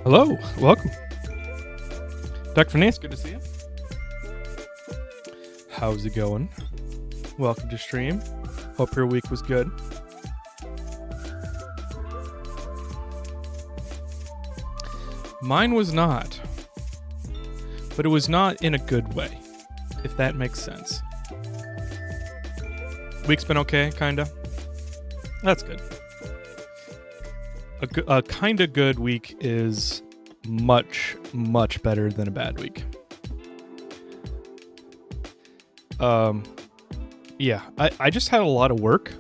Hello, welcome. Dr. Finance, good to see you. How's it going? Welcome to stream. Hope your week was good. Mine was not. But it was not in a good way, if that makes sense. Week's been okay, kinda. That's good. A kinda good week is much, much better than a bad week. Yeah, I just had a lot of work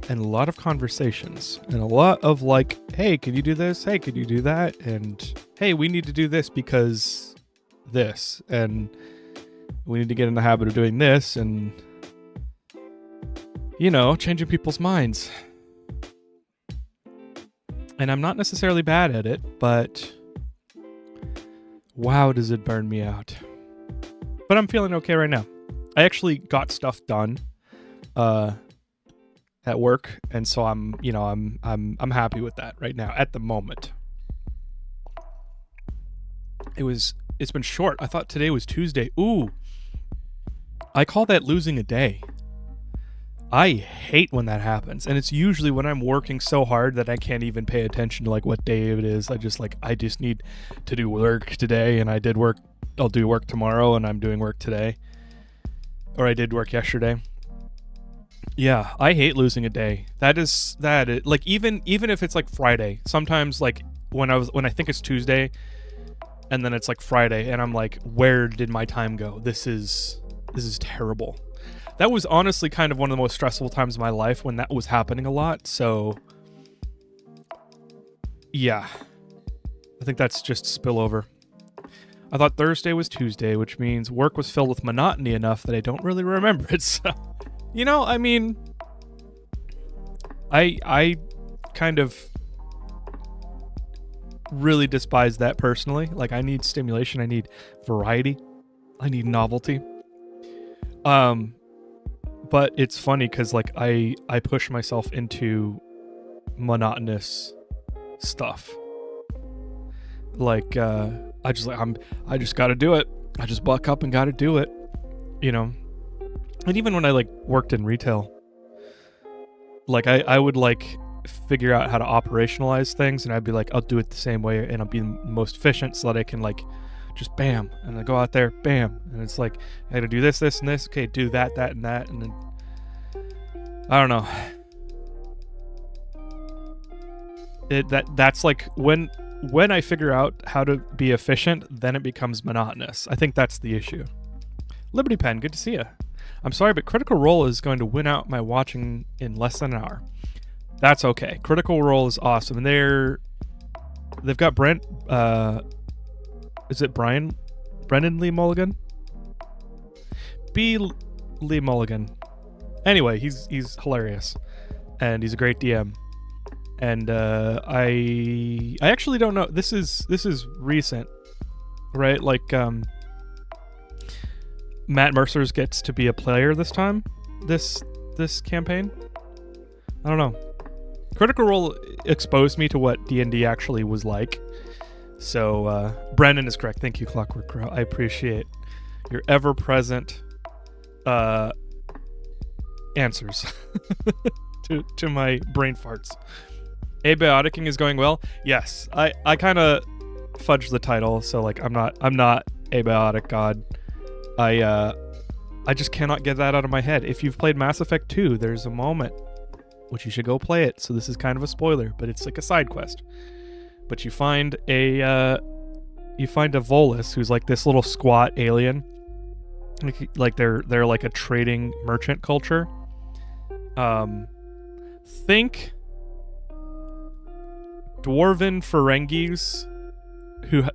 and a lot of conversations and a lot of like, hey, can you do this? Hey, could you do that? And hey, we need to do this because this, and we need to get in the habit of doing this, and you know, changing people's minds. And I'm not necessarily bad at it, but wow, does it burn me out. But I'm feeling okay right now. I actually got stuff done at work, and so I'm happy with that right now at the moment. It's been short. I thought today was Tuesday. Ooh. I call that losing a day. I hate when that happens, and it's usually when I'm working so hard that I can't even pay attention to like what day it is. I just need to do work today, and I did work. I'll do work tomorrow, and I'm doing work today, or I did work yesterday. Yeah, I hate losing a day. That is like even if it's like Friday. Sometimes like when I think it's Tuesday, and then it's like Friday, and I'm like, where did my time go? This is this is terrible. That was honestly kind of one of the most stressful times of my life when that was happening a lot. So, yeah. I think that's just spillover. I thought Thursday was Tuesday, which means work was filled with monotony enough that I don't really remember it. So, you know, I mean, I kind of really despise that personally. Like, I need stimulation. I need variety. I need novelty. But it's funny because like I push myself into monotonous stuff. Like I just got to do it. I just buck up and got to do it. You know. And even when I like worked in retail, like I would like figure out how to operationalize things, and I'd be like, I'll do it the same way and I'll be the most efficient so that I can like just bam, and I go out there, bam, and it's like I got to do this, and this. Okay, do that, and that, and then I don't know. That's like when I figure out how to be efficient, then it becomes monotonous. I think that's the issue. Liberty Pen, good to see you. I'm sorry, but Critical Role is going to win out my watching in less than an hour. That's okay. Critical Role is awesome, and they've got Brent. Is it Brendan Lee Mulligan? B. Lee Mulligan. Anyway, he's hilarious, and he's a great DM. And I actually don't know. This is recent, right? Like Matt Mercer's gets to be a player this time. This campaign. I don't know. Critical Role exposed me to what D&D actually was like. So, Brandon is correct. Thank you, Clockwork Crow. I appreciate your ever-present answers to my brain farts. Abioticing is going well. Yes, I kind of fudged the title, so like I'm not Abiotic God. I just cannot get that out of my head. If you've played Mass Effect 2, there's a moment which you should go play it. So this is kind of a spoiler, but it's like a side quest. But you find a Volus who's like this little squat alien. Like they're like a trading merchant culture. Think dwarven Ferengis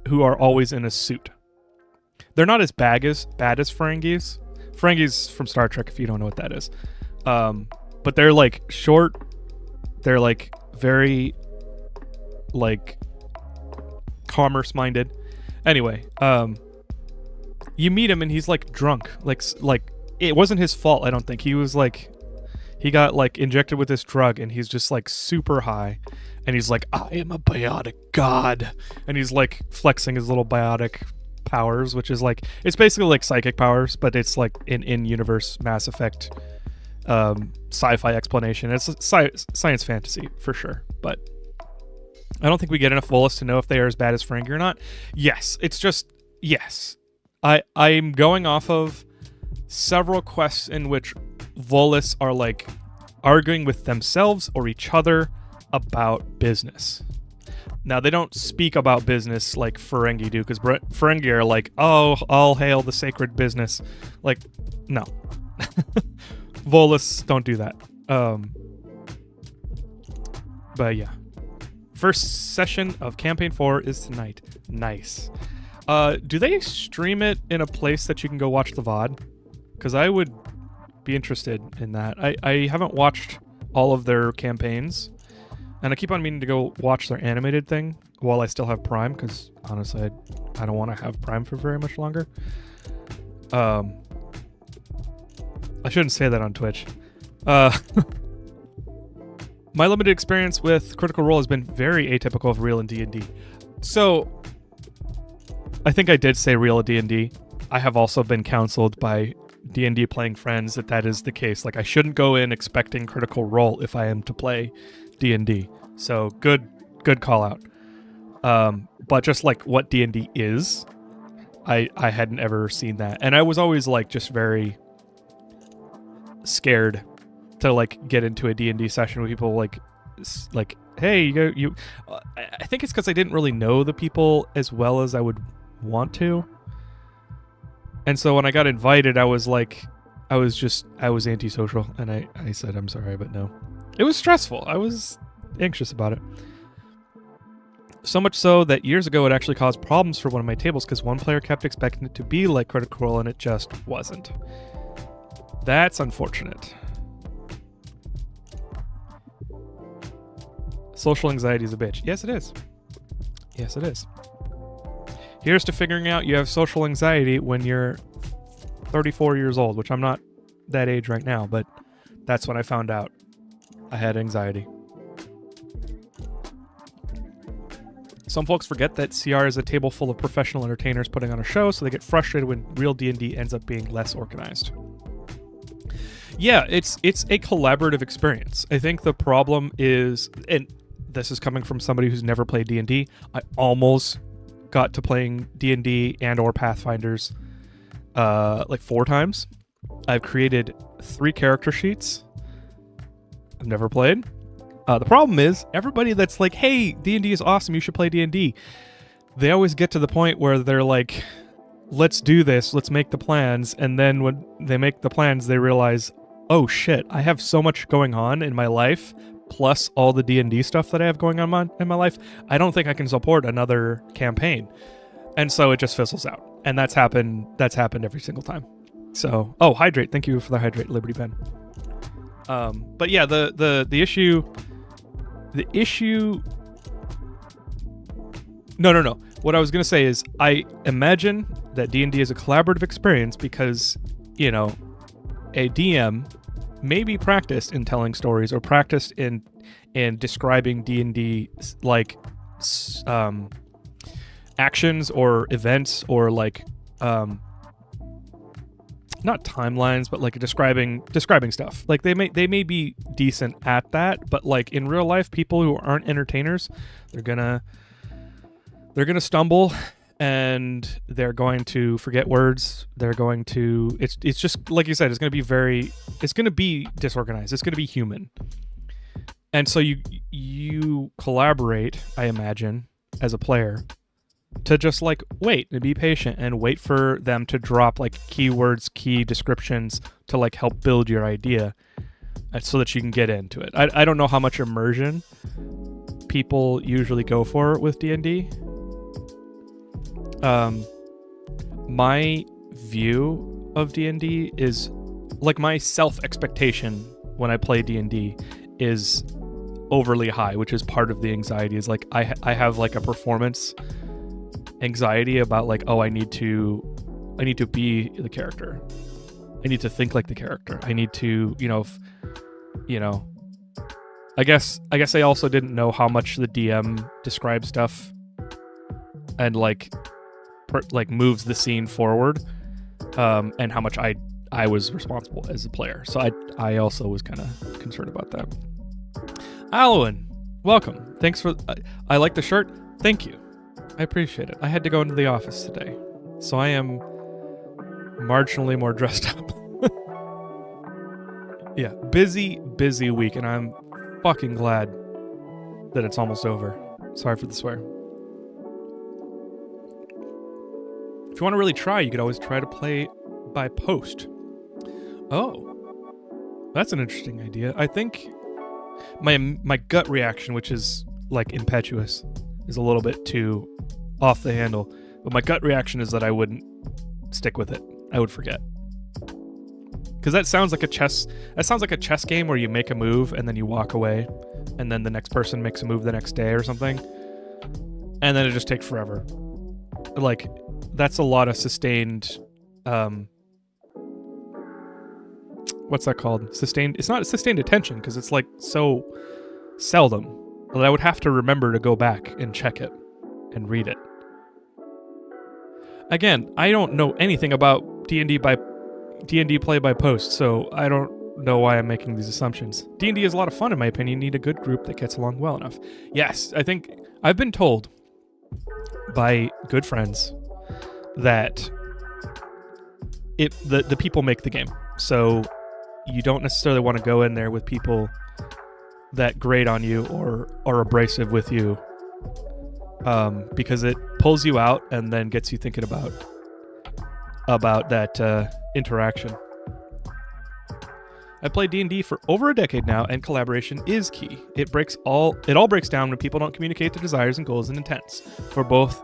who are always in a suit. They're not as bad as Ferengis. Ferengis from Star Trek, if you don't know what that is. But they're like short. They're like very like commerce minded. Anyway, you meet him and he's like drunk. Like it wasn't his fault, I don't think. He was like he got like injected with this drug and he's just like super high. And he's like, I am a biotic god. And he's like flexing his little biotic powers, which is like, it's basically like psychic powers, but it's like an in-universe Mass Effect sci-fi explanation. It's science fantasy for sure, but I don't think we get enough Volus to know if they are as bad as Ferengi or not. Yes, it's just, yes. I'm going off of several quests in which Volus are like arguing with themselves or each other about business. Now, they don't speak about business like Ferengi do, because Ferengi are like, oh, all hail the sacred business. Like, no. Volus don't do that. But yeah. First session of Campaign 4 is tonight. Nice. Do they stream it in a place that you can go watch the VOD? Because I would be interested in that. I haven't watched all of their campaigns. And I keep on meaning to go watch their animated thing while I still have Prime, because honestly, I don't want to have Prime for very much longer. I shouldn't say that on Twitch. My limited experience with Critical Role has been very atypical of real and D&D. So, I think I did say real D&D. I have also been counseled by D&D playing friends that is the case. Like, I shouldn't go in expecting Critical Role if I am to play D&D. So good call out. But just like what D&D is, I hadn't ever seen that, and I was always like just very scared to like get into a D&D session with people like hey, you I think it's because I didn't really know the people as well as I would want to. And so when I got invited, I was antisocial, and I said, I'm sorry, but no. It was stressful. I was anxious about it. So much so that years ago it actually caused problems for one of my tables because one player kept expecting it to be like Krakenfall and it just wasn't. That's unfortunate. Social anxiety is a bitch. Yes, it is. Yes, it is. Here's to figuring out you have social anxiety when you're 34 years old, which I'm not that age right now, but that's when I found out I had anxiety. Some folks forget that CR is a table full of professional entertainers putting on a show, so they get frustrated when real D&D ends up being less organized. Yeah, it's a collaborative experience. I think the problem is, and this is coming from somebody who's never played D&D, I almost got to playing D&D and or Pathfinders like 4 times. I've created 3 character sheets. I've never played. The problem is everybody that's like, hey, D&D is awesome, you should play D&D. They always get to the point where they're like, let's do this, let's make the plans. And then when they make the plans, they realize, oh shit, I have so much going on in my life, plus all the D&D stuff that I have going on in my life. I don't think I can support another campaign. And so it just fizzles out. And that's happened every single time. So, hydrate. Thank you for the hydrate, Liberty Pen. But yeah, the issue. No. What I was gonna say is, I imagine that D&D is a collaborative experience because, a DM may be practiced in telling stories or practiced in describing D&D like actions or events or like not timelines, but like describing stuff. Like they may be decent at that, but like in real life, people who aren't entertainers, they're gonna stumble and they're going to forget words. They're going to it's just like you said, it's gonna be disorganized. It's gonna be human. And so you collaborate, I imagine, as a player, to just like wait and be patient and wait for them to drop like keywords, key descriptions to like help build your idea so that you can get into it. I don't know how much immersion people usually go for with D&D. My view of D&D is like my self-expectation when I play D&D is overly high, which is part of the anxiety. Is like I have like a performance anxiety about like, I need to be the character. I need to think like the character. I need to, I guess I also didn't know how much the DM describes stuff and like moves the scene forward, and how much I was responsible as a player. So I also was kind of concerned about that. Alwyn, welcome. Thanks for I like the shirt. Thank you. I appreciate it. I had to go into the office today, so I am marginally more dressed up. Yeah, busy week, and I'm fucking glad that it's almost over. Sorry for the swear. If you want to really try, you could always try to play by post. Oh, that's an interesting idea. I think my gut reaction, which is like impetuous, is a little bit too off the handle, but my gut reaction is that I wouldn't stick with it. I would forget, because that sounds like a chess game where you make a move and then you walk away, and then the next person makes a move the next day or something, and then it just takes forever. Like that's a lot of sustained what's that called? Sustained. It's not sustained attention because it's like so seldom that I would have to remember to go back and check it and read it. Again, I don't know anything about D&D play by post, so I don't know why I'm making these assumptions. D&D is a lot of fun in my opinion. You need a good group that gets along well enough. Yes, I think I've been told by good friends that the people make the game. So you don't necessarily want to go in there with people that grade on you or are abrasive with you, because it pulls you out and then gets you thinking about about that interaction. I play D&D for over a decade now, and collaboration is key. It all breaks down when people don't communicate their desires and goals and intents for both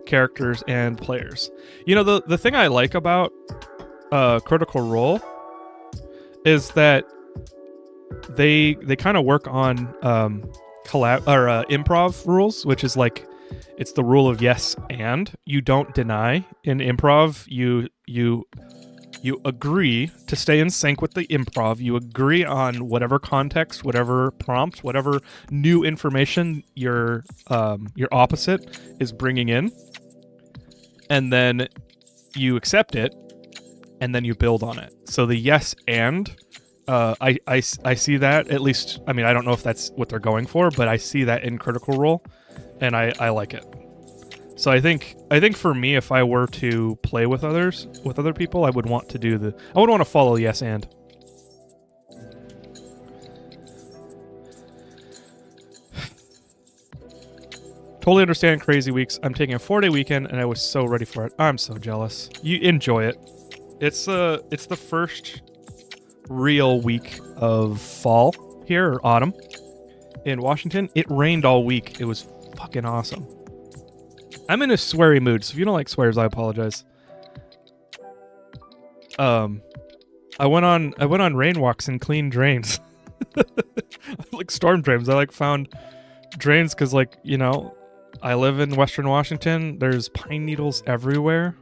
characters and players. You know, the thing I like about Critical Role is that they kind of work on improv rules, which is like, it's the rule of yes and. You don't deny. In improv, you agree to stay in sync with the improv. You agree on whatever context, whatever prompt, whatever new information your opposite is bringing in, and then you accept it, and then you build on it. So the yes and, I see that, at least. I mean, I don't know if that's what they're going for, but I see that in Critical Role, and I like it. So I think for me, if I were to play with other people, I would want to follow yes and. Totally understand crazy weeks. I'm taking a 4-day weekend and I was so ready for it. I'm so jealous. You enjoy it. It's the first real week of fall here, or autumn in Washington. It rained all week. It was fucking awesome. I'm in a sweary mood, so if you don't like swears, I apologize. I went on rain walks and cleaned drains. Like storm drains. I found drains because, I live in Western Washington. There's pine needles everywhere.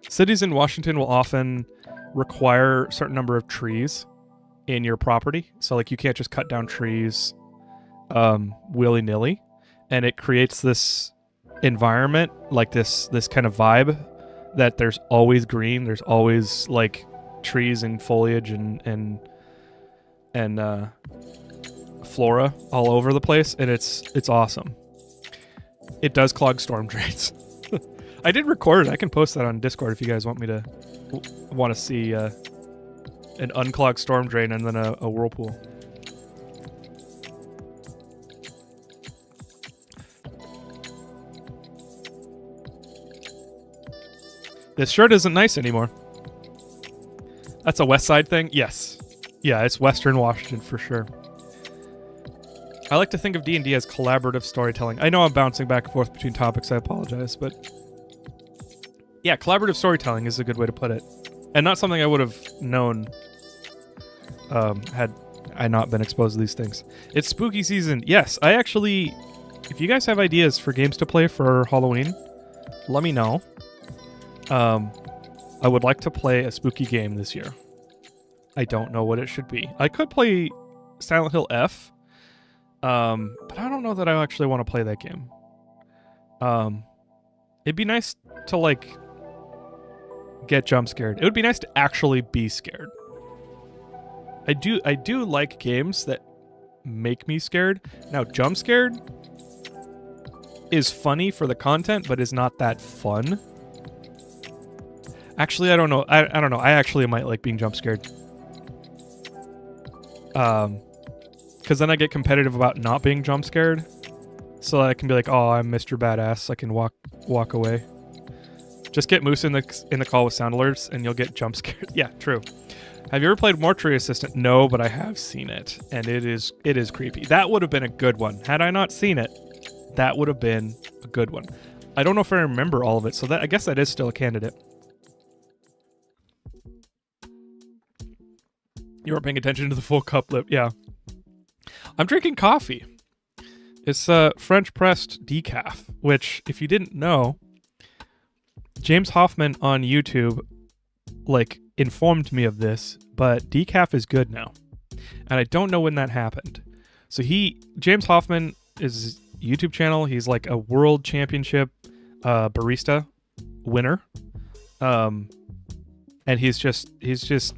Cities in Washington will often require a certain number of trees in your property. So you can't just cut down trees willy-nilly. And it creates this environment, this kind of vibe, that there's always green, there's always trees and foliage and flora all over the place, and it's awesome. It does clog storm drains. I did record it. I can post that on Discord if you guys want to see an unclogged storm drain and then a whirlpool. This shirt isn't nice anymore. That's a West Side thing? Yes. Yeah, it's Western Washington for sure. I like to think of D&D as collaborative storytelling. I know I'm bouncing back and forth between topics, I apologize, but yeah, collaborative storytelling is a good way to put it. And not something I would have known had I not been exposed to these things. It's spooky season. Yes, if you guys have ideas for games to play for Halloween, let me know. I would like to play a spooky game this year. I don't know what it should be. I could play Silent Hill F, but I don't know that I actually want to play that game. It'd be nice to get jump scared. It would be nice to actually be scared. I do like games that make me scared. Now, jump scared is funny for the content, but is not that fun. Actually, I don't know. I don't know. I actually might like being jump scared. Because then I get competitive about not being jump scared. So I can be like, oh, I'm Mr. Badass. I can walk away. Just get Moose in the call with sound alerts, and you'll get jump scared. Yeah, true. Have you ever played Mortuary Assistant? No, but I have seen it, and it is creepy. That would have been a good one. Had I not seen it, that would have been a good one. I don't know if I remember all of it, so I guess that is still a candidate. You weren't paying attention to the full cup lip. Yeah. I'm drinking coffee. It's French pressed decaf, which, if you didn't know, James Hoffman on YouTube informed me of this, but decaf is good now. And I don't know when that happened. So James Hoffman is his YouTube channel. He's a world championship barista winner. And he's just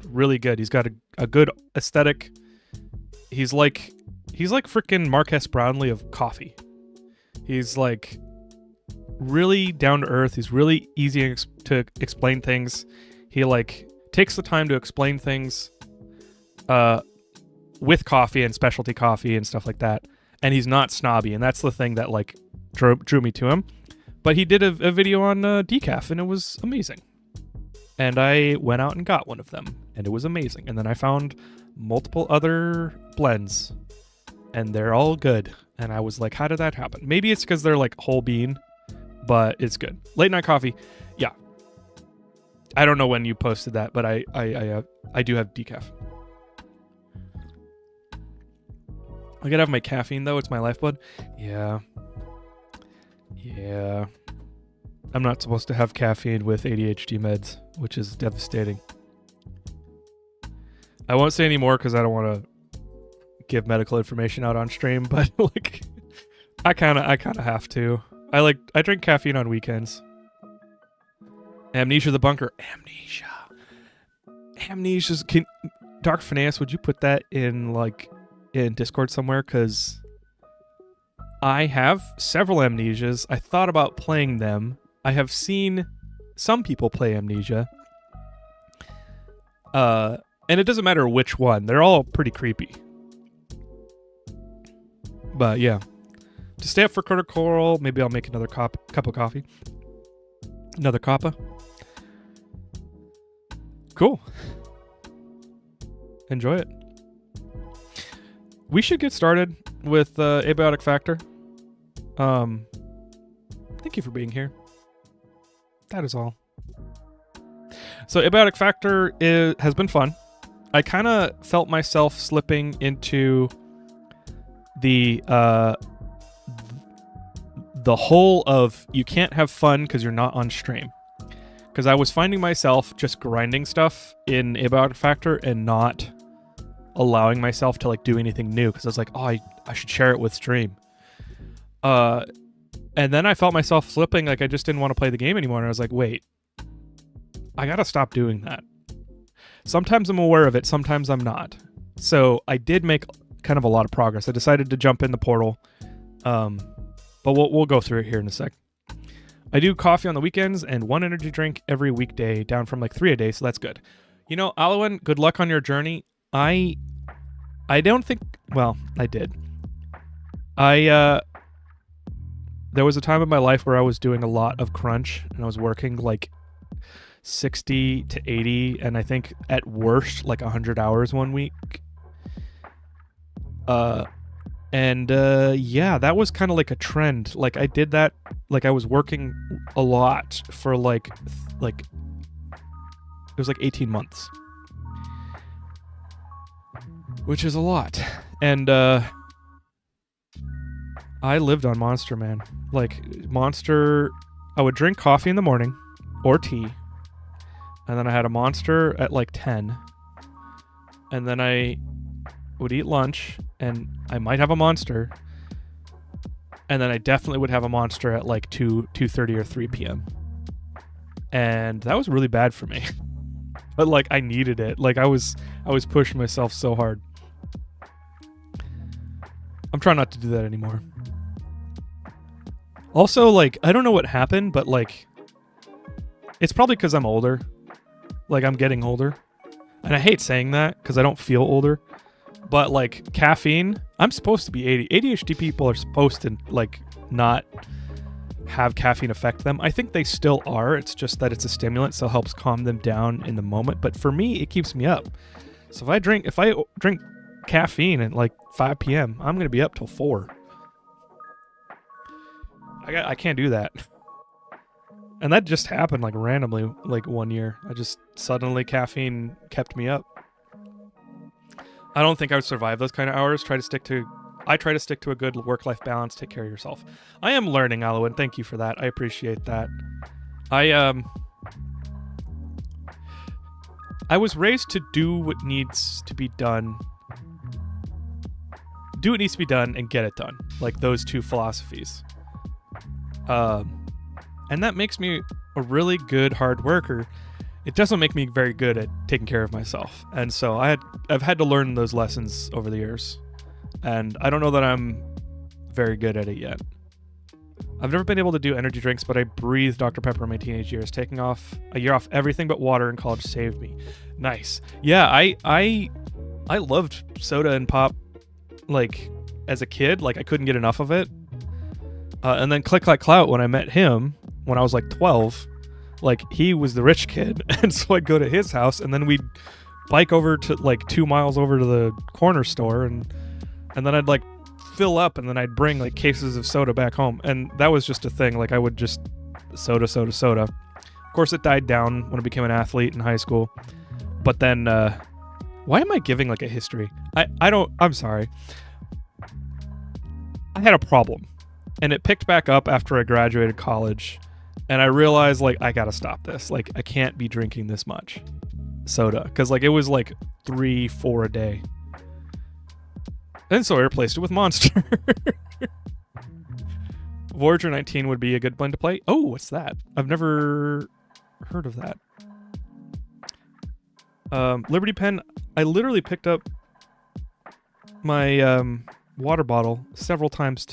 really good. He's got a good aesthetic. He's like freaking Marques Brownlee of coffee. He's really down to earth. He's really easy to explain things. He takes the time to explain things with coffee and specialty coffee and stuff like that. And he's not snobby, and that's the thing that drew me to him. But he did a video on decaf, and it was amazing. And I went out and got one of them, and it was amazing. And then I found multiple other blends, and they're all good. And I was like, how did that happen? Maybe it's because they're like whole bean, but it's good. Late night coffee, yeah. I don't know when you posted that, but I do have decaf. I gotta have my caffeine though. It's my lifeblood. Yeah. I'm not supposed to have caffeine with ADHD meds, which is devastating. I won't say any more because I don't want to give medical information out on stream, but like, I kind of have to. I drink caffeine on weekends. Amnesia the bunker. Amnesia's. Dark Finance, would you put that in Discord somewhere? Because I have several Amnesias. I thought about playing them. I have seen some people play Amnesia. And it doesn't matter which one. They're all pretty creepy. But yeah. To stay up for Krakenfall, maybe I'll make another cup of coffee. Another cuppa. Cool. Enjoy it. We should get started with Abiotic Factor. Thank you for being here. That is all. So Abiotic Factor has been fun. I kind of felt myself slipping into the hole of you can't have fun because you're not on stream. Because I was finding myself just grinding stuff in Abiotic Factor and not allowing myself to do anything new. Because I was like, oh, I should share it with stream. And then I felt myself slipping, I just didn't want to play the game anymore. And I was like, wait, I gotta stop doing that. Sometimes I'm aware of it, sometimes I'm not. So I did make kind of a lot of progress. I decided to jump in the portal. But we'll go through it here in a sec. I do coffee on the weekends and 1 energy drink every weekday, down from 3 a day, so that's good. You know, Alwyn, good luck on your journey. I don't think... Well, I did. There was a time in my life where I was doing a lot of crunch, and I was working 60 to 80, and I think at worst 100 hours one week. Yeah, that was kind of a trend. I did that, I was working a lot for it was 18 months. Which is a lot. And I lived on Monster, man. Monster, I would drink coffee in the morning or tea. And then I had a Monster at 10. And then I would eat lunch and I might have a Monster. And then I definitely would have a Monster at 2:30 or 3 p.m. And that was really bad for me. But I needed it. I was pushing myself so hard. I'm trying not to do that anymore. Also, I don't know what happened, but it's probably because I'm older. I'm getting older. And I hate saying that because I don't feel older. But caffeine, I'm supposed to be 80. ADHD people are supposed to not have caffeine affect them. I think they still are. It's just that it's a stimulant, so it helps calm them down in the moment. But for me, it keeps me up. So if I drink caffeine at 5 p.m., I'm gonna be up till 4. I can't do that. And that just happened randomly 1 year. I just suddenly caffeine kept me up. I don't think I would survive those kind of hours. I try to stick to a good work-life balance. Take care of yourself. I am learning, Alwyn. Thank you for that. I appreciate that. I was raised to do what needs to be done. Do what needs to be done and get it done. Those two philosophies. And that makes me a really good hard worker. It doesn't make me very good at taking care of myself. And so I've had to learn those lessons over the years. And I don't know that I'm very good at it yet. I've never been able to do energy drinks, but I breathed Dr. Pepper in my teenage years. Taking off a year off everything but water in college saved me. Nice. Yeah, I loved soda and pop as a kid. I couldn't get enough of it. And then Click Clack Clout, when I met him when I was like 12, like he was the rich kid, and so I'd go to his house, and then we'd bike over to like 2 miles over to the corner store, and then I'd like fill up, and then I'd bring like cases of soda back home, and that was just a thing. Like I would just soda. Of course, it died down when I became an athlete in high school. But then, why am I giving like a history? I'm sorry. I had a problem, and it picked back up after I graduated college, and I realized like I gotta stop this. Like I can't be drinking this much soda, because like it was like 3-4 a day. And so I replaced it with Monster. Voyager 19 would be a good one to play. Oh, what's that? I've never heard of that. Liberty Pen. I literally picked up my water bottle several times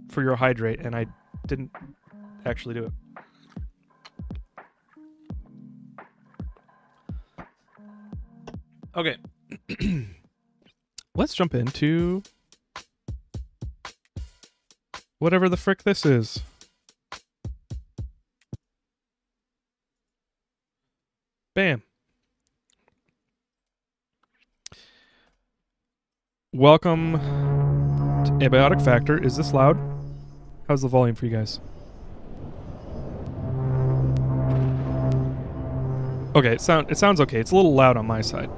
for your hydrate, and I didn't actually do it. Okay. Let's jump into whatever the frick this is. Bam. Welcome to Abiotic Factor. Is this loud? How's the volume for you guys? Okay, it sounds okay. It's a little loud on my side.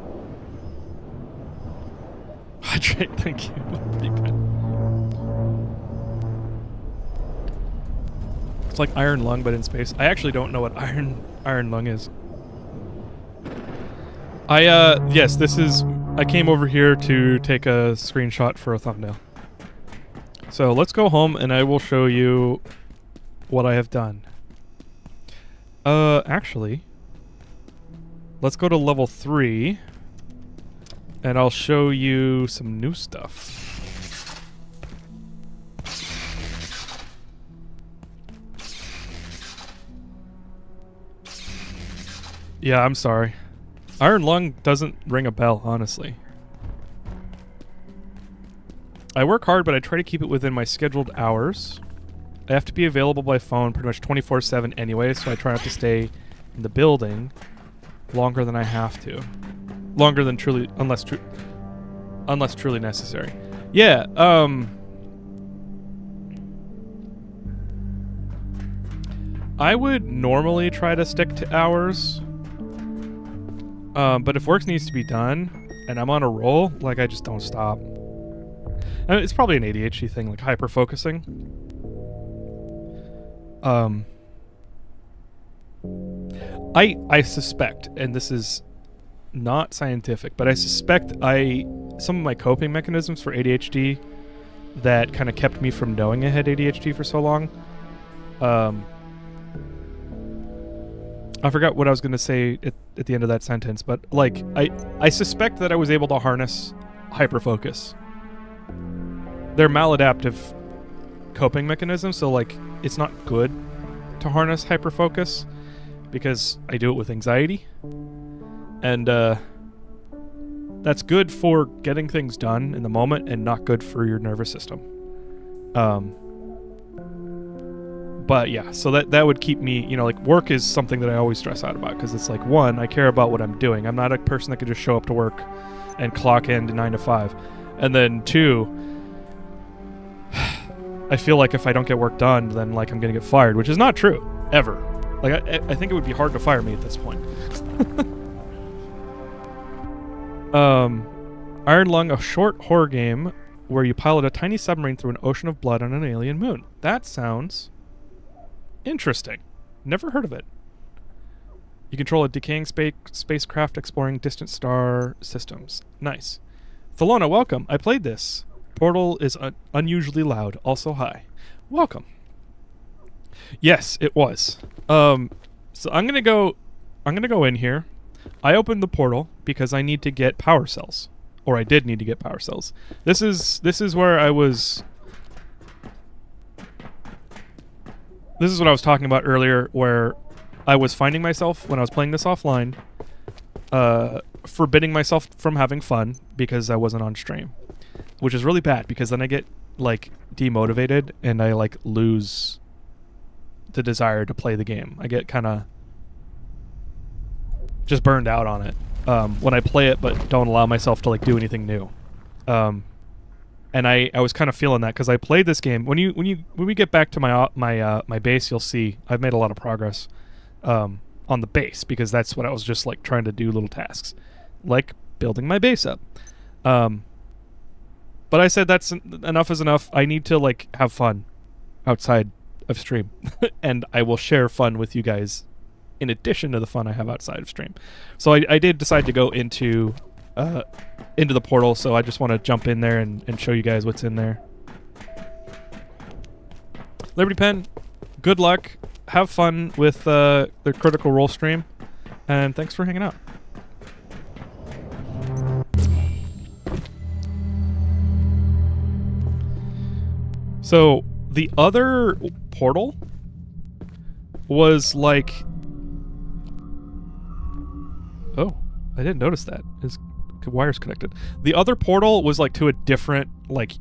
Hydrate, thank you. Pretty good. It's like Iron Lung, but in space. I actually don't know what Iron Lung is. Yes, this is... I came over here to take a screenshot for a thumbnail. So let's go home and I will show you what I have done. Actually, let's go to level 3 and I'll show you some new stuff. Yeah, I'm sorry. Iron Lung doesn't ring a bell, honestly. I work hard, but I try to keep it within my scheduled hours. I have to be available by phone pretty much 24/7 anyway, so I try not to stay in the building longer than I have to. Longer than truly, unless truly necessary. Yeah, I would normally try to stick to hours. But if work needs to be done and I'm on a roll, like I just don't stop. I mean, it's probably an ADHD thing, like hyper focusing. I suspect, and this is not scientific, but I suspect some of my coping mechanisms for ADHD that kind of kept me from knowing I had ADHD for so long. I forgot what I was going to say at the end of that sentence, but like I suspect that I was able to harness hyperfocus. They're maladaptive coping mechanisms, so like it's not good to harness hyperfocus because I do it with anxiety. And that's good for getting things done in the moment and not good for your nervous system. But yeah, so that would keep me, you know, like work is something that I always stress out about because it's like, one, I care about what I'm doing. I'm not a person that could just show up to work and clock in to 9 to 5. And then two, I feel like if I don't get work done, then like I'm going to get fired, which is not true, ever. Like I think it would be hard to fire me at this point. Iron Lung, a short horror game where you pilot a tiny submarine through an ocean of blood on an alien moon. That sounds interesting. Never heard of it. You control a decaying spacecraft exploring distant star systems. Nice. Thelona, welcome. I played this. Portal is unusually loud. Also, hi. Welcome. Yes, it was. So I'm gonna go in here. I opened the portal because I need to get power cells, or I did need to get power cells. This is where I was. This is what I was talking about earlier, where I was finding myself when I was playing this offline, forbidding myself from having fun because I wasn't on stream, which is really bad because then I get like demotivated and I like lose the desire to play the game. I get kind of just burned out on it when I play it, but don't allow myself to like do anything new. And I was kind of feeling that because I played this game. When we get back to my base, you'll see I've made a lot of progress on the base because that's what I was just like trying to do, little tasks like building my base up. But I said that's enough is enough. I need to like have fun outside of stream, and I will share fun with you guys in addition to the fun I have outside of stream. So I did decide to go into the portal, so I just want to jump in there and show you guys what's in there. Liberty Pen, good luck. Have fun with the Critical Role stream, and thanks for hanging out. So the other portal was like... Oh, I didn't notice that. His wire's connected. The other portal was like to a different like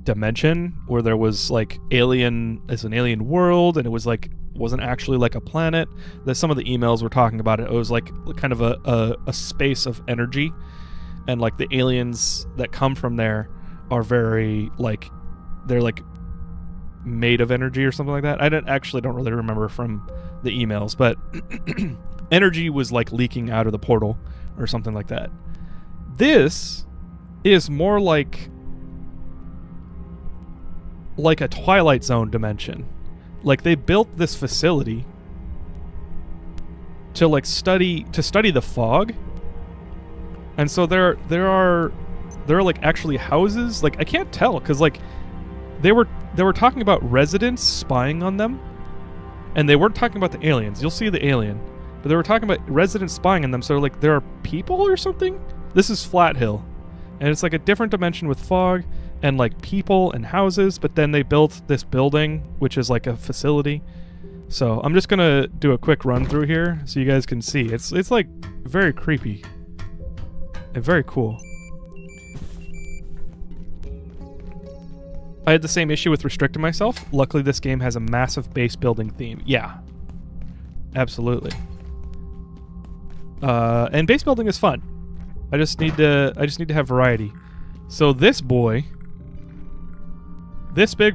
dimension where there was like it's an alien world, and it was like wasn't actually like a planet. That some of the emails were talking about it. It was like kind of a space of energy, and like the aliens that come from there are very like they're like made of energy or something like that. I don't really remember from the emails, but energy was like leaking out of the portal or something like that. This is more like a Twilight Zone dimension. Like they built this facility to like study the fog. And so there are like actually houses. Like I can't tell cuz like they were talking about residents spying on them, and they weren't talking about the aliens. You'll see the alien, but they were talking about residents spying on them. So like there are people or something. This is Flat Hill, and it's like a different dimension with fog and like people and houses. But then they built this building, which is like a facility. So I'm just gonna do a quick run through here so you guys can see. It's like very creepy and very cool. I had the same issue with restricting myself. Luckily, this game has a massive base building theme. Yeah, absolutely. And base building is fun. I just need to have variety. So this big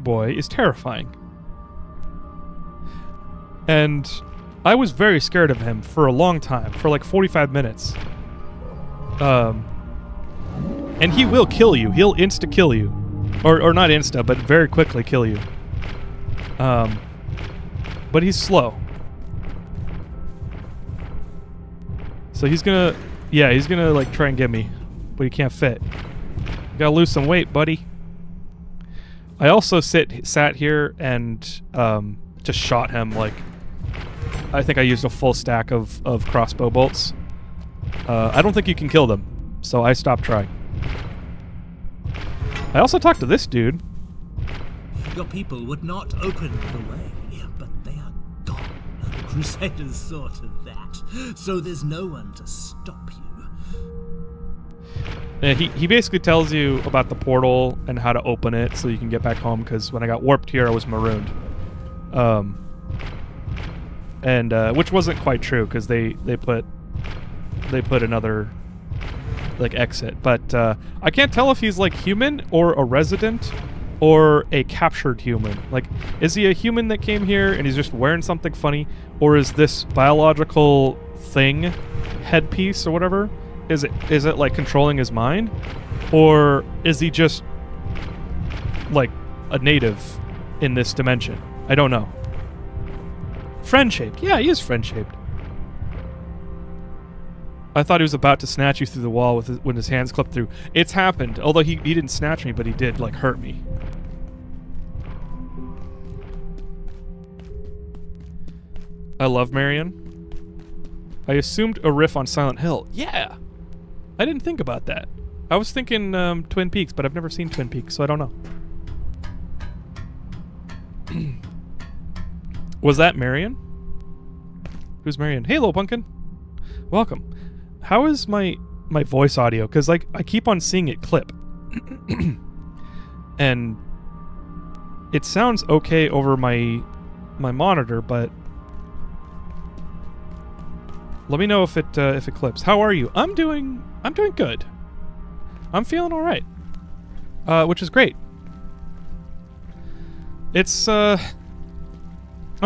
boy is terrifying. And I was very scared of him for a long time, for like 45 minutes. And he will kill you. He'll insta-kill you. Or not insta, but very quickly kill you. But he's slow. So he's gonna like try and get me, but he can't fit. You gotta lose some weight, buddy. I also sat here and just shot him like, I think I used a full stack of crossbow bolts. I don't think you can kill them, so I stopped trying. I also talked to this dude. Your people would not open the way, but they are gone. The Crusaders saw to that, so there's no one to stop you. He basically tells you about the portal and how to open it so you can get back home, because when I got warped here, I was marooned. Which wasn't quite true, because they put another like exit, but I can't tell if he's like human or a resident or a captured human. Like, is he a human that came here and he's just wearing something funny, or is this biological thing, headpiece or whatever, is it like controlling his mind, or is he just like a native in this dimension? I don't know. Friend-shaped. Yeah, he is friend-shaped. I thought he was about to snatch you through the wall when his hands clipped through. It's happened. Although he didn't snatch me, but he did, like, hurt me. I love Marion. I assumed a riff on Silent Hill. Yeah! I didn't think about that. I was thinking Twin Peaks, but I've never seen Twin Peaks, so I don't know. Was that Marion? Who's Marion? Hey, little pumpkin. Welcome. How is my voice audio? Because like I keep on seeing it clip, and it sounds okay over my monitor, but let me know if it clips. How are you? I'm doing good. I'm feeling all right, which is great. It's I'm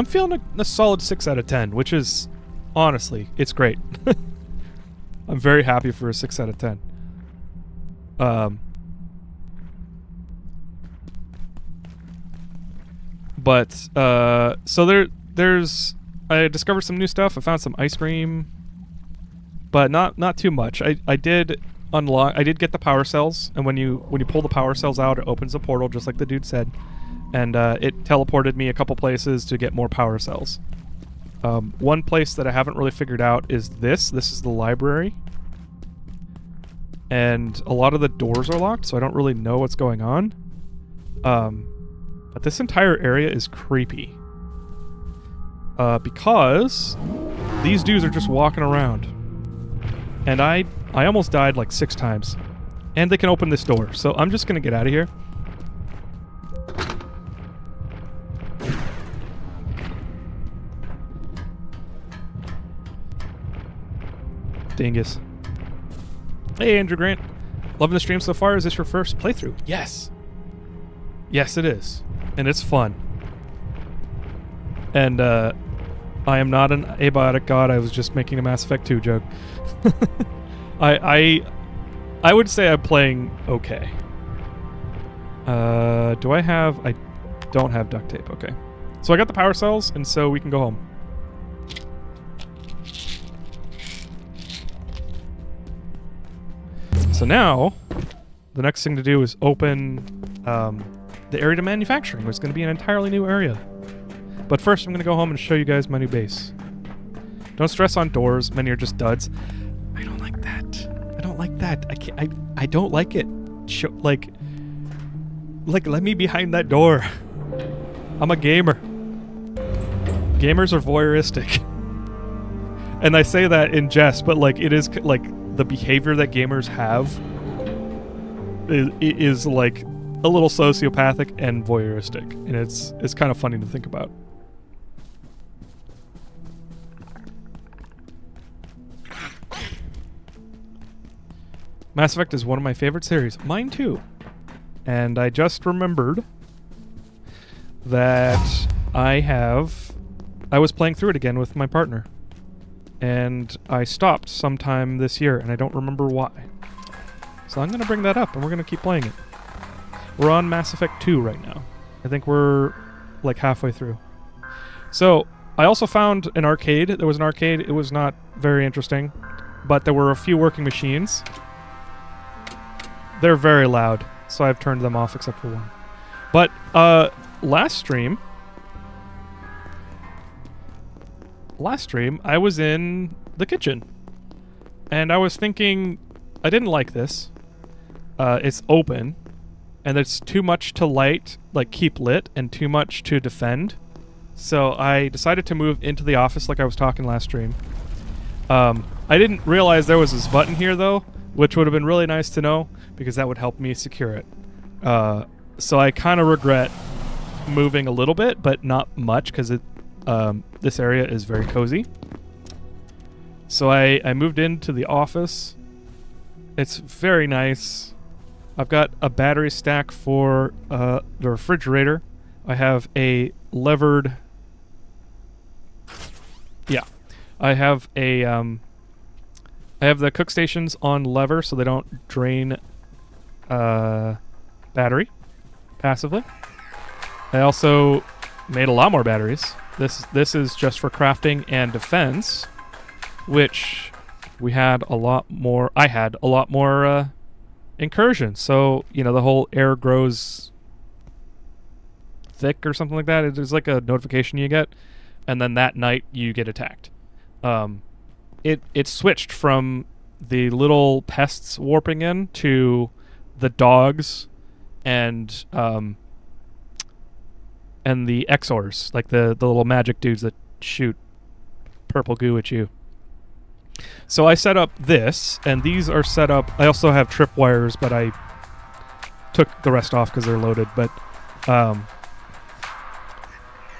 feeling a solid 6 out of 10, which is honestly, it's great. I'm very happy for a 6 out of 10. But so there's I discovered some new stuff. I found some ice cream, but not too much. I did get the power cells, and when you pull the power cells out, it opens a portal just like the dude said, and it teleported me a couple places to get more power cells. One place that I haven't really figured out is this. This is the library, and a lot of the doors are locked, so I don't really know what's going on. But this entire area is creepy. Because these dudes are just walking around. And I almost died like 6 times. And they can open this door, so I'm just gonna get out of here. Dingus. Hey, Andrew Grant. Loving the stream so far. Is this your first playthrough? Yes. Yes, it is. And it's fun. And I am not an abiotic god. I was just making a Mass Effect 2 joke. I would say I'm playing okay. Do I have... I don't have duct tape. Okay. So I got the power cells, and so we can go home. So now, the next thing to do is open the area to manufacturing, which is going to be an entirely new area. But first, I'm going to go home and show you guys my new base. Don't stress on doors. Many are just duds. I don't like that. I don't like that. I can't. I don't like it. Like, let me behind that door. I'm a gamer. Gamers are voyeuristic. And I say that in jest, but like it is like the behavior that gamers have is like a little sociopathic and voyeuristic, and it's kind of funny to think about. Mass Effect is one of my favorite series. Mine too. And I just remembered that I was playing through it again with my partner. And I stopped sometime this year, and I don't remember why. So I'm going to bring that up, and we're going to keep playing it. We're on Mass Effect 2 right now. I think we're like halfway through. So I also found an arcade. There was an arcade. It was not very interesting, but there were a few working machines. They're very loud, so I've turned them off except for one. But last stream, I was in the kitchen, and I was thinking, I didn't like this. It's open, and it's too much to light, like keep lit, and too much to defend. So I decided to move into the office like I was talking last stream. I didn't realize there was this button here, though, which would have been really nice to know, because that would help me secure it. So I kind of regret moving a little bit, but not much, because this area is very cozy. So I moved into the office. It's very nice. I've got a battery stack for the refrigerator. I have a levered... Yeah. I have the cook stations on lever so they don't drain battery passively. I also made a lot more batteries. This is just for crafting and defense, which we had a lot more. I had a lot more incursions. So the whole air grows thick or something like that. There's like a notification you get, and then that night you get attacked. It switched from the little pests warping in to the dogs and the Exors, like the little magic dudes that shoot purple goo at you. So I set up this, and these are set up. I also have tripwires, but I took the rest off because they're loaded. But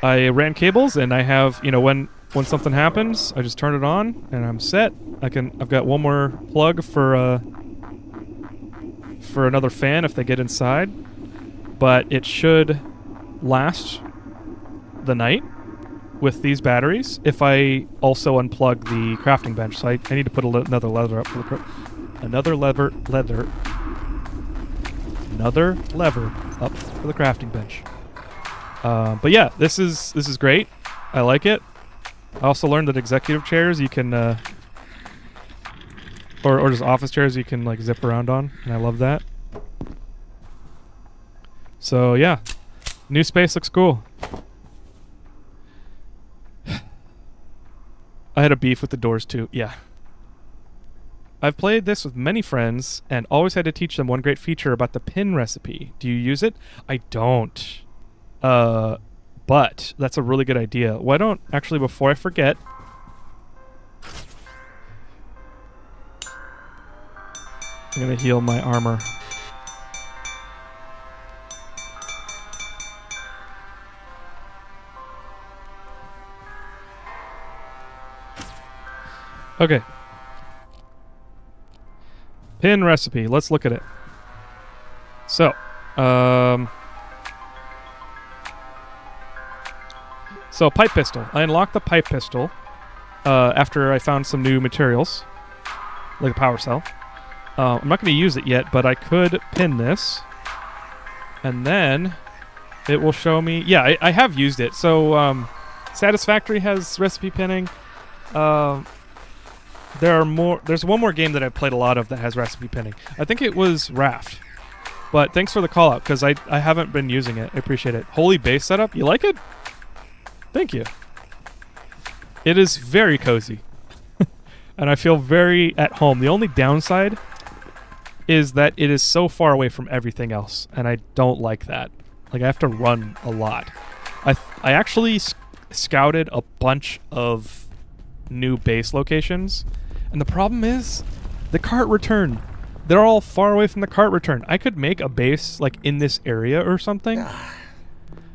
I ran cables, and I have, you know, when something happens, I just turn it on, and I'm set. I've got one more plug for another fan if they get inside, but it should last the night with these batteries if I also unplug the crafting bench. So I need to put another lever up for the another lever up for the crafting bench. But yeah, this is great. I like it. I also learned that executive chairs you can or just office chairs you can like zip around on, and I love that. So yeah, new space looks cool. I had a beef with the doors too. Yeah. I've played this with many friends and always had to teach them one great feature about the pin recipe. Do you use it? I don't. But that's a really good idea. Why don't, actually, before I forget, I'm going to heal my armor. Okay. Pin recipe. Let's look at it. So, pipe pistol. I unlocked the pipe pistol after I found some new materials, like a power cell. I'm not going to use it yet, but I could pin this, and then it will show me. Yeah, I have used it. So, Satisfactory has recipe pinning. There's one more game that I've played a lot of that has recipe pinning. I think it was Raft. But thanks for the call out, because I haven't been using it. I appreciate it. Holy base setup. You like it? Thank you. It is very cozy. And I feel very at home. The only downside is that it is so far away from everything else, and I don't like that. Like, I have to run a lot. I actually scouted a bunch of new base locations, and the problem is the cart return. They're all far away from the cart return. I could make a base like in this area or something,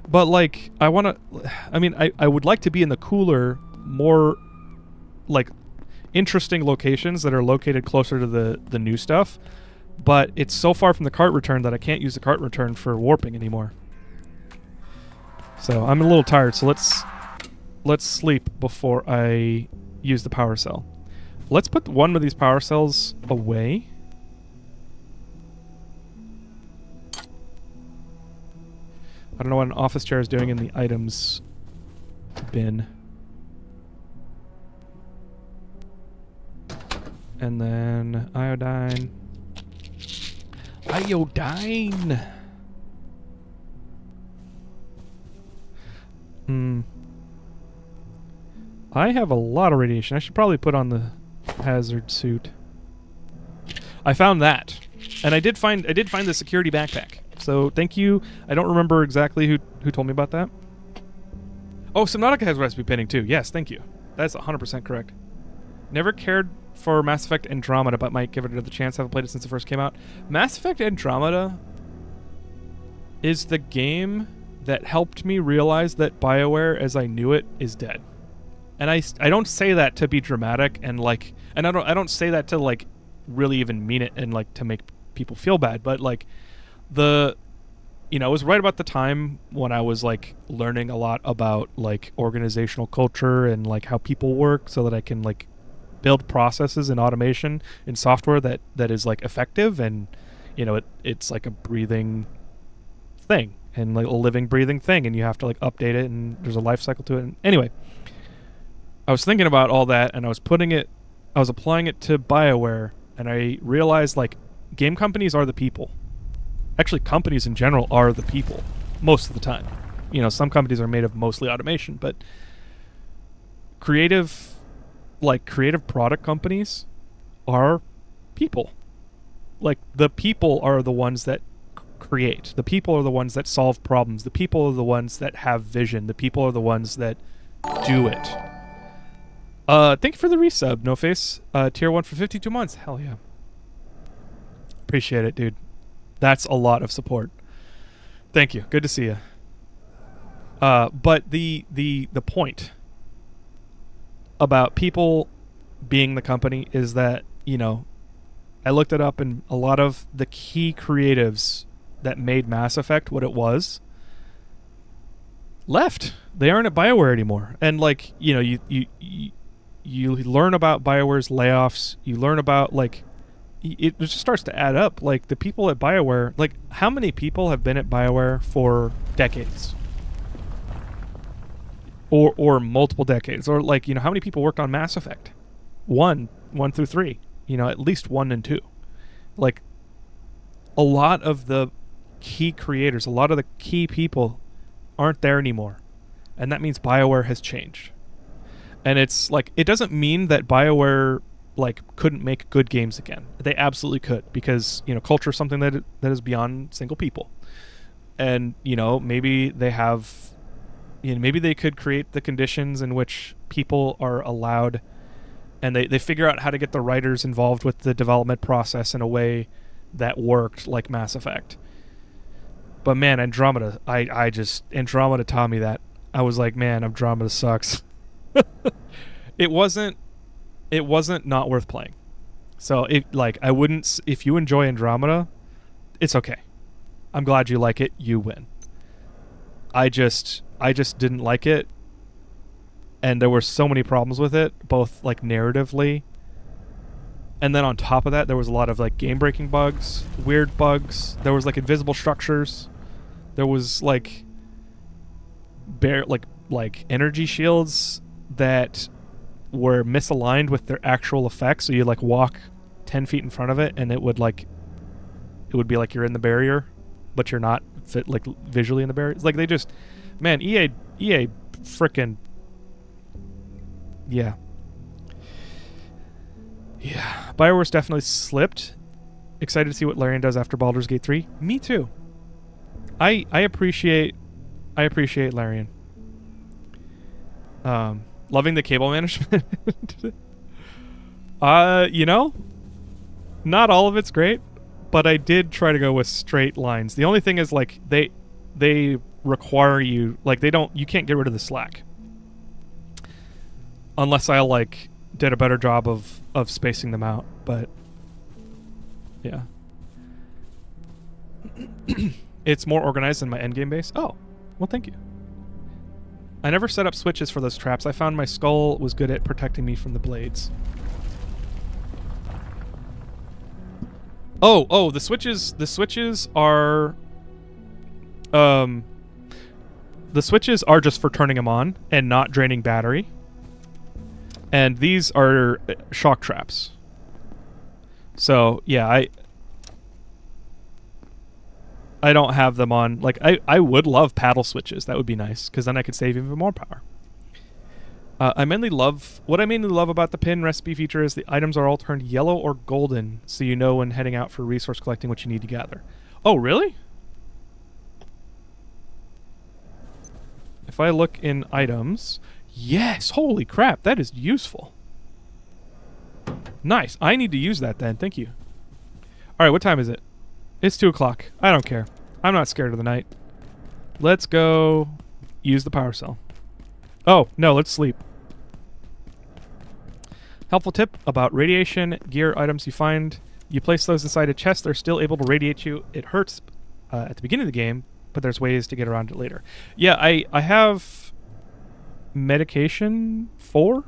but like I would like to be in the cooler, more like interesting locations that are located closer to the new stuff, but it's so far from the cart return that I can't use the cart return for warping anymore. So I'm a little tired, so let's sleep before I use the power cell. Let's put one of these power cells away. I don't know what an office chair is doing in the items bin. And then iodine. Iodine! I have a lot of radiation. I should probably put on the hazard suit. I found that. And I did find the security backpack. So thank you. I don't remember exactly who told me about that. Oh, Subnautica has recipe pinning too. Yes, thank you. That's 100% correct. Never cared for Mass Effect Andromeda, but might give it another chance. I haven't played it since it first came out. Mass Effect Andromeda is the game that helped me realize that BioWare, as I knew it, is dead. And I don't say that to be dramatic and like, and I don't say that to like really even mean it and like to make people feel bad, but like it was right about the time when I was like learning a lot about like organizational culture and like how people work, so that I can like build processes and automation in software that is like effective, and it's like a breathing thing and like a living breathing thing, and you have to like update it, and there's a life cycle to it. And anyway, I was thinking about all that, and I was applying it to BioWare, and I realized like game companies are the people. Actually, companies in general are the people most of the time. Some companies are made of mostly automation, but creative product companies are people. Like, the people are the ones that create. The people are the ones that solve problems. The people are the ones that have vision. The people are the ones that do it. Thank you for the resub, No Face. Tier 1 for 52 months. Hell yeah. Appreciate it, dude. That's a lot of support. Thank you. Good to see you. But the point about people being the company is that, I looked it up, and a lot of the key creatives that made Mass Effect what it was left. They aren't at BioWare anymore. And you learn about BioWare's layoffs. You learn about it just starts to add up. The people at BioWare, how many people have been at BioWare for decades? Or multiple decades, or how many people worked on Mass Effect? 1 through 3, at least 1 and 2. A lot of the key creators, a lot of the key people aren't there anymore, and that means BioWare has changed. And it's it doesn't mean that BioWare couldn't make good games again. They absolutely could, because culture is something that is beyond single people, and maybe they have. Maybe they could create the conditions in which people are allowed, and they figure out how to get the writers involved with the development process in a way that worked, like Mass Effect. But man, Andromeda, Andromeda taught me that. I was like, man, Andromeda sucks. It wasn't not worth playing. So I wouldn't, if you enjoy Andromeda, it's okay. I'm glad you like it. You win. I just didn't like it, and there were so many problems with it, both narratively, and then on top of that there was a lot of game breaking bugs, weird bugs. There was invisible structures. There was energy shields that were misaligned with their actual effects, so you walk 10 feet in front of it and it would be like you're in the barrier, but you're not visually in the barrier. It's they just, man, EA frickin', yeah. BioWare's definitely slipped. Excited to see what Larian does after Baldur's Gate 3. Me too. I appreciate Larian. Loving the cable management. Not all of it's great, but I did try to go with straight lines. The only thing is they require you, you can't get rid of the slack unless I did a better job of spacing them out. But yeah. It's more organized than my endgame base. Oh, well, thank you. I never set up switches for those traps. I found my skull was good at protecting me from the blades. Oh, the switches are just for turning them on and not draining battery. And these are shock traps. So, yeah, I don't have them on. I would love paddle switches. That would be nice, because then I could save even more power. What I mainly love about the pin recipe feature is the items are all turned yellow or golden, so you know when heading out for resource collecting what you need to gather. Oh, really? If I look in items, yes, holy crap, that is useful. Nice. I need to use that then. Thank you. All right, what time is it? It's 2 o'clock. I don't care. I'm not scared of the night. Let's go use the power cell. Oh, no, let's sleep. Helpful tip about radiation gear items you find. You place those inside a chest, they're still able to radiate you. It hurts at the beginning of the game, but there's ways to get around it later. Yeah, I have medication 4?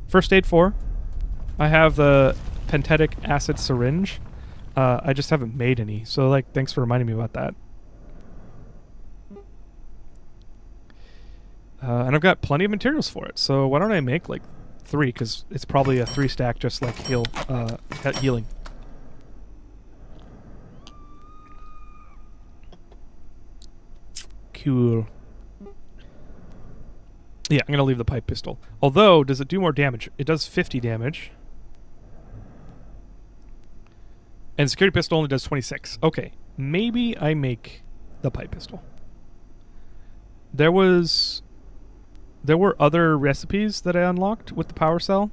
First aid 4. I have the pentetic acid syringe. I just haven't made any, so thanks for reminding me about that. And I've got plenty of materials for it, so why don't I make 3, because it's probably a 3 stack, just healing. Cool. Yeah, I'm gonna leave the pipe pistol. Although, does it do more damage? It does 50 damage. And security pistol only does 26. Okay, maybe I make the pipe pistol. There were other recipes that I unlocked with the power cell.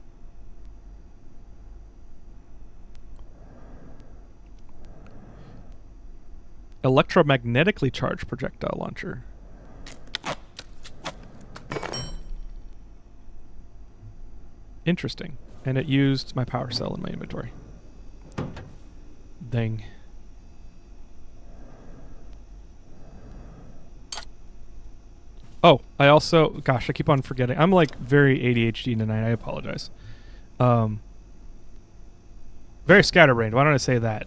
Electromagnetically charged projectile launcher. Interesting. And it used my power cell in my inventory. Dang. Oh, I also... Gosh, I keep on forgetting. I'm like very ADHD tonight. I apologize. Very scatterbrained. Why don't I say that?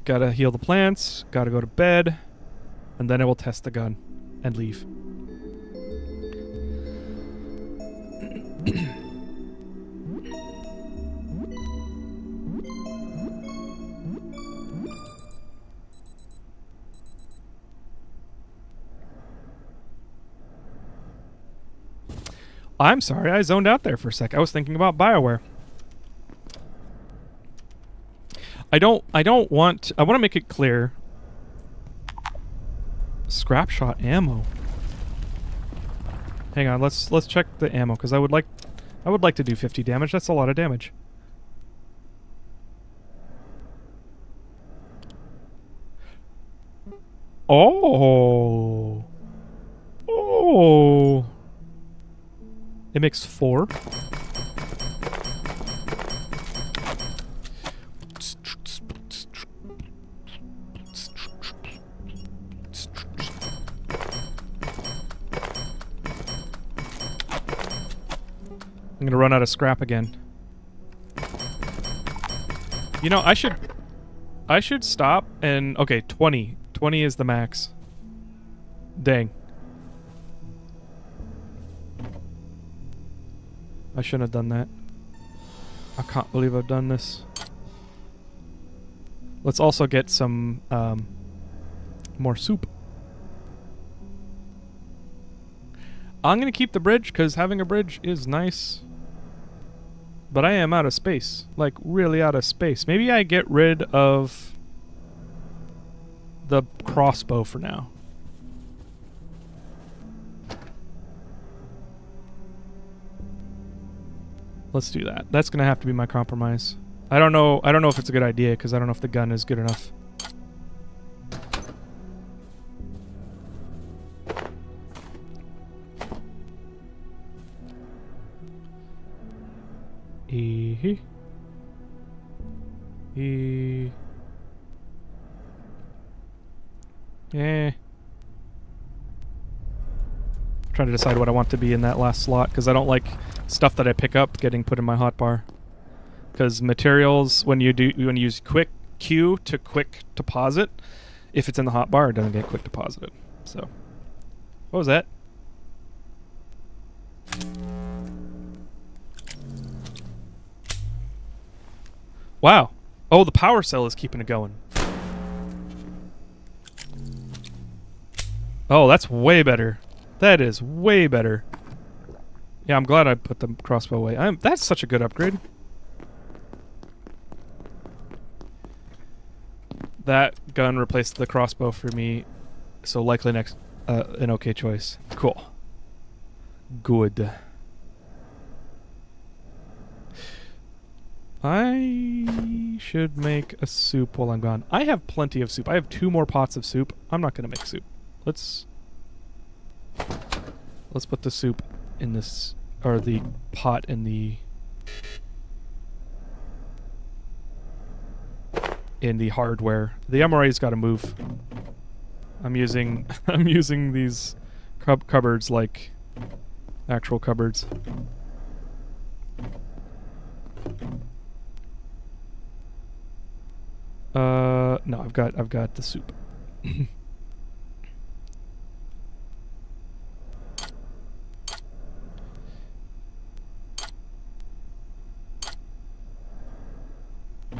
Gotta heal the plants. Gotta go to bed. And then I will test the gun. And leave. I'm sorry, I zoned out there for a sec. I was thinking about BioWare. I want to make it clear. Scrap shot ammo. Hang on, let's check the ammo because I would like to do 50 damage. That's a lot of damage. Oh. Oh. It makes 4. I'm gonna run out of scrap again. You know, I should stop and... Okay, 20. 20 is the max. Dang. I shouldn't have done that. I can't believe I've done this. Let's also get some more soup. I'm gonna keep the bridge because having a bridge is nice. But I am out of space. Like, really out of space. Maybe I get rid of the crossbow for now. Let's do that. That's gonna have to be my compromise. I don't know if it's a good idea because I don't know if the gun is good enough. Yeah. Trying to decide what I want to be in that last slot because I don't like stuff that I pick up getting put in my hotbar. Because materials, when you use quick Q to quick deposit, if it's in the hotbar, it doesn't get quick deposited. So, what was that? Wow. Oh, the power cell is keeping it going. Oh, that's way better. That is way better. Yeah, I'm glad I put the crossbow away. That's such a good upgrade. That gun replaced the crossbow for me, so likely next an okay choice. Cool. Good. I should make a soup while I'm gone. I have plenty of soup. I have 2 more pots of soup. I'm not going to make soup. Let's put the soup in this, or the pot in the hardware. The MRA's got to move. I'm using these cupboards like actual cupboards. No, I've got the soup.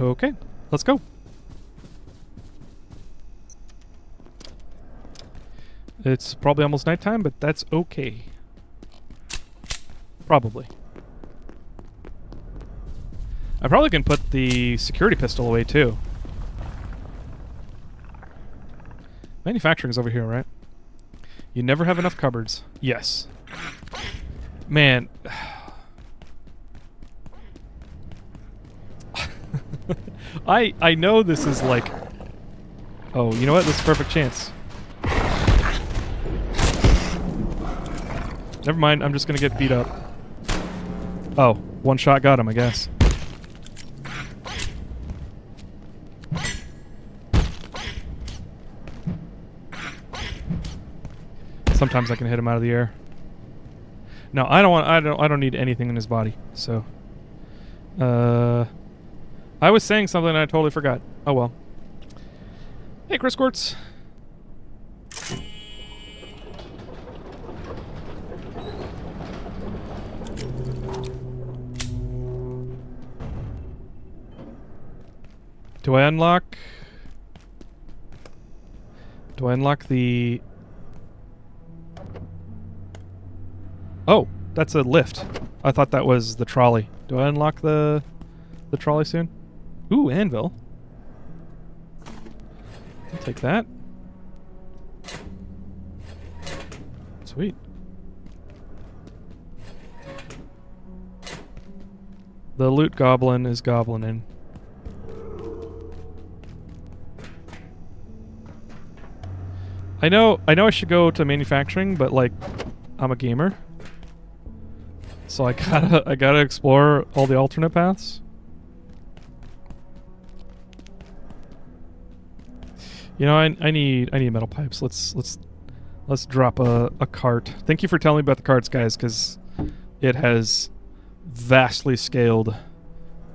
Okay, let's go. It's probably almost nighttime, but that's okay. Probably. I probably can put the security pistol away too. Manufacturing is over here, right? You never have enough cupboards. Yes. Man. I know this is like... Oh, you know what? This is a perfect chance. Never mind, I'm just gonna get beat up. Oh, one shot got him, I guess. Sometimes I can hit him out of the air. No, I don't need anything in his body, so I was saying something and I totally forgot. Oh well. Hey, Chris Quartz. Do I unlock the... Oh, that's a lift. I thought that was the trolley. Do I unlock the trolley soon? Ooh, anvil. I'll take that. Sweet. The loot goblin is goblining. I know I should go to manufacturing, but like I'm a gamer. So I gotta explore all the alternate paths. You know, I need metal pipes. Let's drop a cart. Thank you for telling me about the carts, guys, because it has vastly scaled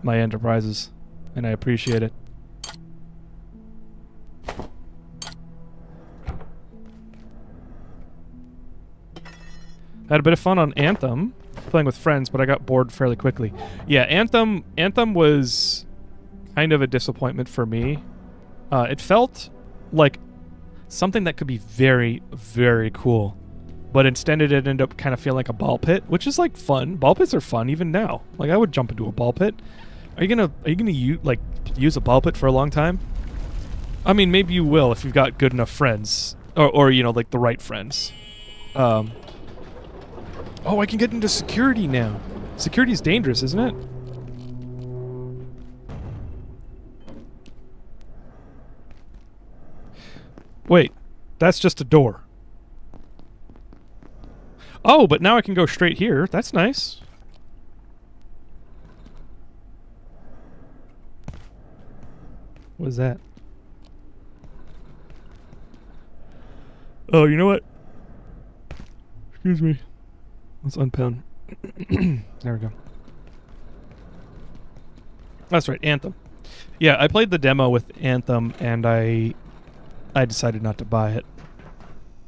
my enterprises, and I appreciate it. I had a bit of fun on Anthem, playing with friends, but I got bored fairly quickly. Yeah, Anthem was kind of a disappointment for me. It felt like something that could be very, very cool, but instead it ended up kind of feeling like a ball pit, which is like fun. Ball pits are fun even now. Like I would jump into a ball pit. Are you gonna use a ball pit for a long time? I mean, maybe you will if you've got good enough friends, or you know, like the right friends. Oh, I can get into security now. Security is dangerous, isn't it? Wait, that's just a door. Oh, but now I can go straight here. That's nice. What is that? Oh, you know what? Excuse me. Let's unpin. There we go. That's right, Anthem. Yeah, I played the demo with Anthem, and I decided not to buy it.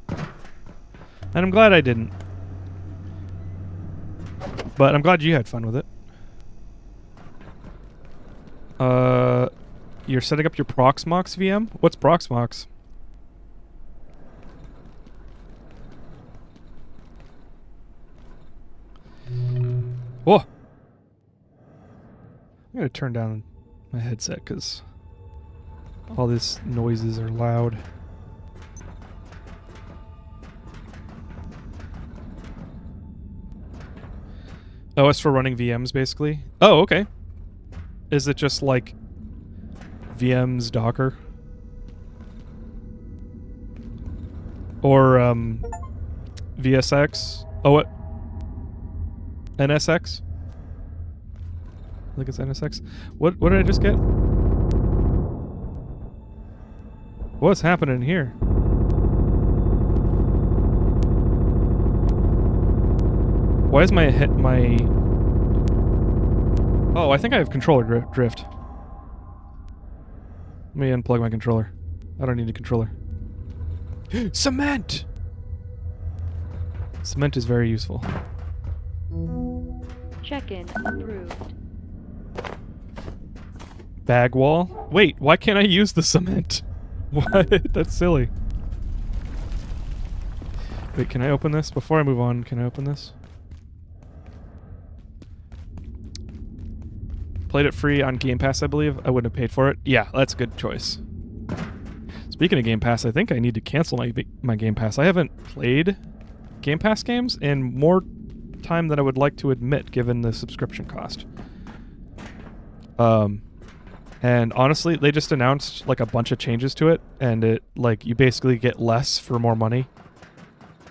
And I'm glad I didn't. But I'm glad you had fun with it. You're setting up your Proxmox VM? What's Proxmox? Whoa! I'm gonna turn down my headset because all these noises are loud. Oh, it's for running VMs, basically? Oh, okay. Is it just like VMs Docker? Or VSX? Oh, what? NSX? I think it's NSX. What did I just get? What's happening here? Why is my Oh, I think I have controller drift. Let me unplug my controller. I don't need a controller. Cement! Cement is very useful. Check-in approved. Bag wall? Wait, why can't I use the cement? What? That's silly. Wait, can I open this? Before I move on, can I open this? Played it free on Game Pass, I believe. I wouldn't have paid for it. Yeah, that's a good choice. Speaking of Game Pass, I think I need to cancel my Game Pass. I haven't played Game Pass games in more time than I would like to admit, given the subscription cost. And honestly, they just announced like a bunch of changes to it, and it like you basically get less for more money.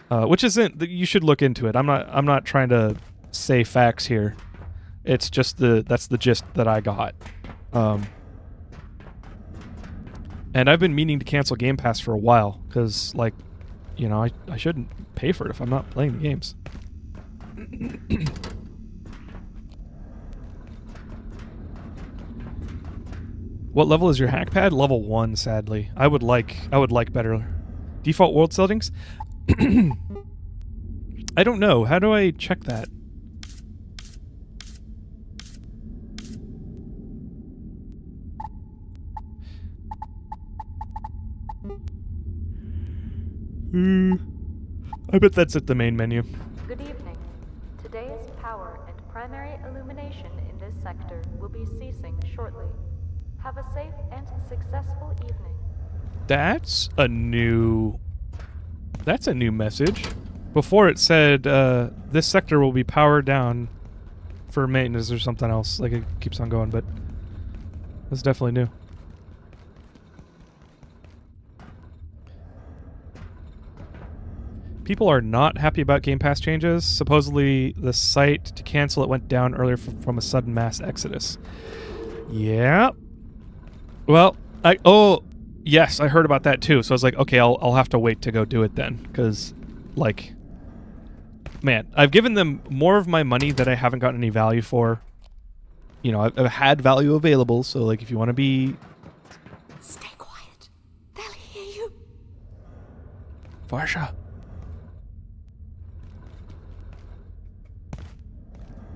which isn't. You should look into it. I'm not trying to say facts here. It's just that's the gist that I got. And I've been meaning to cancel Game Pass for a while because, like, you know, I shouldn't pay for it if I'm not playing the games. What level is your hack pad? Level 1, sadly. I would like better default world settings. I don't know. How do I check that? I bet that's at the main menu. Good evening. Today's power and primary illumination in this sector will be ceasing shortly. Have a safe and successful evening. That's a new message. Before it said this sector will be powered down for maintenance or something else. Like, it keeps on going, but that's definitely new. People are not happy about Game Pass changes. Supposedly, the site to cancel it went down earlier from a sudden mass exodus. Yeah. Well, yes, I heard about that too. So I was like, okay, I'll have to wait to go do it then, because, like, man, I've given them more of my money that I haven't gotten any value for. You know, I've had value available. So, like, if you want to be, stay quiet. They'll hear you. Varsha.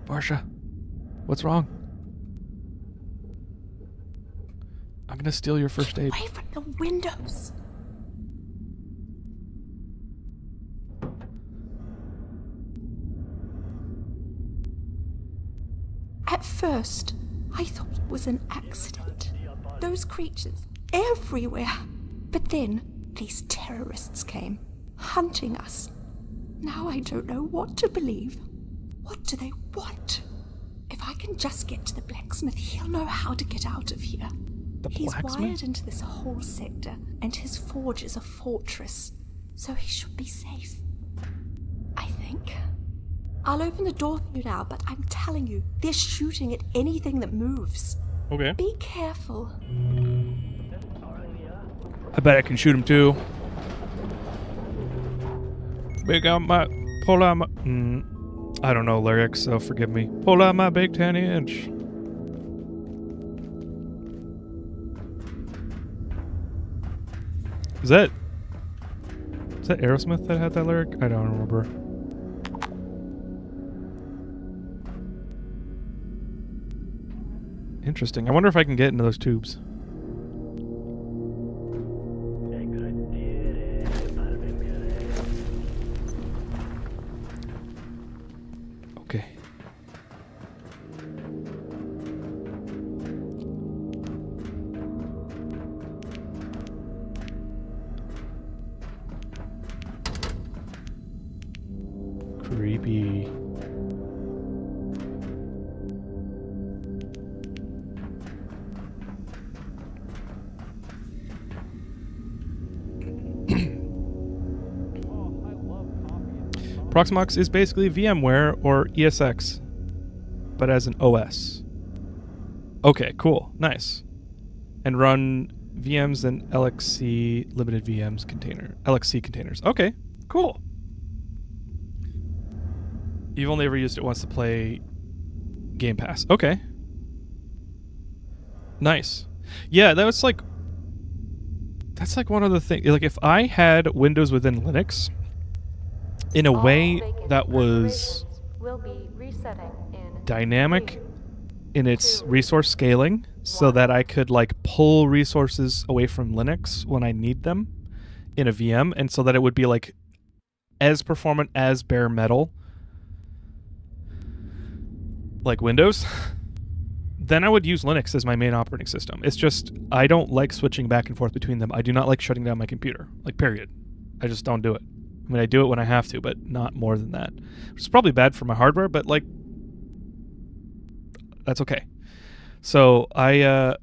Varsha, what's wrong? I'm gonna steal your first aid. Away from the windows. At first, I thought it was an accident. Those creatures everywhere. But then these terrorists came, hunting us. Now I don't know what to believe. What do they want? If I can just get to the blacksmith, he'll know how to get out of here. He's wired into this whole sector, and his forge is a fortress, so he should be safe. I think. I'll open the door for you now, but I'm telling you, they're shooting at anything that moves. Okay. Be careful. I bet I can shoot him too. Pull out my... I don't know lyrics, so forgive me. Pull out my big 10-inch. Is that Aerosmith that had that lyric? I don't remember. Interesting. I wonder if I can get into those tubes. Okay. Creepy. Proxmox is basically VMware or ESX, but as an OS. Okay, cool, nice. And run VMs and LXC limited VMs LXC containers. Okay, cool. You've only ever used it once to play Game Pass. Okay. Nice. Yeah, that's like one of the things. Like, if I had Windows within Linux in a way that was dynamic in its resource scaling, so that I could, like, pull resources away from Linux when I need them in a VM, and so that it would be, like, as performant as bare metal, like Windows, then I would use Linux as my main operating system. It's just, I don't like switching back and forth between them. I do not like shutting down my computer, like, period. I just don't do it. I mean, I do it when I have to, but not more than that. Which is probably bad for my hardware, but, like, that's okay. So yeah,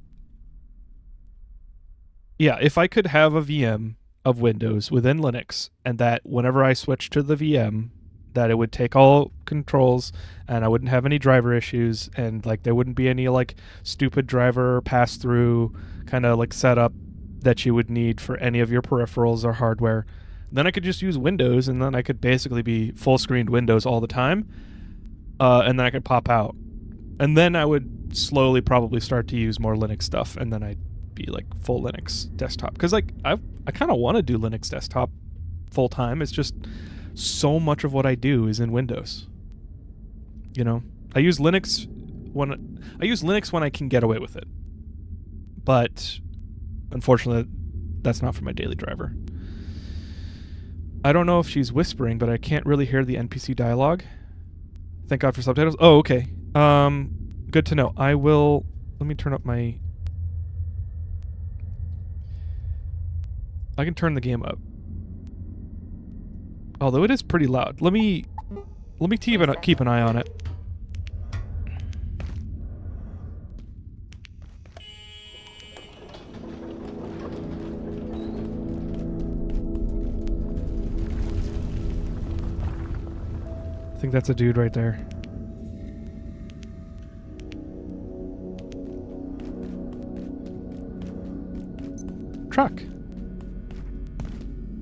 if I could have a VM of Windows within Linux, and that whenever I switched to the VM, that it would take all controls and I wouldn't have any driver issues, and like there wouldn't be any like stupid driver pass through kind of like setup that you would need for any of your peripherals or hardware. Then I could just use Windows, and then I could basically be full screened Windows all the time, and then I could pop out, and then I would slowly probably start to use more Linux stuff, and then I'd be like full Linux desktop, because like I kind of want to do Linux desktop full time. It's just so much of what I do is in Windows. You know, I use Linux when I can get away with it, but unfortunately, that's not for my daily driver. I don't know if she's whispering, but I can't really hear the NPC dialogue. Thank God for subtitles. Oh, okay. Good to know. I will... Let me turn up my... I can turn the game up. Although it is pretty loud. Let me keep an eye on it. I think that's a dude right there. Truck.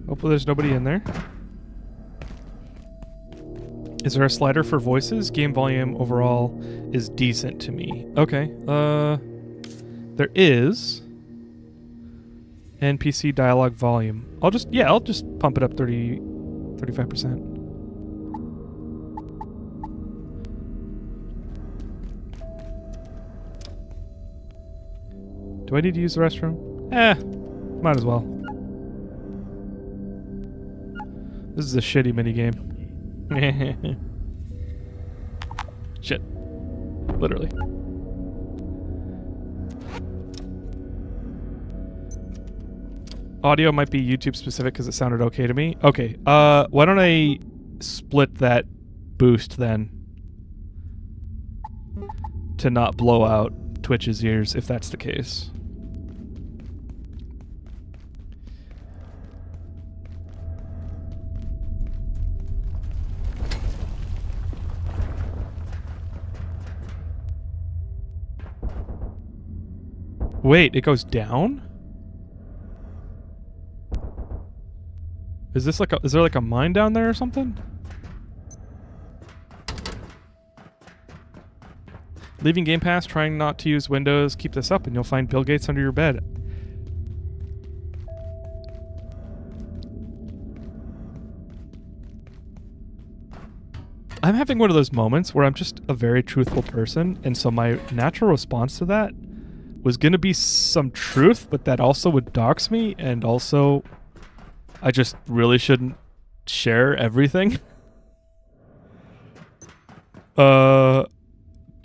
Hopefully there's nobody in there. Is there a slider for voices? Game volume overall is decent to me. Okay. There is NPC dialogue volume. I'll just pump it up 35%. Do I need to use the restroom? Might as well. This is a shitty minigame. Shit. Literally. Audio might be YouTube specific because it sounded okay to me. Okay, why don't I split that boost then to not blow out Twitch's ears if that's the case. Wait, it goes down? Is this like is there like a mine down there or something? Leaving Game Pass, trying not to use Windows, keep this up and you'll find Bill Gates under your bed. I'm having one of those moments where I'm just a very truthful person, and so my natural response to that was going to be some truth, but that also would dox me, and also I just really shouldn't share everything. But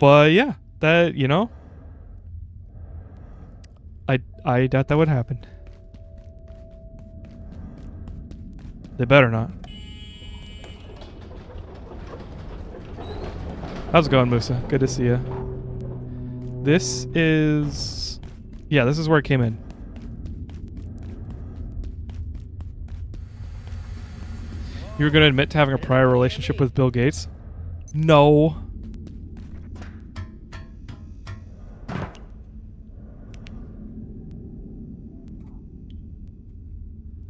yeah, that, you know, I doubt that would happen. They better not. How's it going, Musa? Good to see you. This is... Yeah, this is where I came in. You were going to admit to having a prior relationship with Bill Gates? No.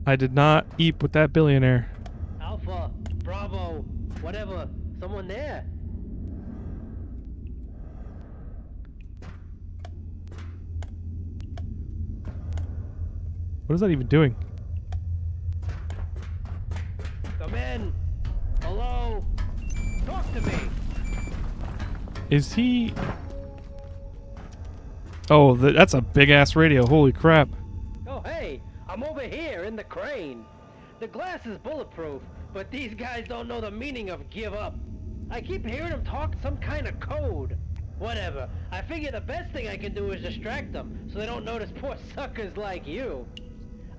I did not eat with that billionaire. Alpha, Bravo, whatever. Someone there. What is that even doing? Come in. Hello. Talk to me. Is he... Oh, that's a big-ass radio. Holy crap. Oh, hey. I'm over here in the crane. The glass is bulletproof, but these guys don't know the meaning of give up. I keep hearing them talk some kind of code. Whatever. I figure the best thing I can do is distract them so they don't notice poor suckers like you.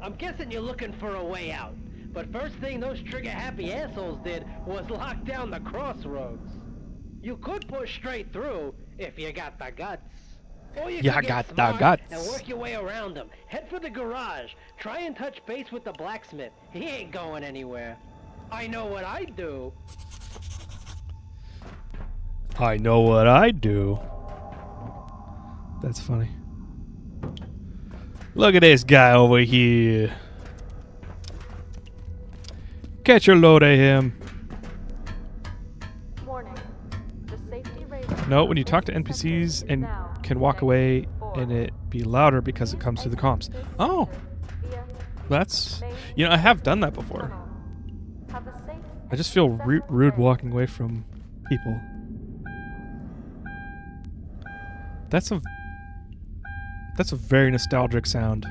I'm guessing you're looking for a way out. But first thing those trigger-happy assholes did was lock down the crossroads. You could push straight through if you got the guts. Or you Yeah, can got get the smart guts. and work your way around them. Head for the garage. Try and touch base with the blacksmith. He ain't going anywhere. I know what I'd do. I know what I do. That's funny. Look at this guy over here. Catch a load of him. Warning. The safety rating. No, when you talk to NPCs and can walk away and it be louder because it comes through the comms. Oh, that's... You know, I have done that before. I just feel rude walking away from people. That's a very nostalgic sound.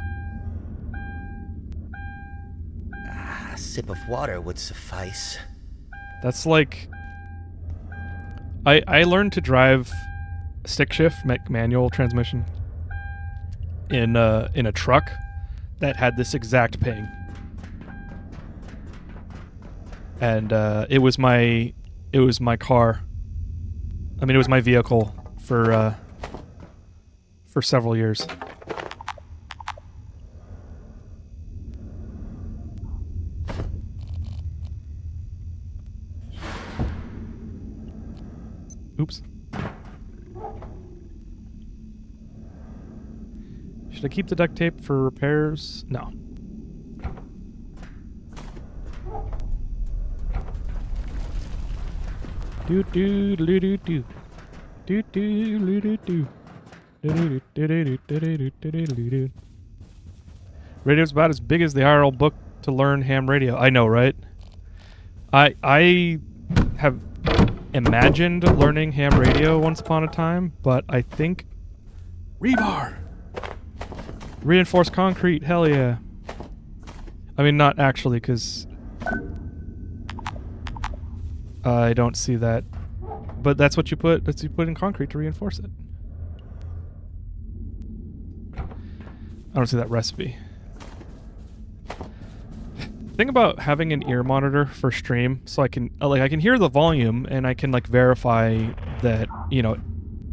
A sip of water would suffice. That's like... I learned to drive stick shift manual transmission in a truck that had this exact ping. And it was my car. I mean, it was my vehicle for several years. Oops. Should I keep the duct tape for repairs? No. Do do do do do. Do do do do do. Radio's about as big as the IRL book to learn ham radio. I know, right? I have imagined learning ham radio once upon a time, but I think rebar, reinforced concrete, hell yeah. I mean, not actually, because I don't see that, but that's what you put. That's what you put in concrete to reinforce it. I don't see that recipe. Thing about having an ear monitor for stream, so I can I can hear the volume and I can like verify that, you know,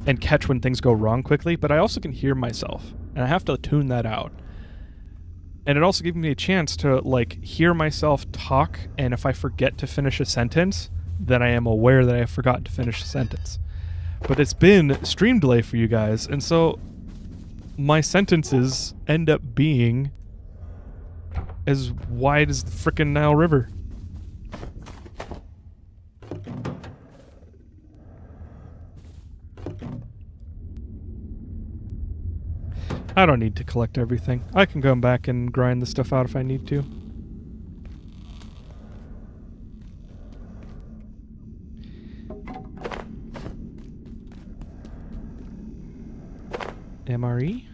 and catch when things go wrong quickly, but I also can hear myself and I have to tune that out. And it also gives me a chance to like hear myself talk, and if I forget to finish a sentence, then I am aware that I have forgotten to finish a sentence. But it's been stream delay for you guys, and so my sentences end up being as wide as the frickin' Nile River. I don't need to collect everything. I can go back and grind the stuff out if I need to. MRE?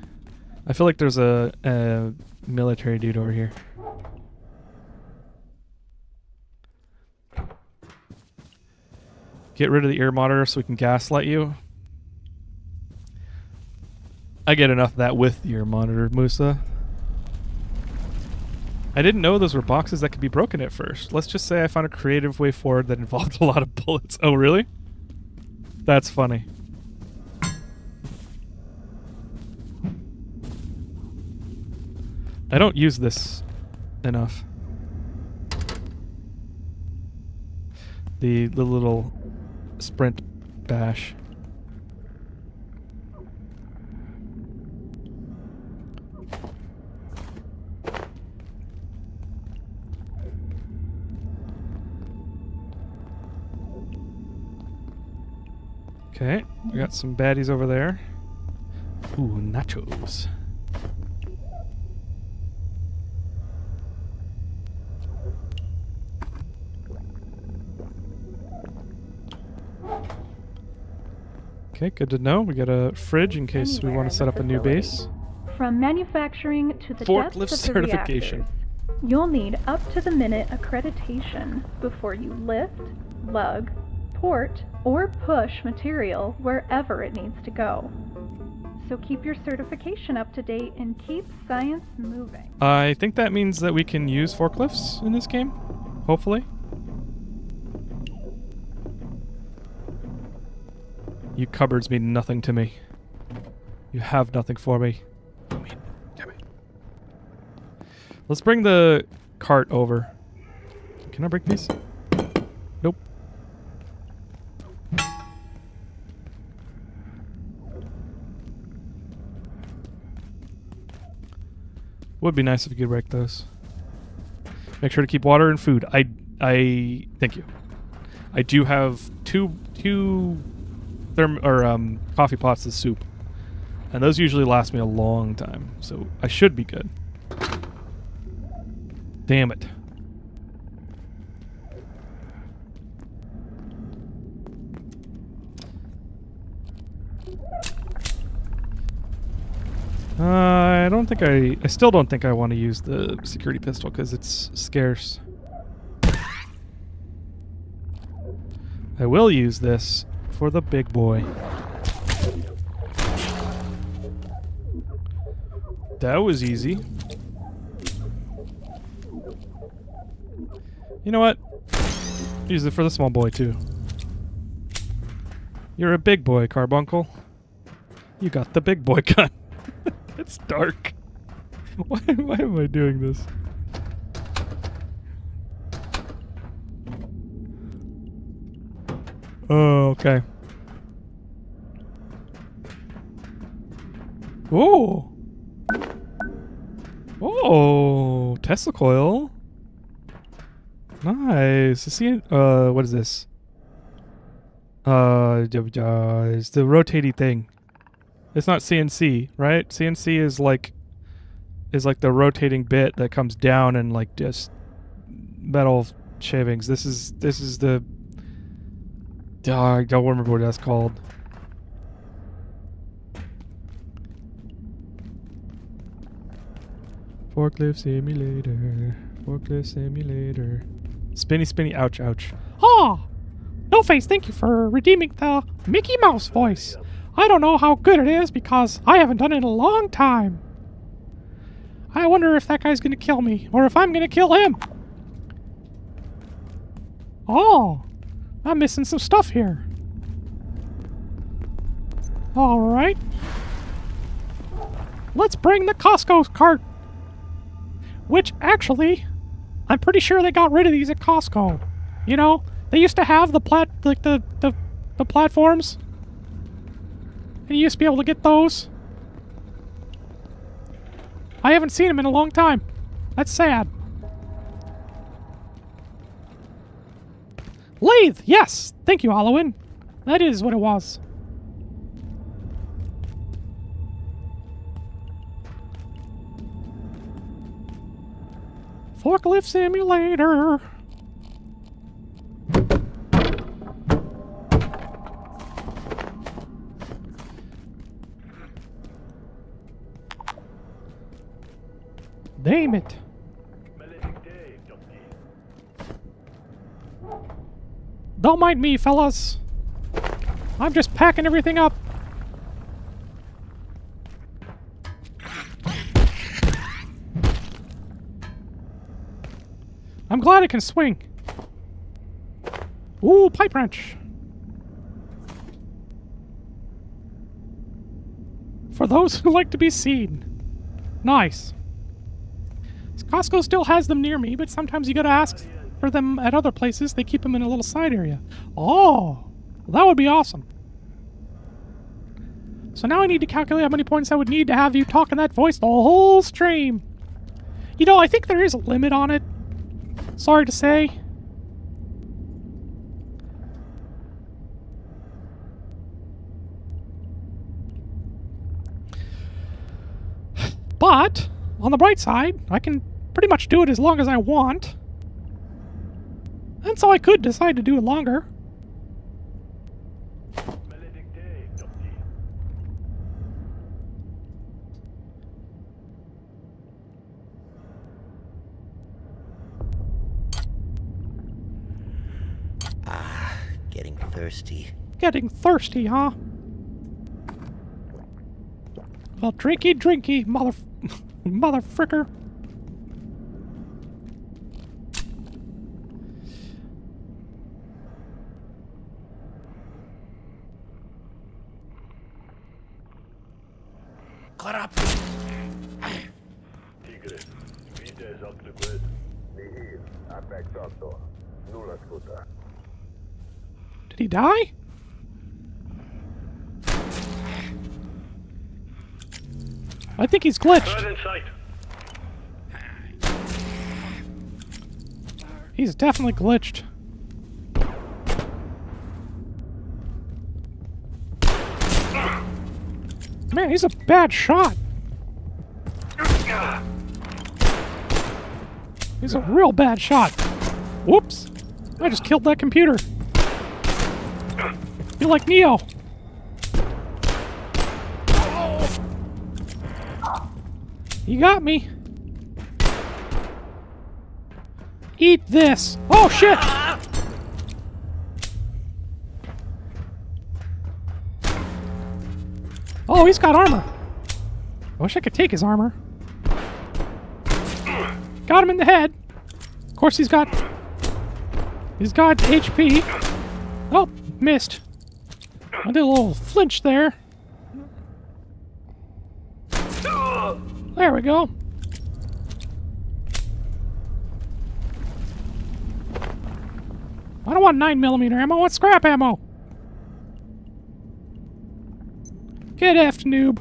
I feel like there's a military dude over here. Get rid of the ear monitor so we can gaslight you. I get enough of that with the ear monitor, Musa. I didn't know those were boxes that could be broken at first. Let's just say I found a creative way forward that involved a lot of bullets. Oh, really? That's funny. I don't use this enough. The little sprint bash. Okay, we got some baddies over there. Ooh, nachos. Okay, good to know. We got a fridge in case we want to set up a new base. From manufacturing to the Forklift depths of the certification. reactors, you'll need up-to-the-minute accreditation before you lift, lug, port, or push material wherever it needs to go. So keep your certification up to date and keep science moving. I think that means that we can use forklifts in this game, hopefully. You cupboards mean nothing to me. You have nothing for me. Come in. Come in. Let's bring the cart over. Can I break these? Nope. Would be nice if you could break those. Make sure to keep water and food. I thank you. I do have two coffee pots of soup, and those usually last me a long time, so I should be good. Damn it. I still don't think I want to use the security pistol because it's scarce. I will use this for the big boy. That was easy. You know what? Use it for the small boy too. You're a big boy, Carbuncle. You got the big boy gun. It's dark. Why am I doing this? Oh, okay. Oh. Oh, Tesla coil. Nice. See, what is this? It's the rotating thing. It's not CNC, right? CNC is like the rotating bit that comes down and like just metal shavings. This is the I don't remember what that's called. Forklift simulator. Forklift simulator. Spinny spinny ouch ouch. Ah! No Face, thank you for redeeming the Mickey Mouse voice. I don't know how good it is because I haven't done it in a long time. I wonder if that guy's gonna kill me, or if I'm gonna kill him. Oh, I'm missing some stuff here. Alright. Let's bring the Costco cart. Which, actually, I'm pretty sure they got rid of these at Costco. You know, they used to have the platforms. And you used to be able to get those. I haven't seen them in a long time. That's sad. Lathe! Yes! Thank you, Halloween. That is what it was. Forklift simulator. Damn it. Don't mind me, fellas. I'm just packing everything up. I'm glad I can swing. Ooh, pipe wrench. For those who like to be seen. Nice. Costco still has them near me, but sometimes you gotta ask for them at other places. They keep them in a little side area. Oh, that would be awesome. So now I need to calculate how many points I would need to have you talk in that voice the whole stream. You know, I think there is a limit on it. Sorry to say. But, on the bright side, I can pretty much do it as long as I want. And so I could decide to do it longer. Getting thirsty. Getting thirsty, huh? Well, drinky, mother fricker. corrupt. Tigre, vides octopus, nihil, apex octo, nulla scuta. Did he die? I think he's glitched. Bird in sight. He's definitely glitched. Man, he's a bad shot. He's a real bad shot. Whoops. I just killed that computer. You're like Neo. You got me. Eat this. Oh, shit. Oh, he's got armor. I wish I could take his armor. Got him in the head. Of course, he's got HP. Oh, missed. I did a little flinch there. There we go. I don't want 9mm ammo. I want scrap ammo. Get effed, noob.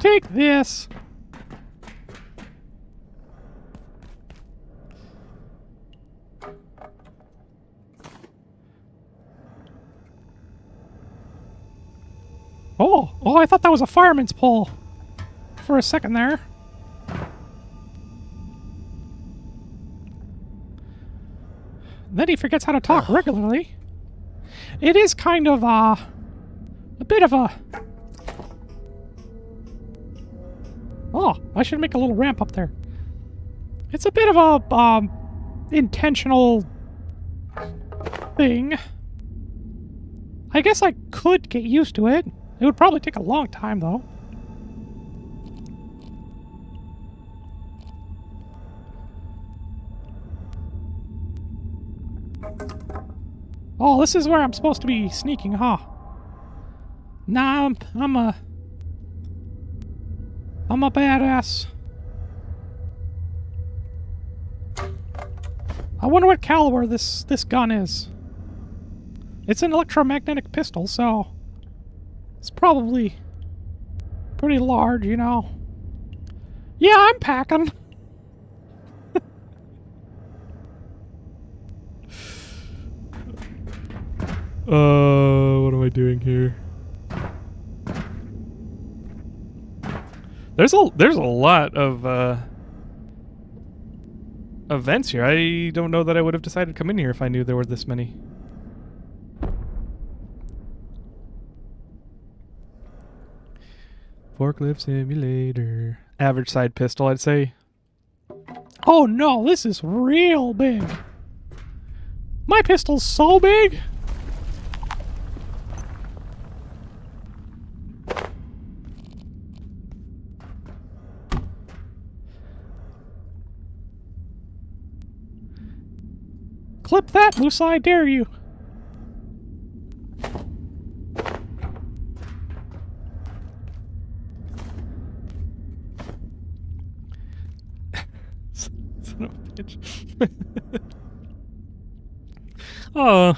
Take this. Oh, I thought that was a fireman's pole for a second there. Then he forgets how to talk regularly. It is kind of a bit of a... Oh, I should make a little ramp up there. It's a bit of a intentional thing. I guess I could get used to it. It would probably take a long time, though. Oh, this is where I'm supposed to be sneaking, huh? Nah, I'm a badass. I wonder what caliber this gun is. It's an electromagnetic pistol, so it's probably pretty large, you know. Yeah, I'm packing. What am I doing here? There's a lot of events here. I don't know that I would have decided to come in here if I knew there were this many. Forklift simulator. Average side pistol, I'd say. Oh no, this is real big. My pistol's so big. Clip that, Musa, I dare you. Son of a bitch. Oh,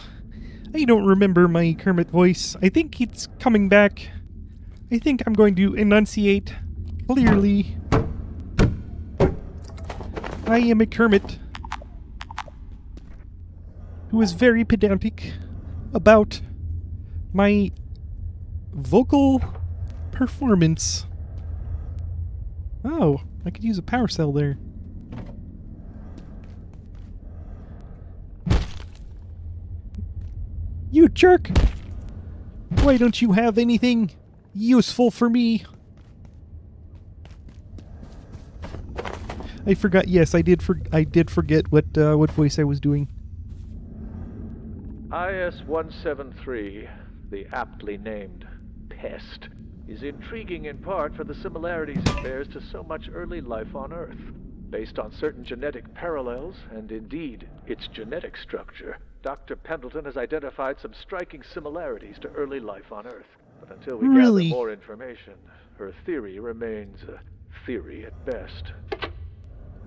I don't remember my Kermit voice. I think it's coming back. I think I'm going to enunciate clearly. I am a Kermit who is very pedantic about my vocal performance. Oh, I could use a power cell there. You jerk! Why don't you have anything useful for me? I forgot. Yes, I did forget what voice I was doing. IS-173, the aptly named Pest, is intriguing in part for the similarities it bears to so much early life on Earth. Based on certain genetic parallels, and indeed its genetic structure, Dr. Pendleton has identified some striking similarities to early life on Earth. But until we Really? gather more information, her theory remains a theory at best.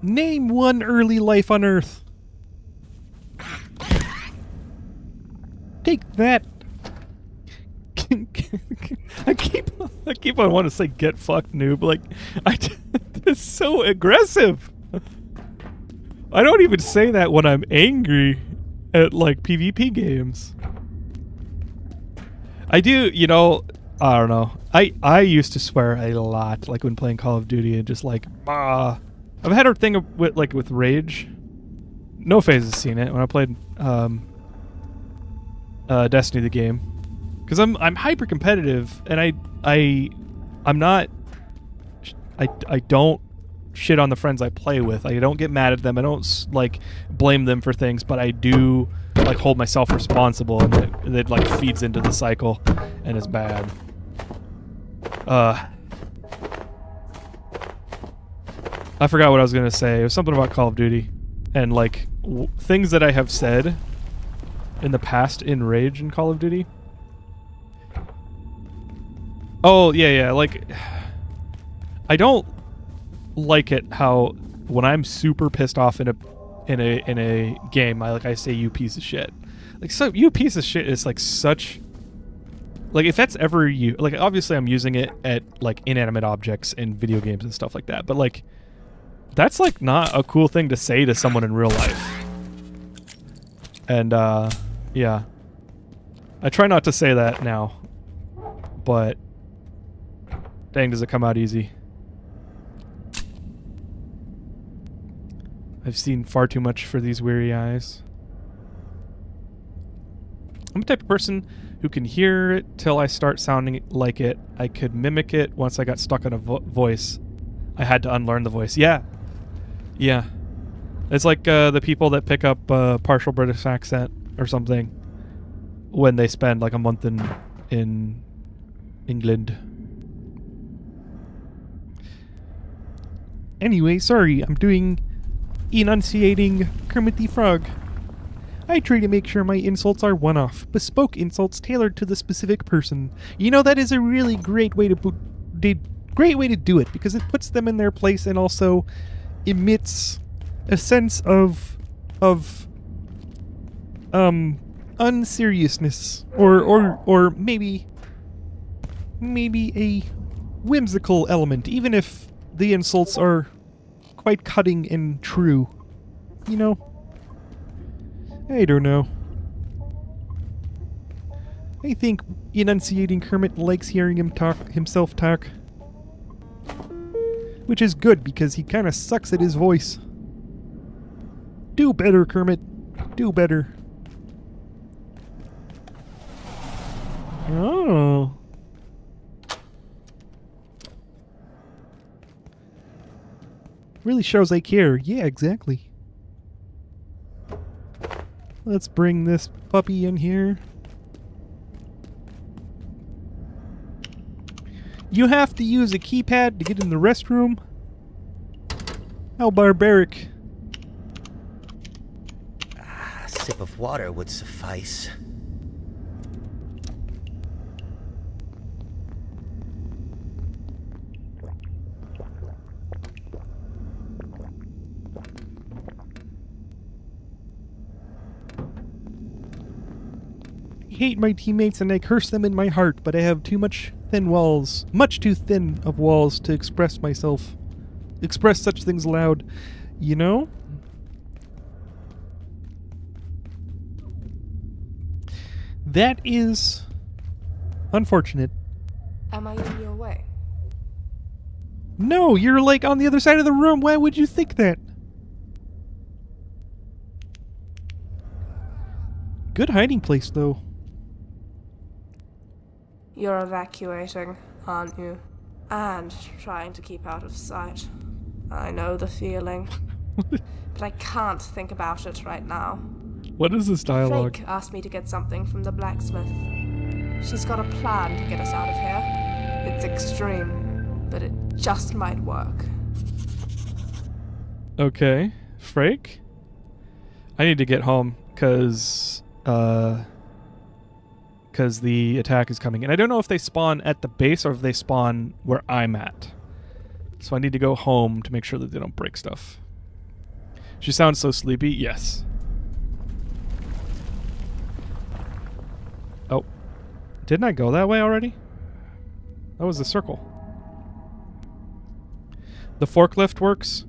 Name one early life on Earth. Take that. I keep on wanting to say get fucked, noob. Like, it's so aggressive. I don't even say that when I'm angry at like PvP games. I do, you know, I don't know. I used to swear a lot, like when playing Call of Duty, and just like, I've had a thing with rage. No Phase has seen it when I played Destiny the game, because I'm hyper competitive, and I'm not. I don't shit on the friends I play with. I don't get mad at them. I don't like blame them for things, but I do like hold myself responsible, and it like feeds into the cycle, and it's bad. I forgot what I was gonna say. It was something about Call of Duty, and like things that I have said in the past in Rage in Call of Duty. Oh yeah, like I don't like it how when I'm super pissed off in a game, I say you piece of shit. Like, so you piece of shit is like such, like, if that's ever you, like, obviously I'm using it at like inanimate objects in video games and stuff like that, but like that's like not a cool thing to say to someone in real life. And yeah, I try not to say that now, but dang, does it come out easy. I've seen far too much for these weary eyes. I'm the type of person who can hear it till I start sounding like it. I could mimic it once I got stuck on a voice. I had to unlearn the voice. Yeah. Yeah. It's like the people that pick up partial British accent or something when they spend like a month in England. Anyway, sorry, I'm doing enunciating Kermit the Frog. I try to make sure my insults are one-off, bespoke insults tailored to the specific person. You know, that is a really great way to do it, because it puts them in their place and also emits a sense of unseriousness or maybe a whimsical element, even if the insults are quite cutting and true. You know? I don't know. I think enunciating Kermit likes hearing himself talk. Which is good, because he kind of sucks at his voice. Do better, Kermit. Do better. Oh. Really shows I care. Yeah, exactly. Let's bring this puppy in here. You have to use a keypad to get in the restroom? How barbaric. A sip of water would suffice. I hate my teammates and I curse them in my heart, but I have too much thin walls. Much too thin of walls to express myself. Express such things loud. You know? That is unfortunate. Am I in your way? No, you're like on the other side of the room. Why would you think that? Good hiding place, though. You're evacuating, aren't you? And trying to keep out of sight. I know the feeling. But I can't think about it right now. What is this dialogue? Flake asked me to get something from the blacksmith. She's got a plan to get us out of here. It's extreme, but it just might work. Okay. Frake? I need to get home, because because the attack is coming. And I don't know if they spawn at the base or if they spawn where I'm at. So I need to go home to make sure that they don't break stuff. She sounds so sleepy. Yes. Oh. Didn't I go that way already? That was the circle. The forklift works.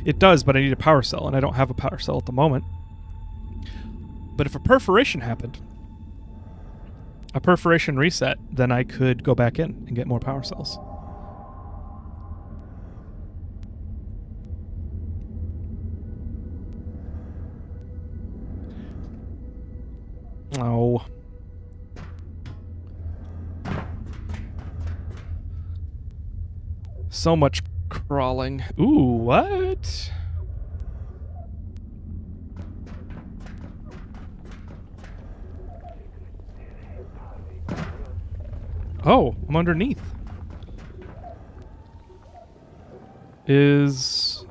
It does, but I need a power cell, and I don't have a power cell at the moment. But if a perforation happened, a perforation reset, then I could go back in and get more power cells. Oh. So much crawling. Ooh, what? Oh, I'm underneath. Is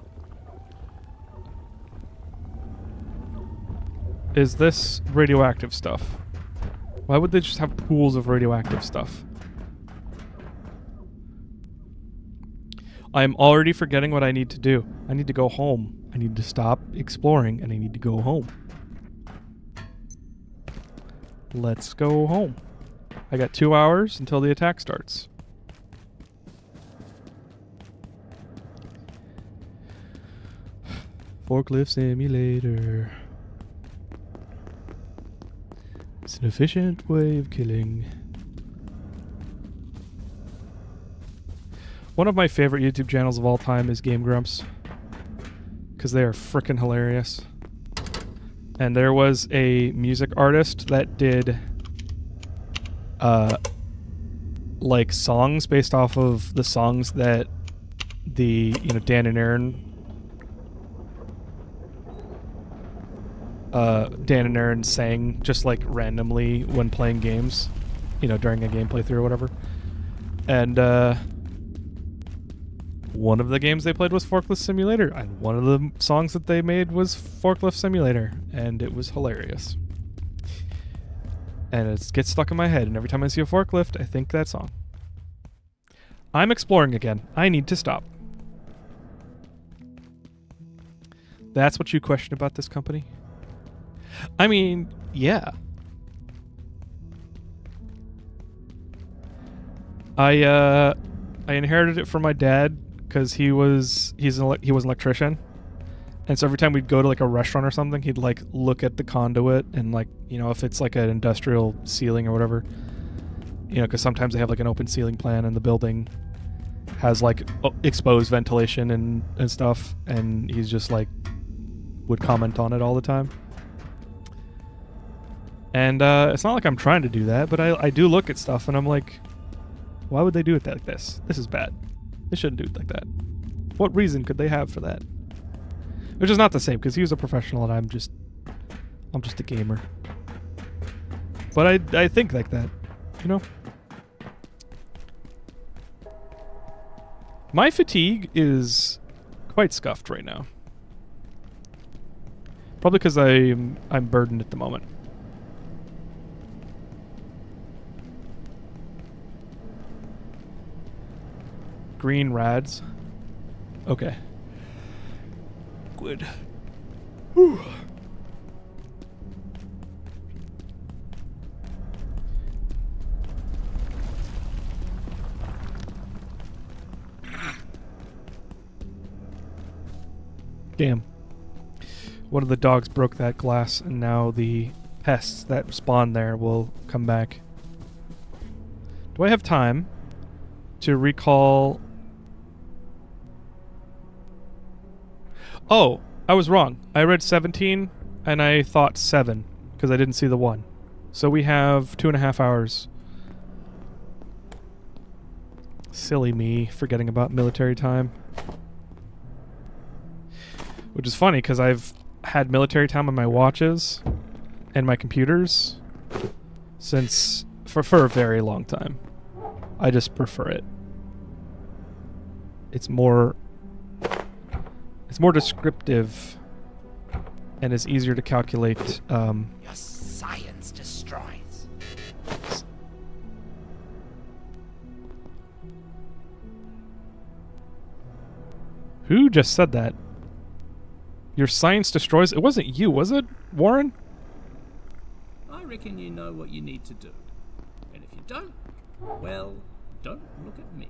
this radioactive stuff? Why would they just have pools of radioactive stuff? I'm already forgetting what I need to do. I need to go home. I need to stop exploring, and I need to go home. Let's go home. I got 2 hours until the attack starts. Forklift simulator. It's an efficient way of killing. One of my favorite YouTube channels of all time is Game Grumps, because they are frickin' hilarious. And there was a music artist that did like songs based off of the songs that the Dan and Aaron sang just like randomly when playing games, during a game playthrough or whatever. And one of the games they played was Forklift Simulator, and one of the songs that they made was Forklift Simulator, and it was hilarious. And it gets stuck in my head, and every time I see a forklift, I think that song. I'm exploring again. I need to stop. That's what you question about this company? I mean, yeah. I inherited it from my dad because he was an electrician, and so every time we'd go to like a restaurant or something, he'd like look at the conduit and like if it's like an industrial ceiling or whatever, because sometimes they have like an open ceiling plan and the building has like exposed ventilation and stuff, and he's just like would comment on it all the time. And it's not like I'm trying to do that, but I do look at stuff and I'm like, why would they do it like this? This is bad. They shouldn't do it like that. What reason could they have for that? Which is not the same, because he was a professional and I'm just a gamer. But I think like that, My fatigue is quite scuffed right now. Probably because I'm burdened at the moment. Green rads. Okay. Good. Whew. Damn. One of the dogs broke that glass, and now the pests that spawn there will come back. Do I have time to recall... Oh, I was wrong. I read 17, and I thought 7, because I didn't see the 1. So we have 2.5 hours. Silly me, forgetting about military time. Which is funny, because I've had military time on my watches and my computers since... for a very long time. I just prefer it. It's more descriptive and is easier to calculate. Your science destroys. Who just said that? Your science destroys? It wasn't you, was it, Warren? I reckon you know what you need to do. And if you don't, well, don't look at me.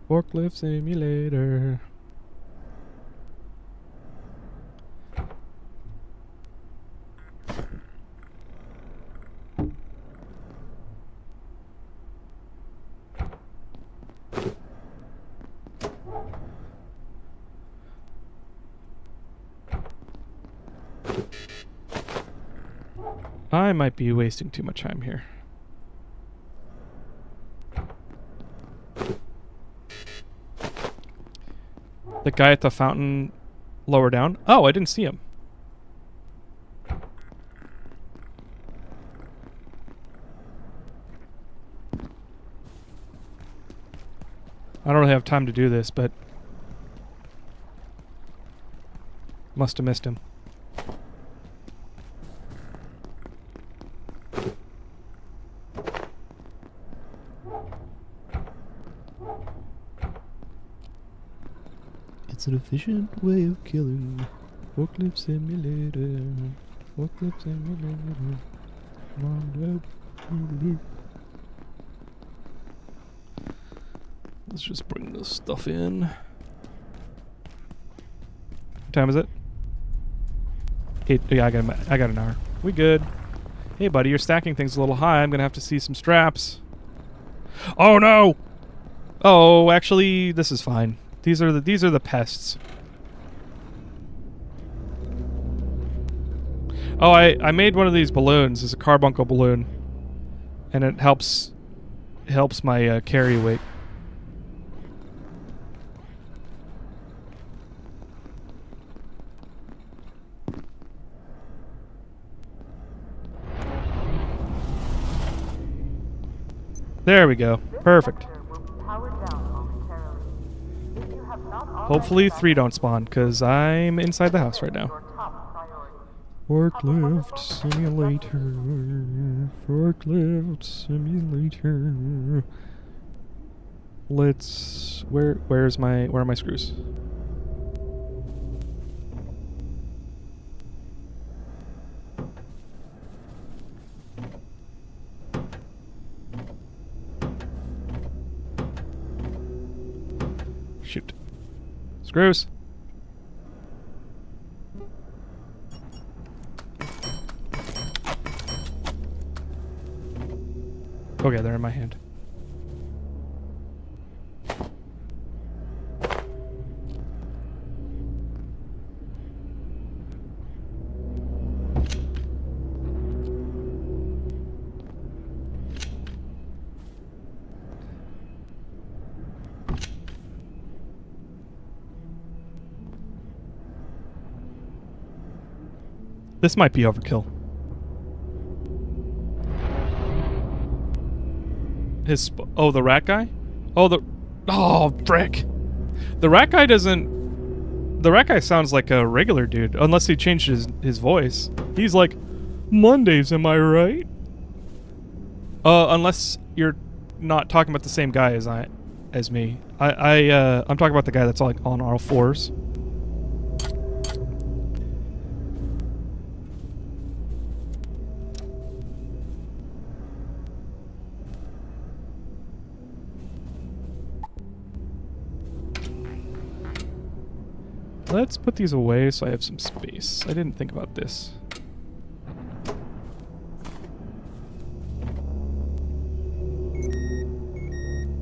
Forklift simulator. I might be wasting too much time here. The guy at the fountain lower down? Oh, I didn't see him. I don't really have time to do this, but must have missed him. It's an efficient way of killing. Forklift simulator. Forklift simulator. Come on, Dad. Let's just bring this stuff in. What time is it? 8. Yeah, I got an hour. We good. Hey, buddy, you're stacking things a little high. I'm gonna have to see some straps. Oh no! Oh, actually, this is fine. These are the pests. Oh, I made one of these balloons. It's a carbuncle balloon, and it helps my carry weight. There we go. Perfect. Hopefully 3 don't spawn, because I'm inside the house right now. Forklift simulator. Forklift simulator. Let's... Where are my screws? Shoot. Screws. Okay, they're in my hand. This might be overkill. Oh, the rat guy? Oh, frick. The rat guy doesn't... The rat guy sounds like a regular dude, unless he changed his voice. He's like, Mondays, am I right? Unless you're not talking about the same guy as me. I'm talking about the guy that's like on all fours. Let's put these away so I have some space. I didn't think about this.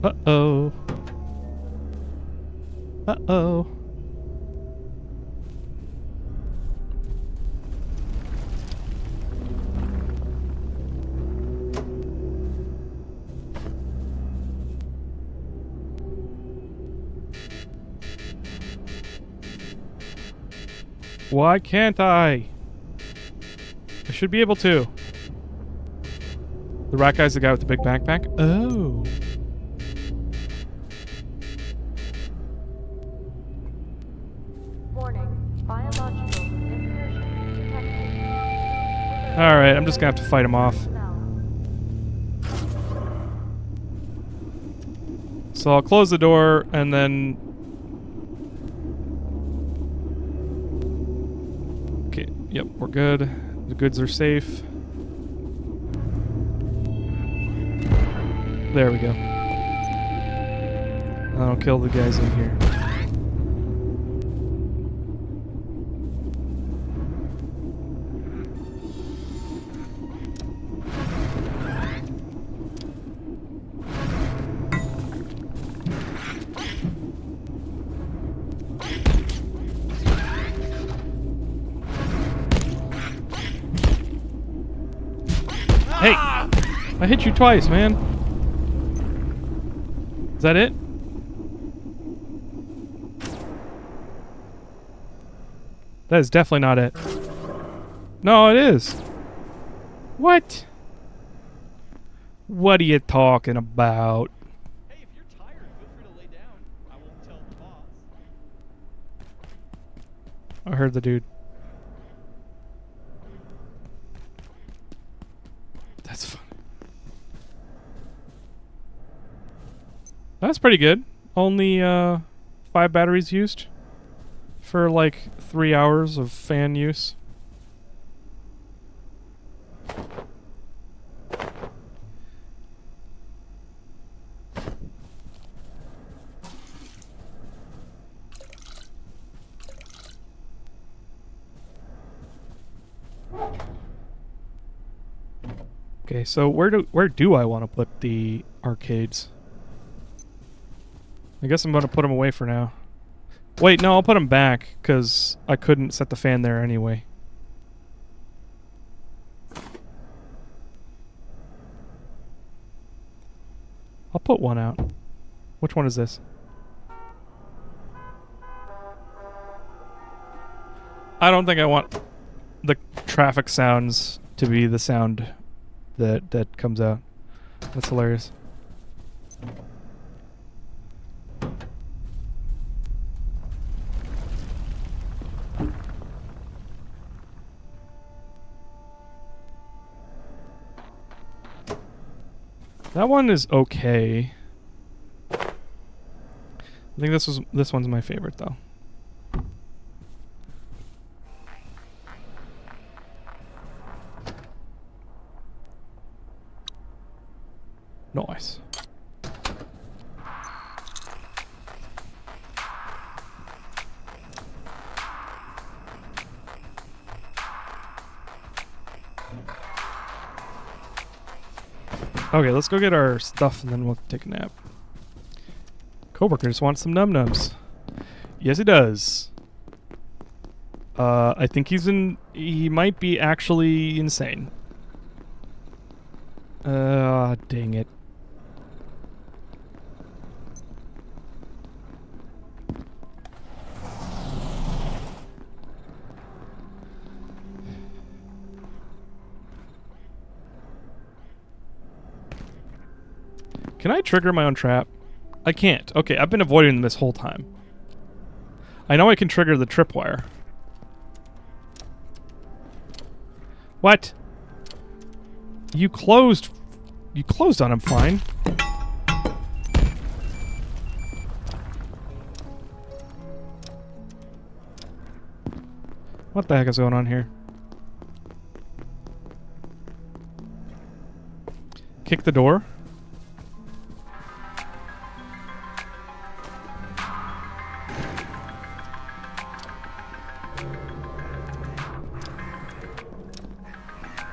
Uh-oh. Uh-oh. Why can't I? should be able to. The rat guy's the guy with the big backpack? Oh. Warning, biological incursion detected. Alright, I'm just gonna have to fight him off. So I'll close the door and then... Okay, yep, we're good. The goods are safe. There we go. I'll kill the guys in here. Hey! I hit you twice, man. Is that it? That is definitely not it. No, it is. What? What are you talking about? Hey, if you're tired, feel free to lay down. I won't tell the boss. I heard the dude. That's fun. That's pretty good. Only 5 batteries used for like 3 hours of fan use. Okay, so where do I want to put the arcades? I guess I'm going to put them away for now. Wait, no, I'll put them back, because I couldn't set the fan there anyway. I'll put one out. Which one is this? I don't think I want the traffic sounds to be the sound that comes out. That's hilarious. That one is okay. I think this one's my favorite though. Nice. Okay, let's go get our stuff and then we'll take a nap. Coworker just wants some num-nums. Yes, he does. I think he might be actually insane. Dang it. Can I trigger my own trap? I can't. Okay, I've been avoiding them this whole time. I know I can trigger the tripwire. What? You closed on him fine. What the heck is going on here? Kick the door?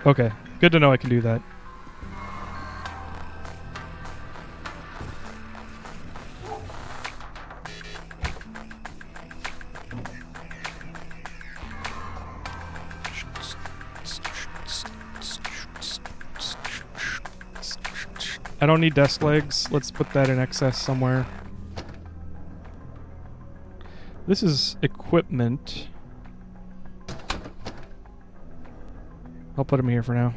Okay, good to know I can do that. I don't need desk legs. Let's put that in excess somewhere. This is equipment. I'll put him here for now.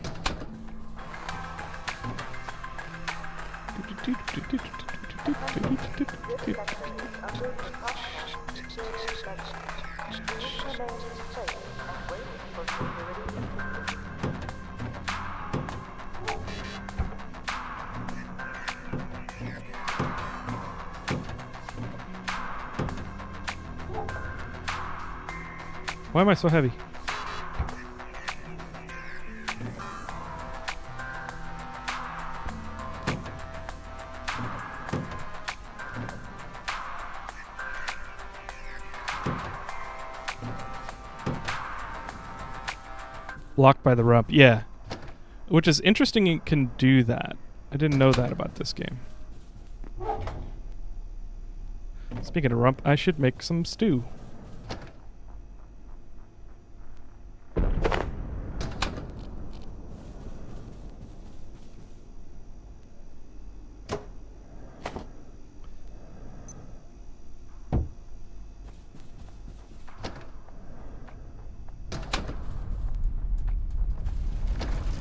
Why am I so heavy? Blocked by the rump, yeah. Which is interesting, it can do that. I didn't know that about this game. Speaking of rump, I should make some stew.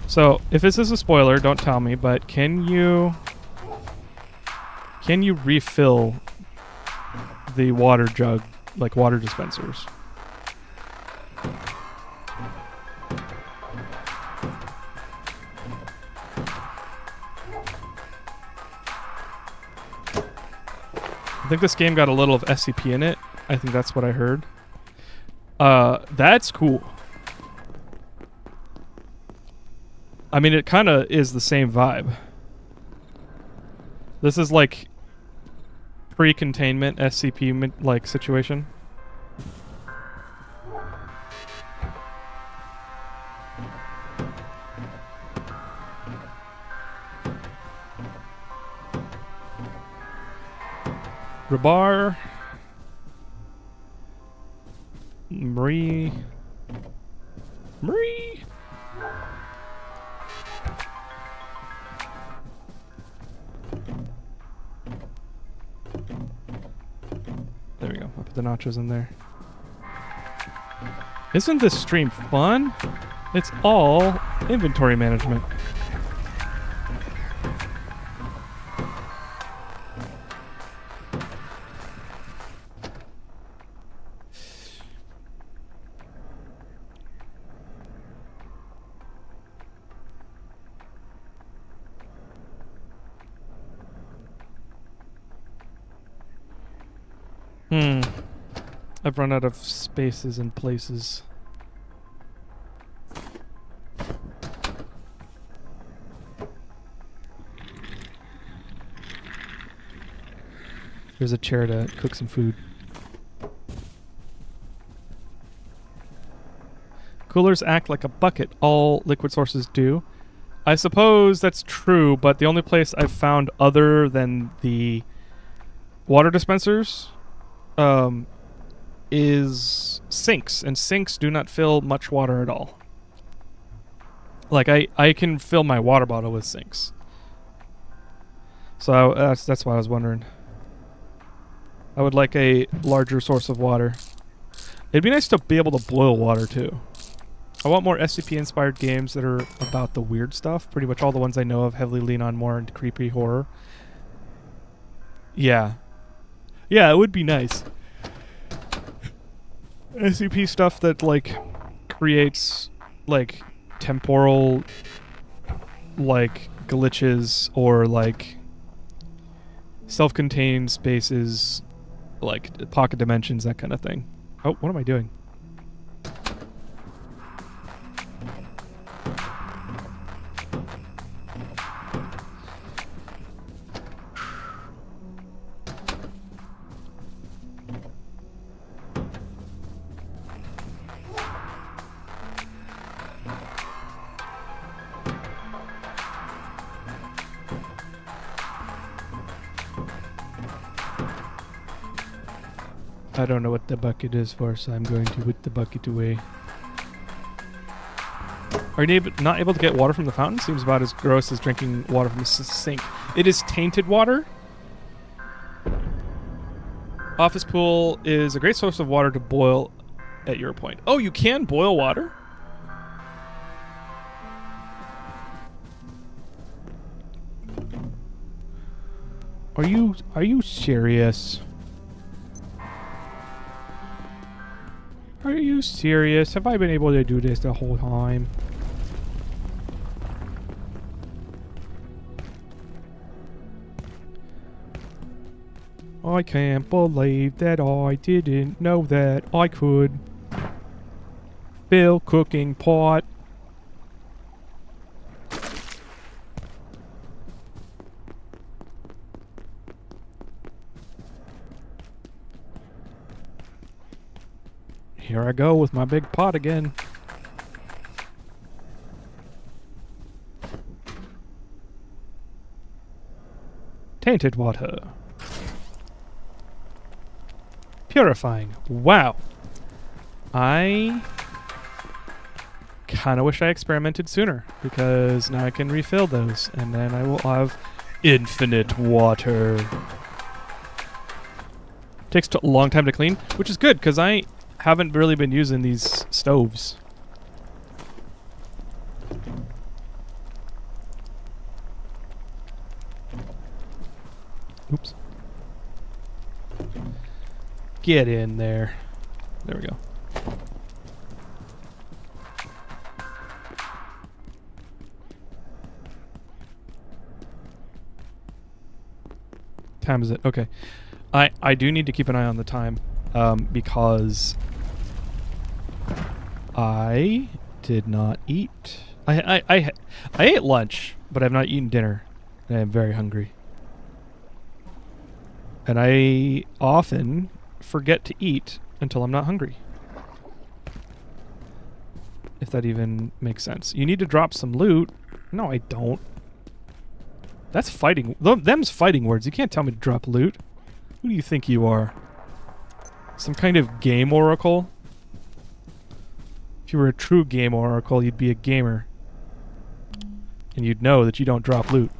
So, if this is a spoiler, don't tell me, but can you refill the water jug, like water dispensers? I think this game got a little of SCP in it. I think that's what I heard. That's cool. I mean, it kind of is the same vibe. This is like pre-containment SCP like situation. Rabar. Marie. There we go. I'll put the nachos in there. Isn't this stream fun? It's all inventory management. I've run out of spaces and places. There's a chair to cook some food. Coolers act like a bucket. All liquid sources do. I suppose that's true, but the only place I've found other than the water dispensers is sinks, and sinks do not fill much water at all. Like, I can fill my water bottle with sinks. So that's why I was wondering. I would like a larger source of water. It'd be nice to be able to boil water too. I want more SCP-inspired games that are about the weird stuff. Pretty much all the ones I know of heavily lean on more into creepy horror. Yeah. Yeah, it would be nice. SCP stuff that, like, creates, like, temporal, like, glitches or, like, self-contained spaces, like, pocket dimensions, that kind of thing. Oh, what am I doing? I don't know what the bucket is for, so I'm going to put the bucket away. Are you not able to get water from the fountain? Seems about as gross as drinking water from a sink. It is tainted water. Office pool is a great source of water to boil at your point. Oh, you can boil water? Are you serious? Are you serious? Have I been able to do this the whole time? I can't believe that I didn't know that I could fill cooking pot. Here I go with my big pot again. Tainted water. Purifying. Wow. I kind of wish I experimented sooner, because now I can refill those, and then I will have infinite water. Takes a long time to clean, which is good, because I haven't really been using these stoves. Oops. Get in there. There we go. Time is it? Okay. I do need to keep an eye on the time, because I did not eat. I ate lunch, but I've not eaten dinner, and I am very hungry. And I often forget to eat until I'm not hungry. If that even makes sense. You need to drop some loot. No, I don't. That's fighting. Them's fighting words. You can't tell me to drop loot. Who do you think you are? Some kind of game oracle? If you were a true game oracle, you'd be a gamer. And you'd know that you don't drop loot.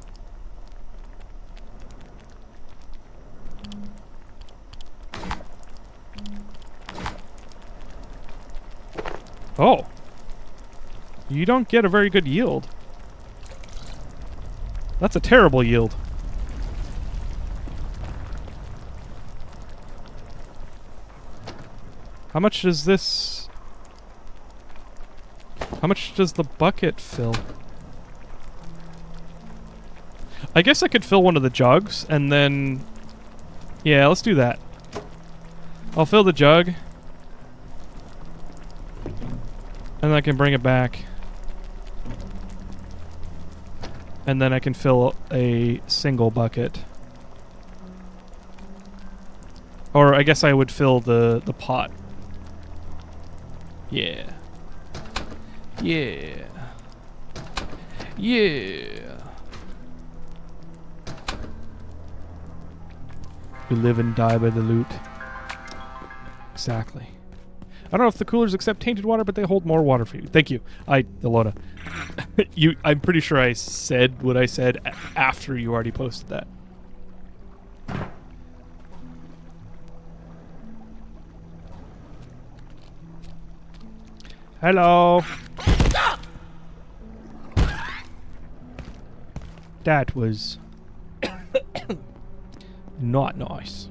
Oh. You don't get a very good yield. That's a terrible yield. How much does this... How much does the bucket fill? I guess I could fill one of the jugs, and then... Yeah, let's do that. I'll fill the jug. And then I can bring it back. And then I can fill a single bucket. Or I guess I would fill the pot. Yeah. Yeah. Yeah. We live and die by the loot. Exactly. I don't know if the coolers accept tainted water, but they hold more water for you. Thank you. Delona. I'm pretty sure I said what I said after you already posted that. Hello. That was not nice.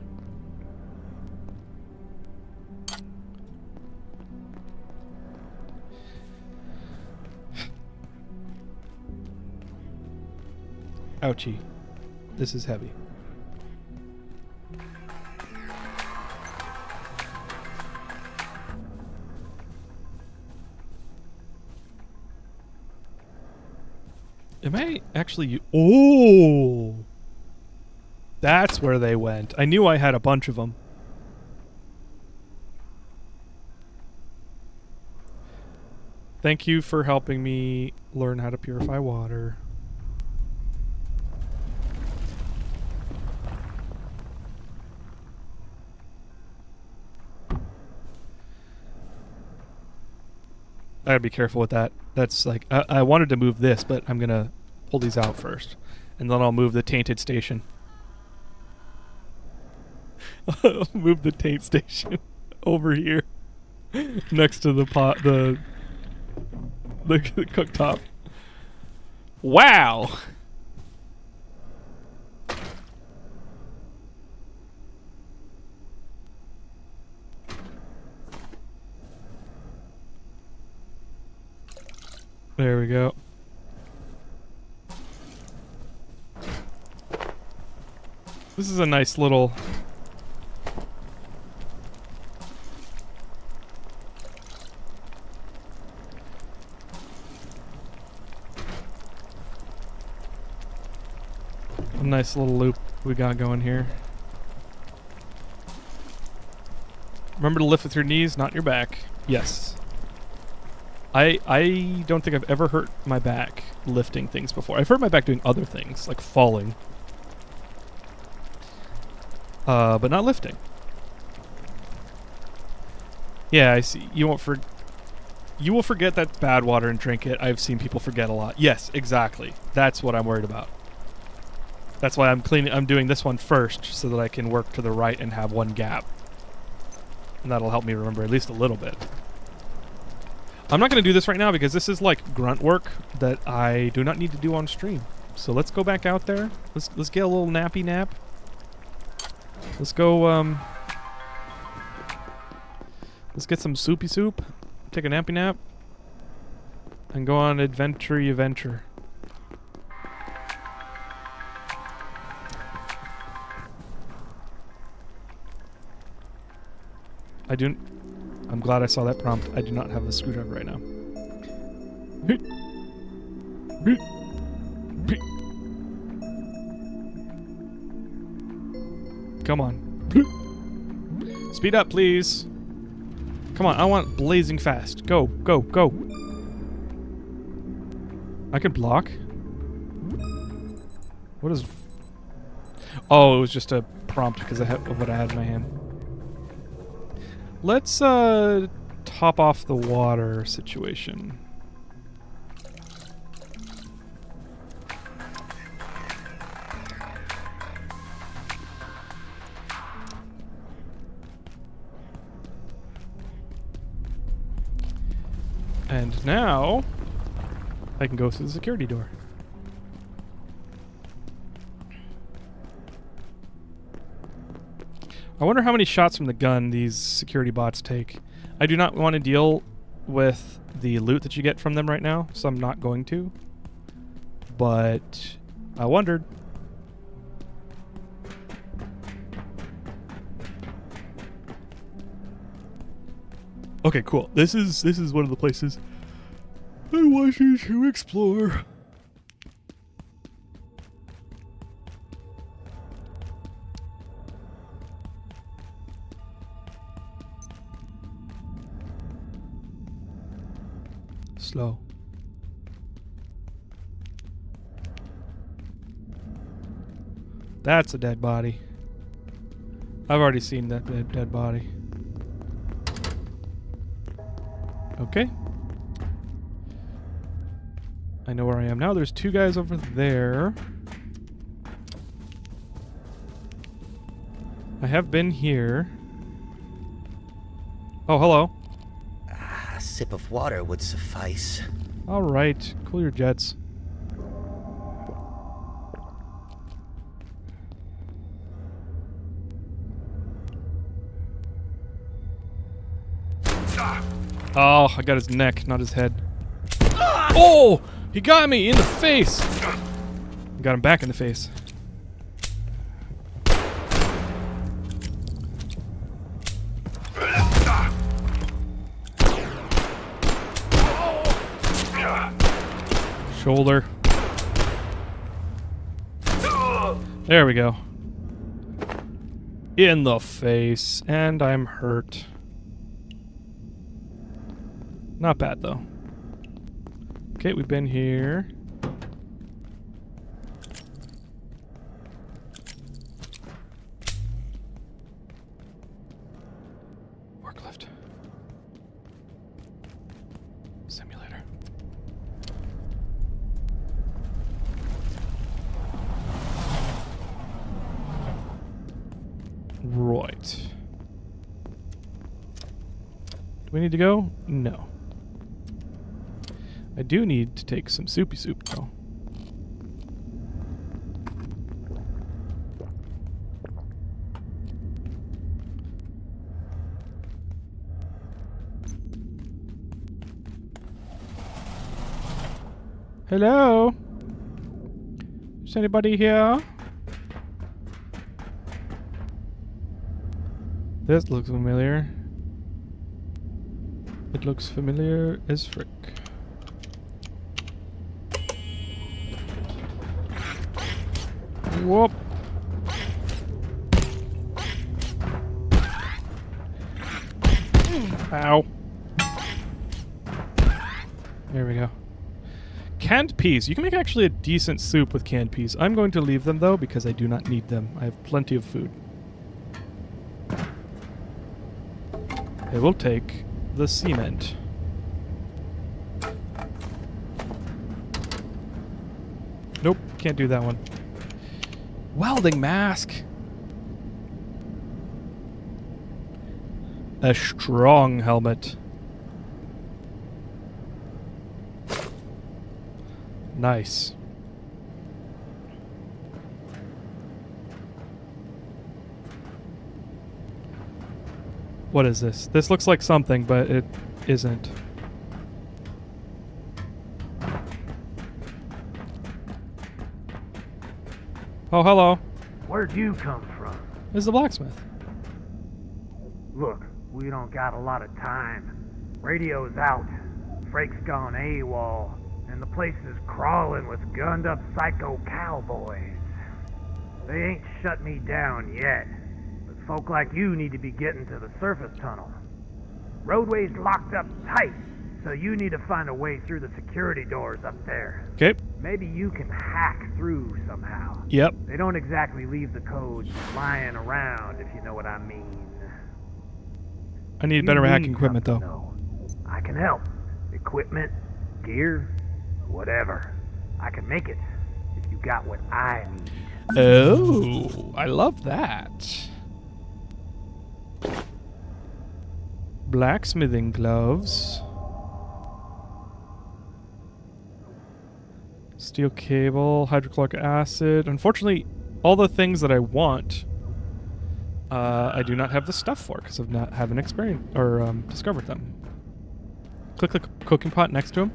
Ouchie. This is heavy. Am I actually... Oh! That's where they went. I knew I had a bunch of them. Thank you for helping me learn how to purify water. I gotta be careful with that. That's like, I wanted to move this, but I'm gonna pull these out first. And then I'll move the tainted station. I'll move the taint station over here. Next to the pot, the cooktop. Wow! There we go. This is a nice little... a nice little loop we got going here. Remember to lift with your knees, not your back. Yes. I don't think I've ever hurt my back lifting things before. I've hurt my back doing other things, like falling. But not lifting. Yeah, I see. You will forget that's bad water and drink it. I've seen people forget a lot. Yes, exactly. That's what I'm worried about. That's why I'm doing this one first, so that I can work to the right and have one gap. And that'll help me remember at least a little bit. I'm not going to do this right now because this is like grunt work that I do not need to do on stream. So let's go back out there. Let's get a little nappy nap. Let's go, let's get some soupy soup, take a nappy nap, and go on adventure. I'm glad I saw that prompt. I do not have a screwdriver right now. Come on. Speed up, please. Come on, I want blazing fast. Go, go, go. I can block? What is... Oh, it was just a prompt because of what I had in my hand. Let's top off the water situation. And now I can go through the security door. I wonder how many shots from the gun these security bots take. I do not want to deal with the loot that you get from them right now, so I'm not going to. But I wondered. Okay, cool. This is one of the places I want you to explore. Slow. That's a dead body. I've already seen that dead body. Okay. I know where I am now. There's two guys over there. I have been here. Oh, hello. A sip of water would suffice. All right. Cool your jets. Oh, I got his neck, not his head. Oh! He got me in the face! Got him back in the face. Shoulder. There we go. In the face. And I'm hurt. Not bad, though. Okay, we've been here. Forklift. Simulator. Right. Do we need to go? No. I do need to take some soupy soup, though. Hello? Is anybody here? This looks familiar. It looks familiar as frick. Whoop. Ow. There we go. Canned peas. You can make actually a decent soup with canned peas. I'm going to leave them though because I do not need them. I have plenty of food. I will take the cement. Nope, can't do that one. Welding mask. A strong helmet. Nice. What is this? This looks like something, but it isn't. Oh, hello. Where'd you come from? This is the blacksmith. Look, we don't got a lot of time. Radio's out. Frake's gone AWOL. And the place is crawling with gunned-up psycho cowboys. They ain't shut me down yet. But folk like you need to be getting to the surface tunnel. Roadway's locked up tight, so you need to find a way through the security doors up there. Okay. Maybe you can hack through somehow. Yep. They don't exactly leave the codes lying around, if you know what I mean. I need better hacking equipment, though. I can help. Equipment, gear, whatever. I can make it if you got what I need. Oh, I love that. Blacksmithing gloves. Steel cable, hydrochloric acid. Unfortunately, all the things that I want, I do not have the stuff for because I've not haven't experienced or discovered them. Click the cooking pot next to him.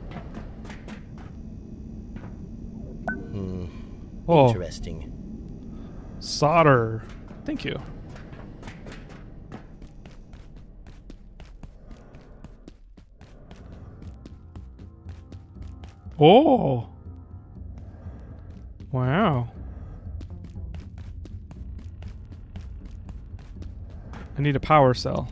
Oh, interesting. Solder. Thank you. Oh. Wow. I need a power cell.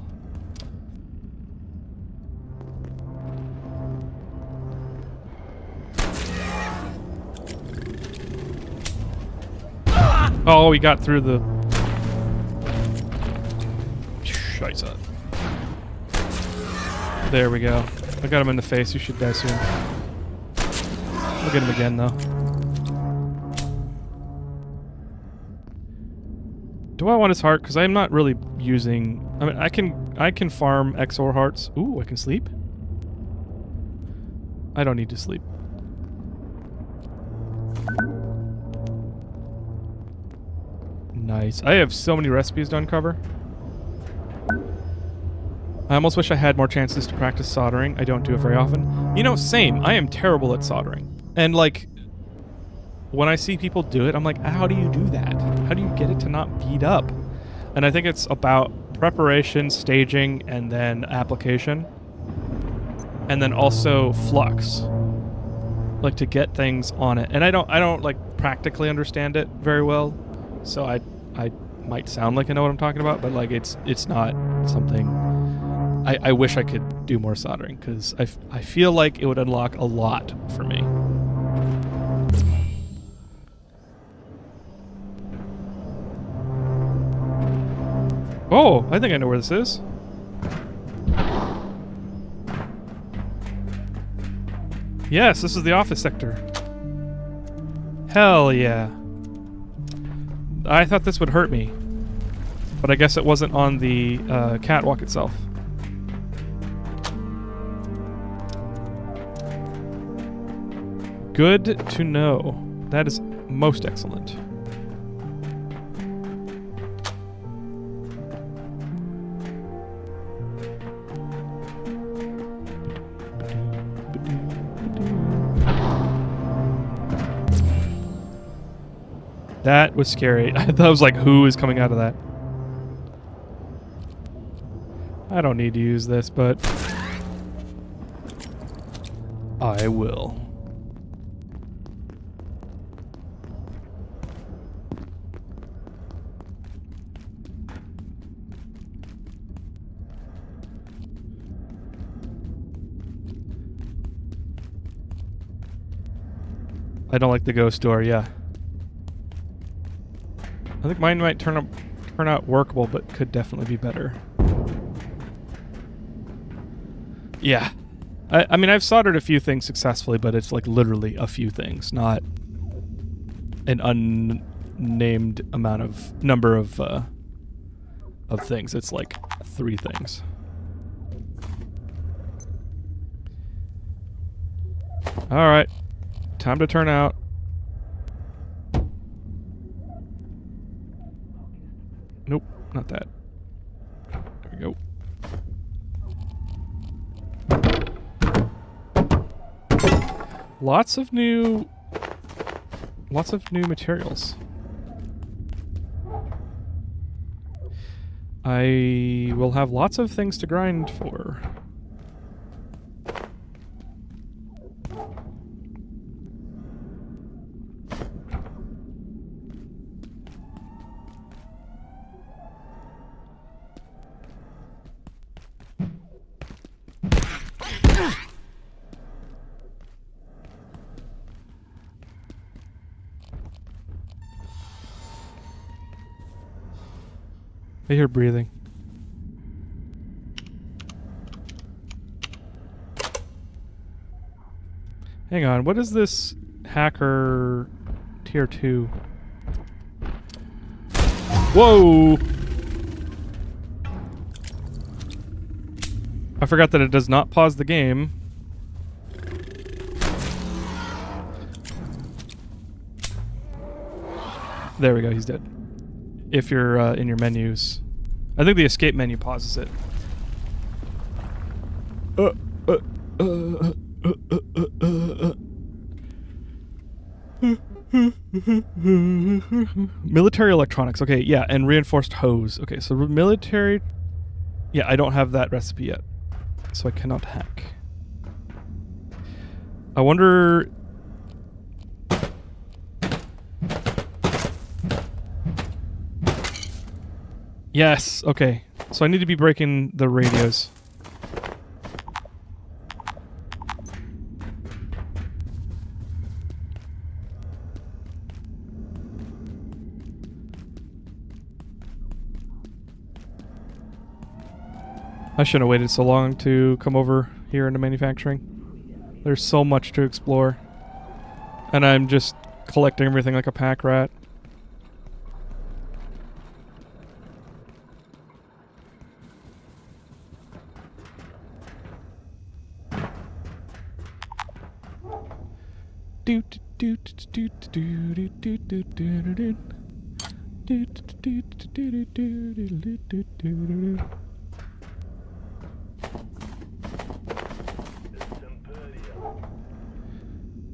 Oh, we got through the... Scheiße. There we go. I got him in the face. You should die soon. We'll get him again, though. Do I want his heart? Because I'm not really using... I mean, I can farm XOR hearts. Ooh, I can sleep? I don't need to sleep. Nice. I have so many recipes to uncover. I almost wish I had more chances to practice soldering. I don't do it very often. You know, same. I am terrible at soldering. And, like, when I see people do it, I'm like, how do you do that? How do you get it to not bead up? And I think it's about preparation, staging, and then application. And then also flux. Like, to get things on it. And I don't like, practically understand it very well. So I might sound like I know what I'm talking about, but, like, it's not something... I wish I could do more soldering, because I feel like it would unlock a lot for me. Oh, I think I know where this is. Yes, this is the office sector. Hell yeah. I thought this would hurt me, but I guess it wasn't on the catwalk itself. Good to know. That is most excellent. That was scary. I thought I was like, who is coming out of that? I don't need to use this, but I will. I don't like the ghost door, yeah. I think mine might turn out workable, but could definitely be better. Yeah. I mean, I've soldered a few things successfully, but it's like literally a few things, not an unnamed number of things. It's like 3 things. All right. Time to turn out. Nope, not that. There we go. Lots of new materials. I will have lots of things to grind for. I hear breathing. Hang on, what is this hacker tier 2? Whoa! I forgot that it does not pause the game. There we go, he's dead. If you're in your menus. I think the escape menu pauses it. Military electronics. Okay, yeah, and reinforced hose. Okay, so military... Yeah, I don't have that recipe yet. So I cannot hack. I wonder... Yes, okay. So I need to be breaking the radios. I shouldn't have waited so long to come over here into manufacturing. There's so much to explore. And I'm just collecting everything like a pack rat.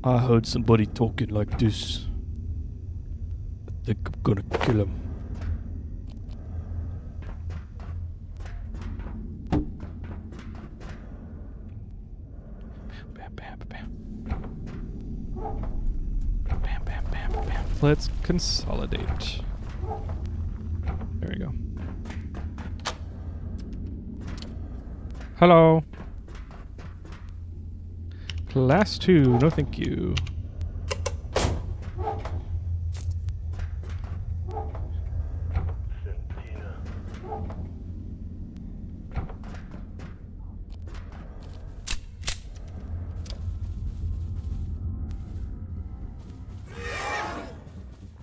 I heard somebody talking like this. I think I'm gonna kill him. Let's consolidate. There we go. Hello. Class 2, no thank you.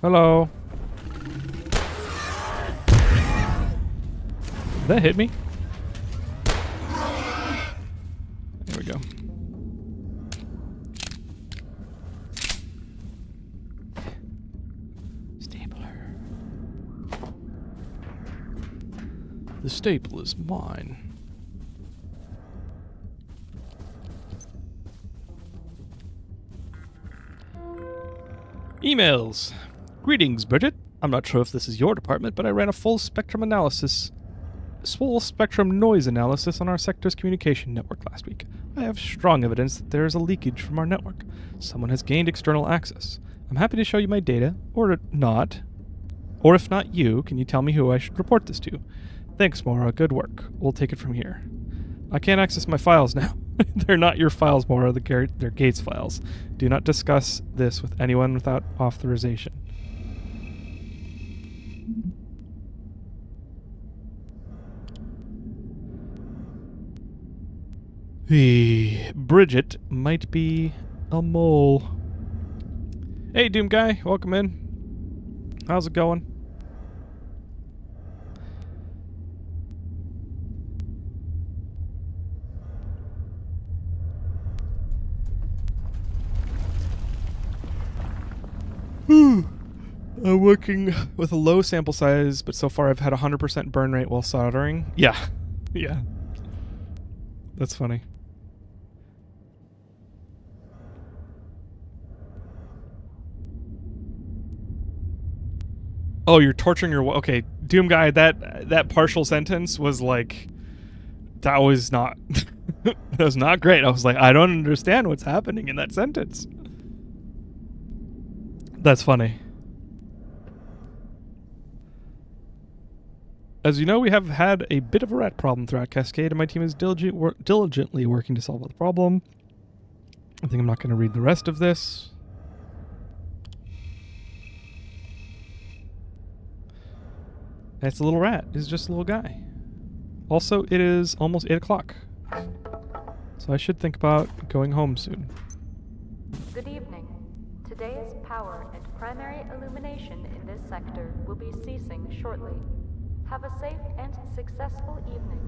Hello. Did that hit me? There we go. Stapler. The staple is mine. Emails. Greetings, Bridget. I'm not sure if this is your department, but I ran a full spectrum noise analysis on our sector's communication network last week. I have strong evidence that there is a leakage from our network. Someone has gained external access. I'm happy to show you my data, or not. Or if not you, can you tell me who I should report this to? Thanks, Mora. Good work. We'll take it from here. I can't access my files now. They're not your files, Mora. They're Gates files. Do not discuss this with anyone without authorization. Bridget might be a mole. Hey, Doom Guy. Welcome in. How's it going? I'm working with a low sample size, but so far I've had 100% burn rate while soldering. Yeah. Yeah. That's funny. Oh, you're torturing your... Okay, Doom Guy, that partial sentence was like... That was not... that was not great. I was like, I don't understand what's happening in that sentence. That's funny. As you know, we have had a bit of a rat problem throughout Cascade, and my team is diligently working to solve the problem. I think I'm not going to read the rest of this. It's a little rat. It's just a little guy. Also, it is almost 8 o'clock. So I should think about going home soon. Good evening. Today's power and primary illumination in this sector will be ceasing shortly. Have a safe and successful evening.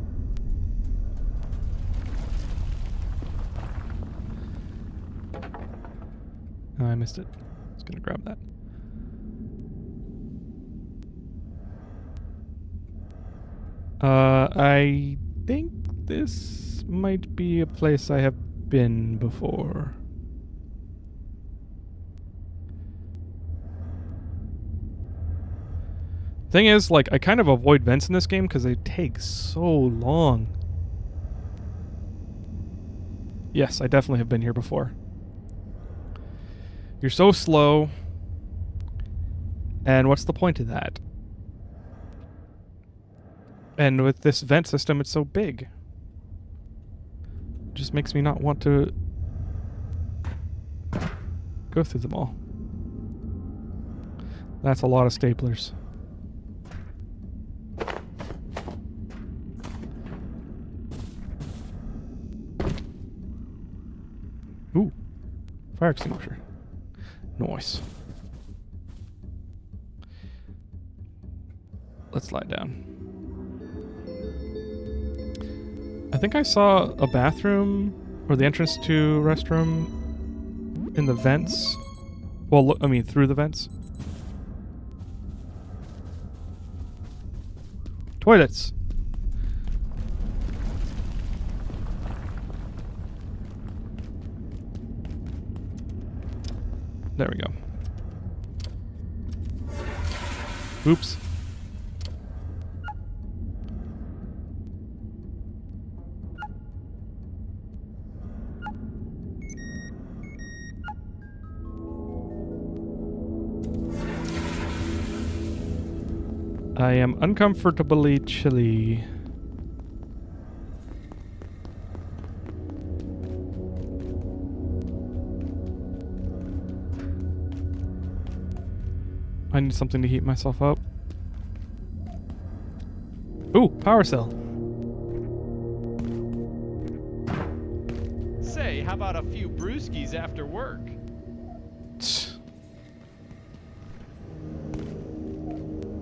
Oh, I missed it. I was going to grab that. I think this might be a place I have been before. Thing is, like, I kind of avoid vents in this game because they take so long. Yes, I definitely have been here before. You're so slow. And what's the point of that? And with this vent system, it's so big. It just makes me not want to go through them all. That's a lot of staplers. Ooh, fire extinguisher. Nice. Let's lie down. I think I saw a bathroom or the entrance to restroom in the vents. Well, I mean, through the vents. Toilets. There we go. Oops. I am uncomfortably chilly. I need something to heat myself up. Ooh, power cell. Say, how about a few brewskis after work?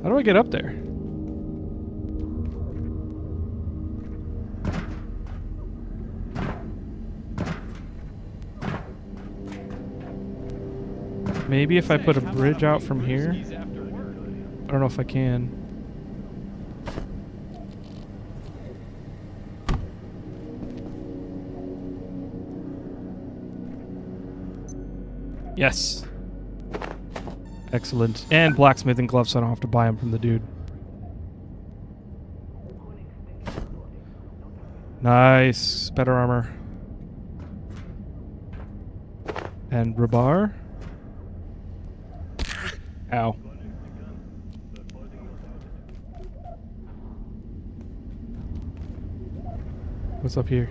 How do I get up there? Maybe if I put a bridge out from here? I don't know if I can. Yes. Excellent. And blacksmithing gloves, so I don't have to buy them from the dude. Nice. Better armor. And Rabar. Ow. What's up here?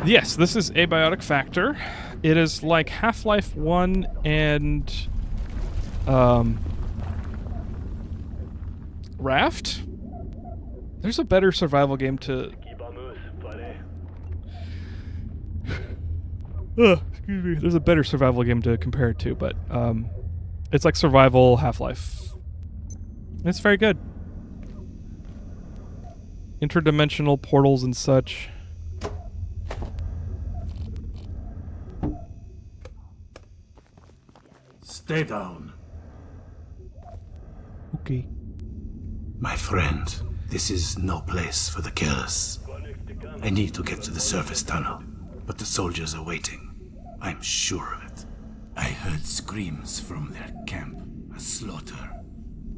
Yes, this is Abiotic Factor. It is like Half-Life 1 and Raft. There's a better survival game to... excuse me. There's a better survival game to compare it to, but it's like survival Half-Life. It's very good. Interdimensional portals and such. Stay down. Okay. My friend, this is no place for the careless. I need to get to the surface tunnel, but the soldiers are waiting. I'm sure of it. I heard screams from their camp, a slaughter.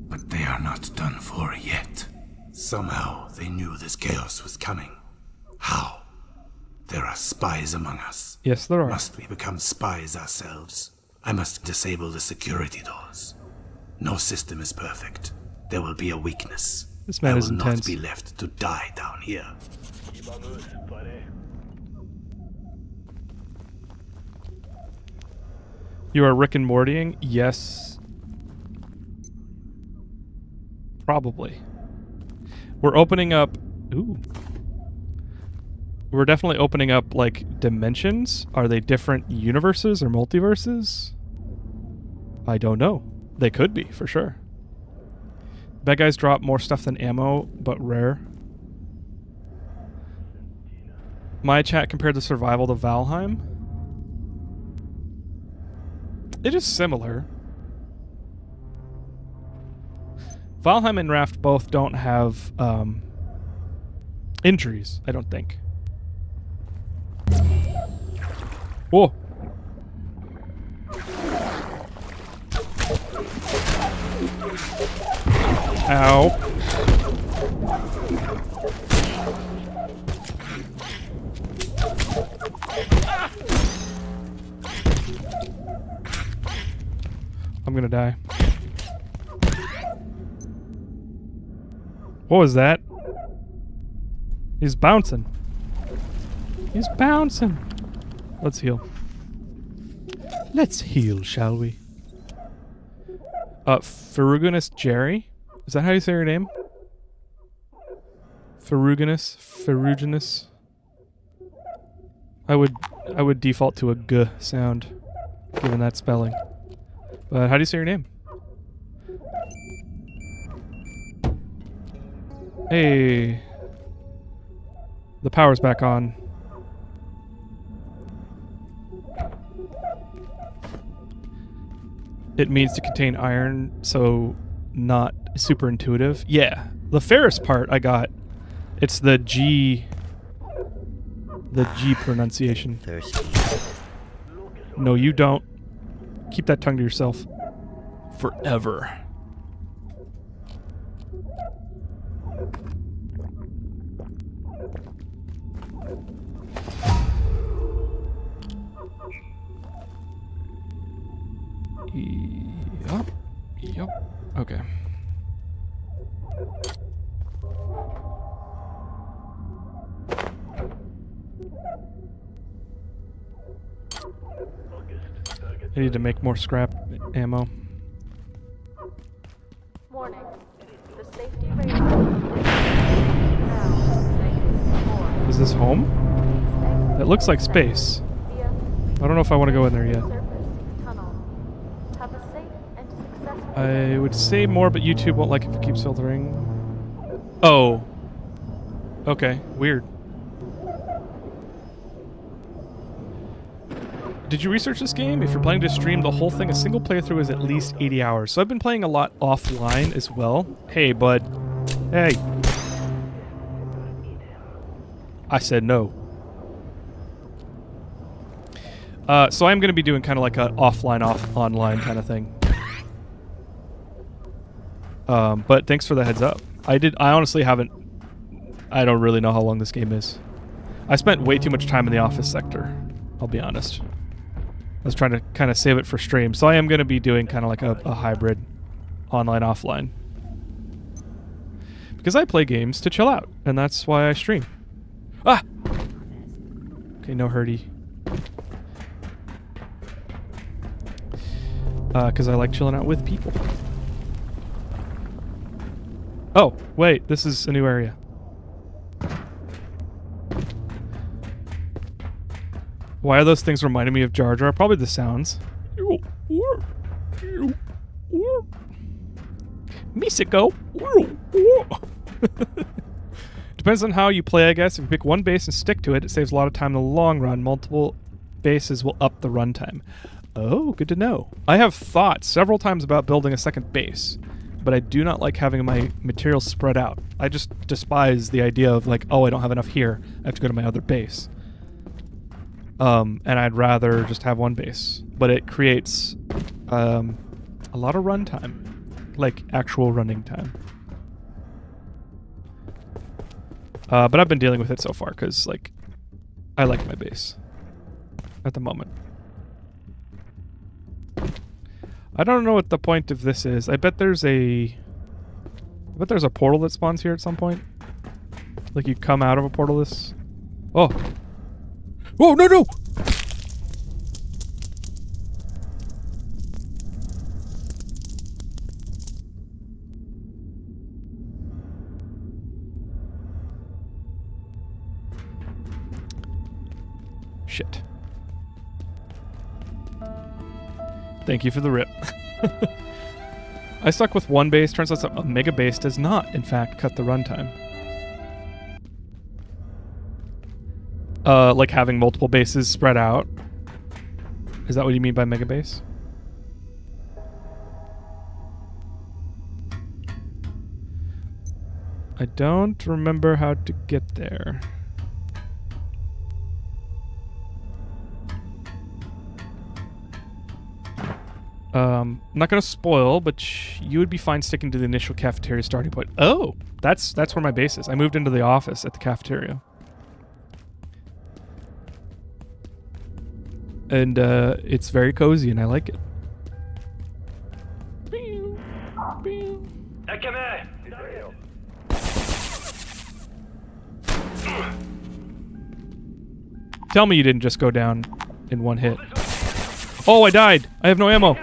But they are not done for yet. Somehow they knew this chaos was coming. How? There are spies among us. Yes, there are. Must we become spies ourselves? I must disable the security doors. No system is perfect. There will be a weakness. This man is intense. I will not be left to die down here. You are Rick and Mortying? Yes. Probably. We're opening up... Ooh. We're definitely opening up, like, dimensions. Are they different universes or multiverses? I don't know. They could be, for sure. Bad guys drop more stuff than ammo, but rare. My chat compared the survival to Valheim. It is similar. Valheim and Raft both don't have injuries, I don't think. Whoa. Ow. I'm gonna die. What was that? He's bouncing. He's bouncing. Let's heal. Let's heal, shall we? Ferruginous Jerry? Is that how you say your name? Ferruginous? I would default to a G sound, given that spelling. But how do you say your name? Hey. The power's back on. It means to contain iron, so not super intuitive. Yeah, the Ferris part I got. It's the G pronunciation. Thirsty. No, you don't. Keep that tongue to yourself. Forever. Yup. Okay. I need to make more scrap ammo. Warning. The safety rating now Is this home? It looks like space. I don't know if I want to go in there yet. I would say more, but YouTube won't like it if it keeps filtering. Oh. Okay, weird. Did you research this game? If you're planning to stream the whole thing, a single playthrough is at least 80 hours. So I've been playing a lot offline as well. Hey, bud. Hey. I said no. So I'm going to be doing kind of like a offline, online kind of thing. But thanks for the heads up. I honestly haven't... I don't really know how long this game is. I spent way too much time in the office sector, I'll be honest. I was trying to kind of save it for stream. So I am going to be doing kind of like a hybrid online, offline. Because I play games to chill out, and that's why I stream. Ah! Okay, no hurdy. Because I like chilling out with people. Oh, wait, this is a new area. Why are those things reminding me of Jar Jar? Probably the sounds. Misiko. Depends on how you play, I guess. If you pick one base and stick to it, it saves a lot of time in the long run. Multiple bases will up the runtime. Oh, good to know. I have thought several times about building a second base, but I do not like having my materials spread out. I just despise the idea of like, oh, I don't have enough here. I have to go to my other base. And I'd rather just have one base. But it creates a lot of runtime. Like, actual running time. But I've been dealing with it so far, because, like, I like my base. At the moment. I don't know what the point of this is. I bet there's a portal that spawns here at some point. Like, you come out of a portal this... Oh! Oh, no, no! Shit. Thank you for the rip. I stuck with one base. Turns out a mega base does not, in fact, cut the runtime. Like having multiple bases spread out. Is that what you mean by mega base? I don't remember how to get there. I'm not gonna spoil, but you would be fine sticking to the initial cafeteria starting point. Oh, that's where my base is. I moved into the office at the cafeteria. And it's very cozy and I like it. Tell me you didn't just go down in one hit. Oh, I died! I have no ammo!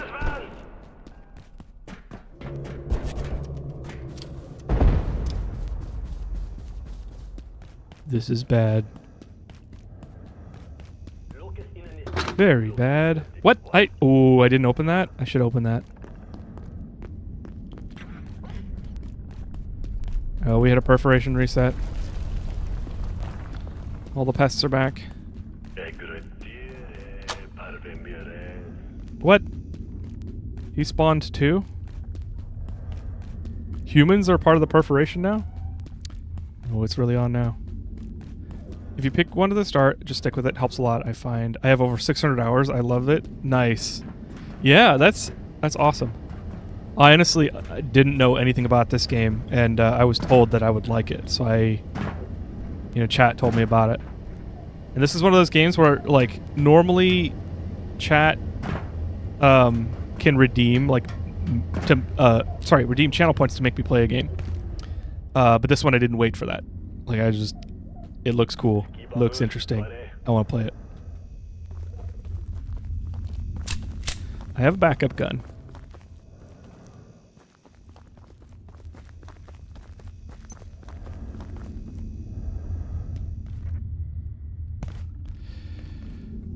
This is bad. Very bad. What? Oh, I didn't open that? I should open that. Oh, we had a perforation reset. All the pests are back. What? He spawned too? Humans are part of the perforation now? Oh, it's really on now. If you pick one to the start, just stick with it. Helps a lot, I find. I have over 600 hours. I love it. Nice. Yeah, that's awesome. I honestly didn't know anything about this game, and I was told that I would like it. So chat told me about it. And this is one of those games where, like, normally chat can redeem, redeem channel points to make me play a game. But this one I didn't wait for that. Like, it looks cool. Looks interesting. I want to play it. I have a backup gun.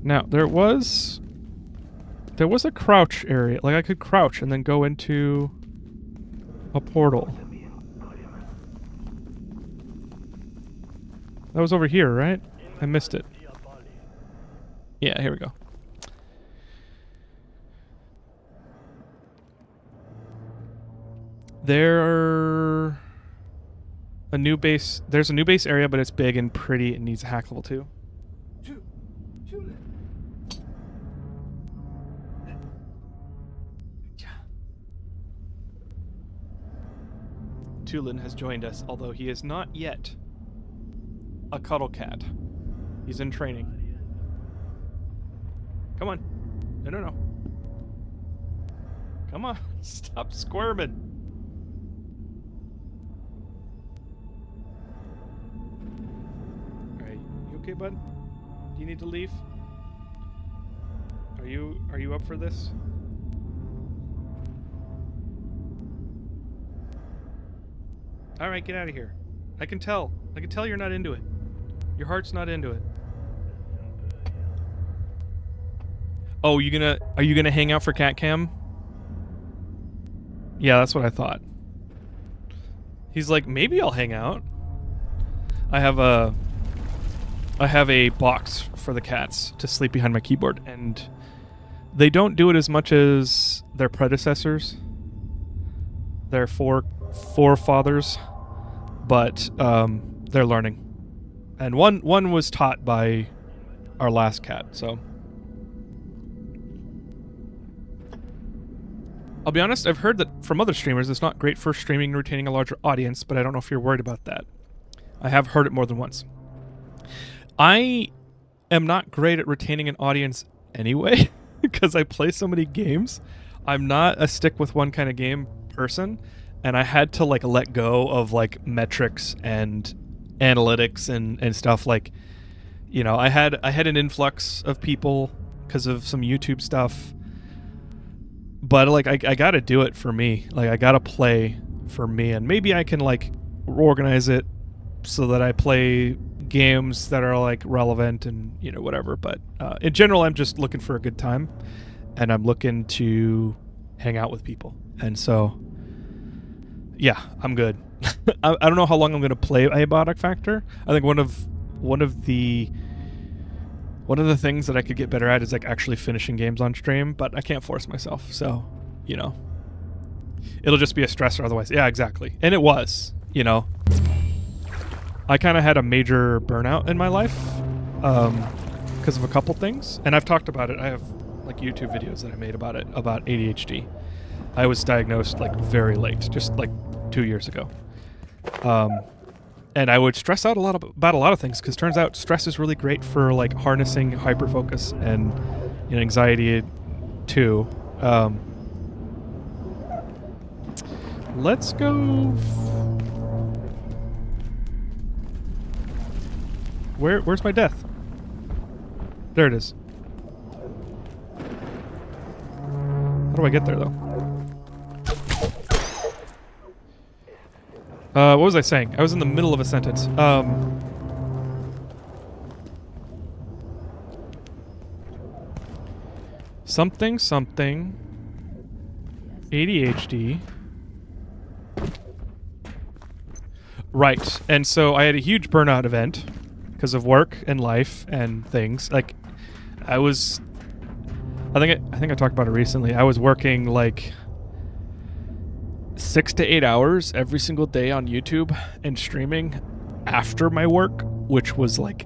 Now, there was a crouch area. Like, I could crouch and then go into a portal. That was over here, right? I missed it. Yeah, here we go. a new base. There's a new base area, but it's big and pretty. It needs a hack level 2. Tulin has joined us, although he is not yet a cuddle cat. He's in training. Come on. No. Come on. Stop squirming. Alright. You okay, bud? Do you need to leave? Are you up for this? Alright, get out of here. I can tell. I can tell you're not into it. Your heart's not into it. Oh, are you gonna hang out for cat cam? Yeah, that's what I thought. He's like, maybe I'll hang out. I have a box for the cats to sleep behind my keyboard, and they don't do it as much as their predecessors. Their forefathers, but they're learning. And one was taught by our last cat, so. I'll be honest, I've heard that from other streamers it's not great for streaming and retaining a larger audience, but I don't know if you're worried about that. I have heard it more than once. I am not great at retaining an audience anyway, because I play so many games. I'm not a stick with one kind of game person, and I had to like let go of like metrics and analytics and stuff. Like, you know, I had an influx of people because of some YouTube stuff. But like I gotta do it for me. Like I gotta play for me, and maybe I can like organize it so that I play games that are like relevant and, you know, whatever. But in general, I'm just looking for a good time, and I'm looking to hang out with people. And so, yeah, I'm good. I don't know how long I'm gonna play Abiotic Factor. I think one of the things that I could get better at is like actually finishing games on stream, but I can't force myself. So, you know, it'll just be a stressor otherwise. Yeah, exactly. And it was, you know, I kind of had a major burnout in my life because of a couple things. And I've talked about it. I have like YouTube videos that I made about it, about ADHD. I was diagnosed like very late, just like 2 years ago. And I would stress out about a lot of things, because turns out stress is really great for like harnessing hyperfocus and, you know, anxiety too. Let's go. Where's my death? There it is. How do I get there though? What was I saying? I was in the middle of a sentence. Something. ADHD. Right. And so I had a huge burnout event because of work and life and things. Like, I think I talked about it recently. I was working like 6 to 8 hours every single day on YouTube and streaming after my work, which was like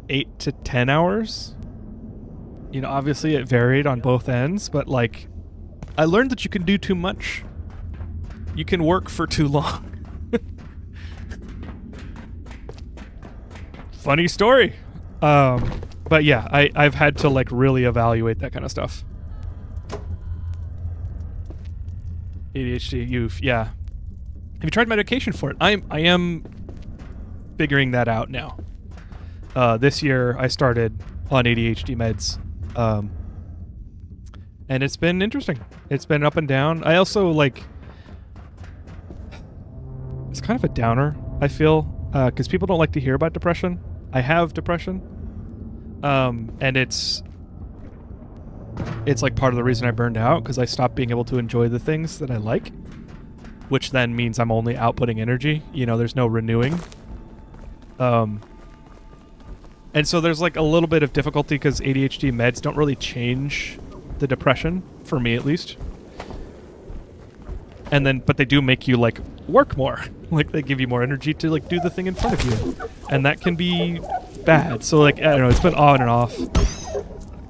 8 to 10 hours. You know, obviously it varied on both ends, but like I learned that you can do too much. You can work for too long. Funny story. But yeah, I've had to like really evaluate that kind of stuff. ADHD, youth, yeah. Have you tried medication for it? I am figuring that out now. This year I started on ADHD meds. And it's been interesting. It's been up and down. I also like, it's kind of a downer, I feel, because people don't like to hear about depression. I have depression. And it's like part of the reason I burned out, because I stopped being able to enjoy the things that I like, which then means I'm only outputting energy. You know, there's no renewing. And so there's like a little bit of difficulty because ADHD meds don't really change the depression, for me at least. And then, but they do make you like work more. Like they give you more energy to like do the thing in front of you, and that can be bad. So like I don't know, it's been on and off.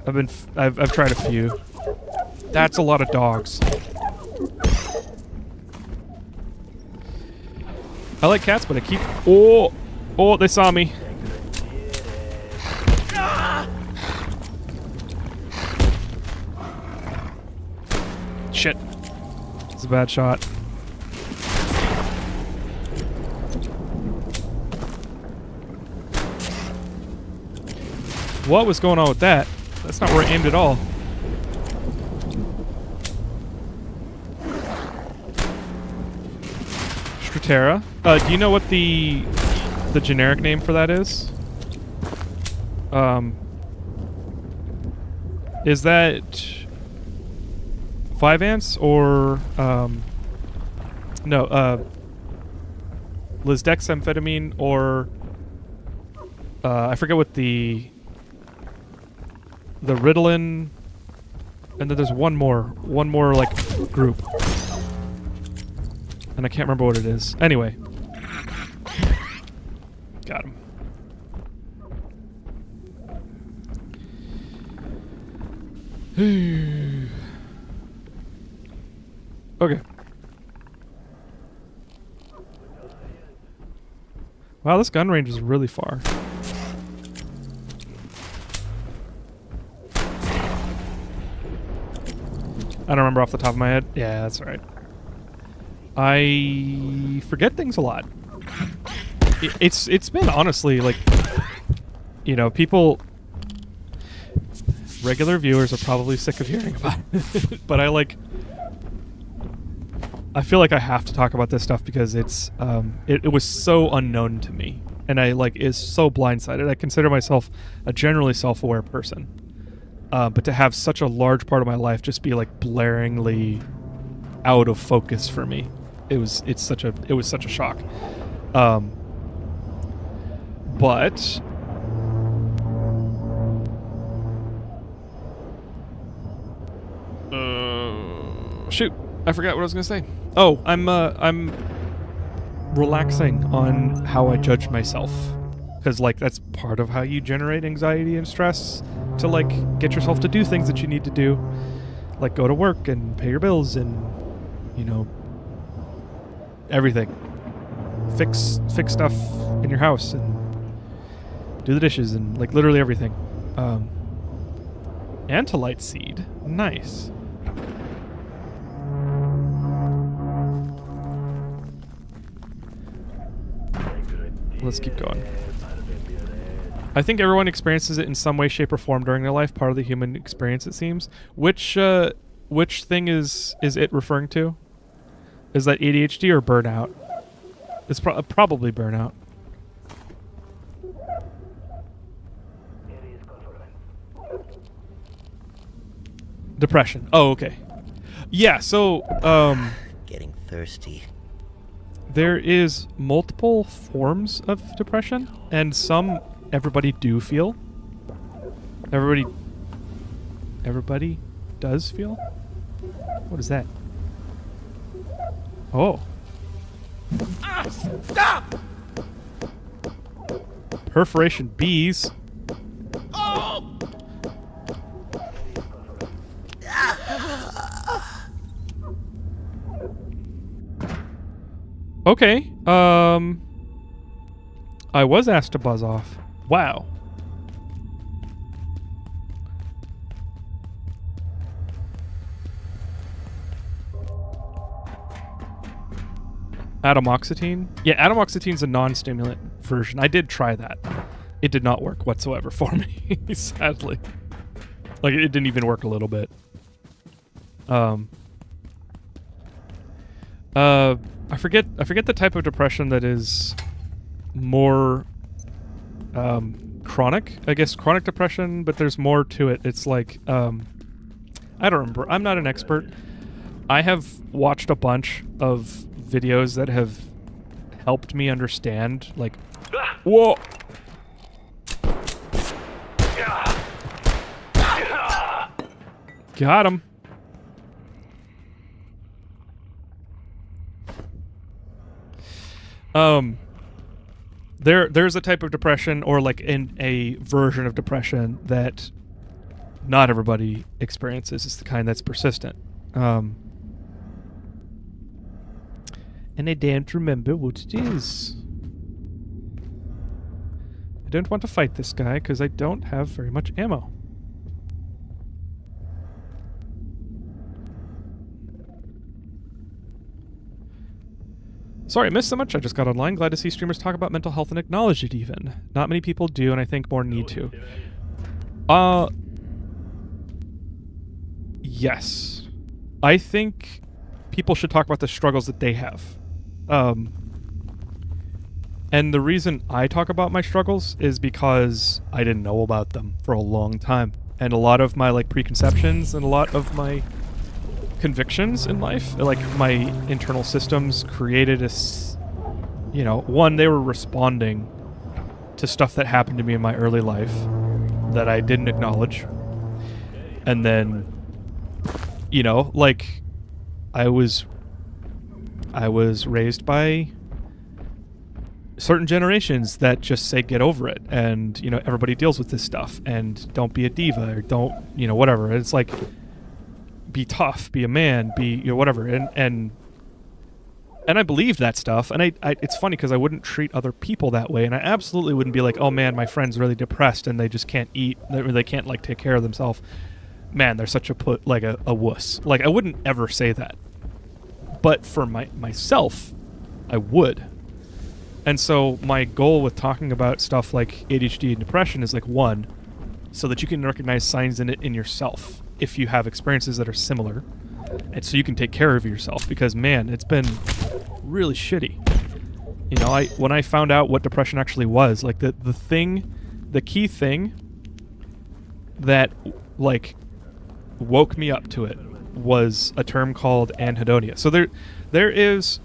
I've tried a few. That's a lot of dogs. I like cats, but I keep. Oh, they saw me. Shit. It's a bad shot. What was going on with that? That's not where I aimed at all. Stratera. Do you know what the generic name for that is? Is that 5 ants or no, lisdexamphetamine or I forget what the Ritalin, and then there's one more like group, and I can't remember what it is. Anyway, got him. Okay. Wow, this gun range is really far. I don't remember off the top of my head. Yeah, that's all right. I forget things a lot. It's been honestly like, you know, people, regular viewers are probably sick of hearing about it, but I feel like I have to talk about this stuff because it's it was so unknown to me, and I is so blindsided. I consider myself a generally self-aware person. But to have such a large part of my life just be like blaringly out of focus for me, it was such a shock. But shoot, I forgot what I was gonna say. Oh, I'm relaxing on how I judge myself, because that's part of how you generate anxiety and stress. To get yourself to do things that you need to do, like go to work and pay your bills and, you know, everything. Fix stuff in your house and do the dishes and literally everything. Antolite seed, nice. Let's keep going. I think everyone experiences it in some way, shape, or form during their life. Part of the human experience, it seems. Which thing is it referring to? Is that ADHD or burnout? It's probably burnout. Depression. Oh, okay. Yeah. So, getting thirsty. There is multiple forms of depression, and some everybody do feel. Everybody does feel? What is that? Oh. Stop! Perforation bees. Oh! Okay. I was asked to buzz off. Wow. Atomoxetine? Yeah, atomoxetine's a non-stimulant version. I did try that. It did not work whatsoever for me, sadly. It didn't even work a little bit. I forget the type of depression that is more chronic. I guess chronic depression, but there's more to it. It's I don't remember. I'm not an expert. I have watched a bunch of videos that have helped me understand, whoa. Got him. There's a type of depression, or like in a version of depression, that not everybody experiences. It's the kind that's persistent. And I don't remember what it is. I don't want to fight this guy because I don't have very much ammo. Sorry I missed so much. I just got online. Glad to see streamers talk about mental health and acknowledge it even. Not many people do, and I think more need to. Yes. I think people should talk about the struggles that they have. And the reason I talk about my struggles is because I didn't know about them for a long time. And a lot of my like preconceptions and a lot of my convictions in life, like my internal systems created a, one, they were responding to stuff that happened to me in my early life that I didn't acknowledge. And then, like I was raised by certain generations that just say get over it, and everybody deals with this stuff, and don't be a diva, or don't whatever. It's like, be tough, be a man, be whatever, and I believed that stuff, and I it's funny because I wouldn't treat other people that way, and I absolutely wouldn't be like, oh man, my friend's really depressed and they just can't eat, they can't like take care of themselves, man, they're such a wuss. Like, I wouldn't ever say that, but for myself I would. And so my goal with talking about stuff like ADHD and depression is like, one, so that you can recognize signs in it in yourself if you have experiences that are similar, and so you can take care of yourself, because man, it's been really shitty. When I found out what depression actually was, like the key thing that like woke me up to it was a term called anhedonia. So there is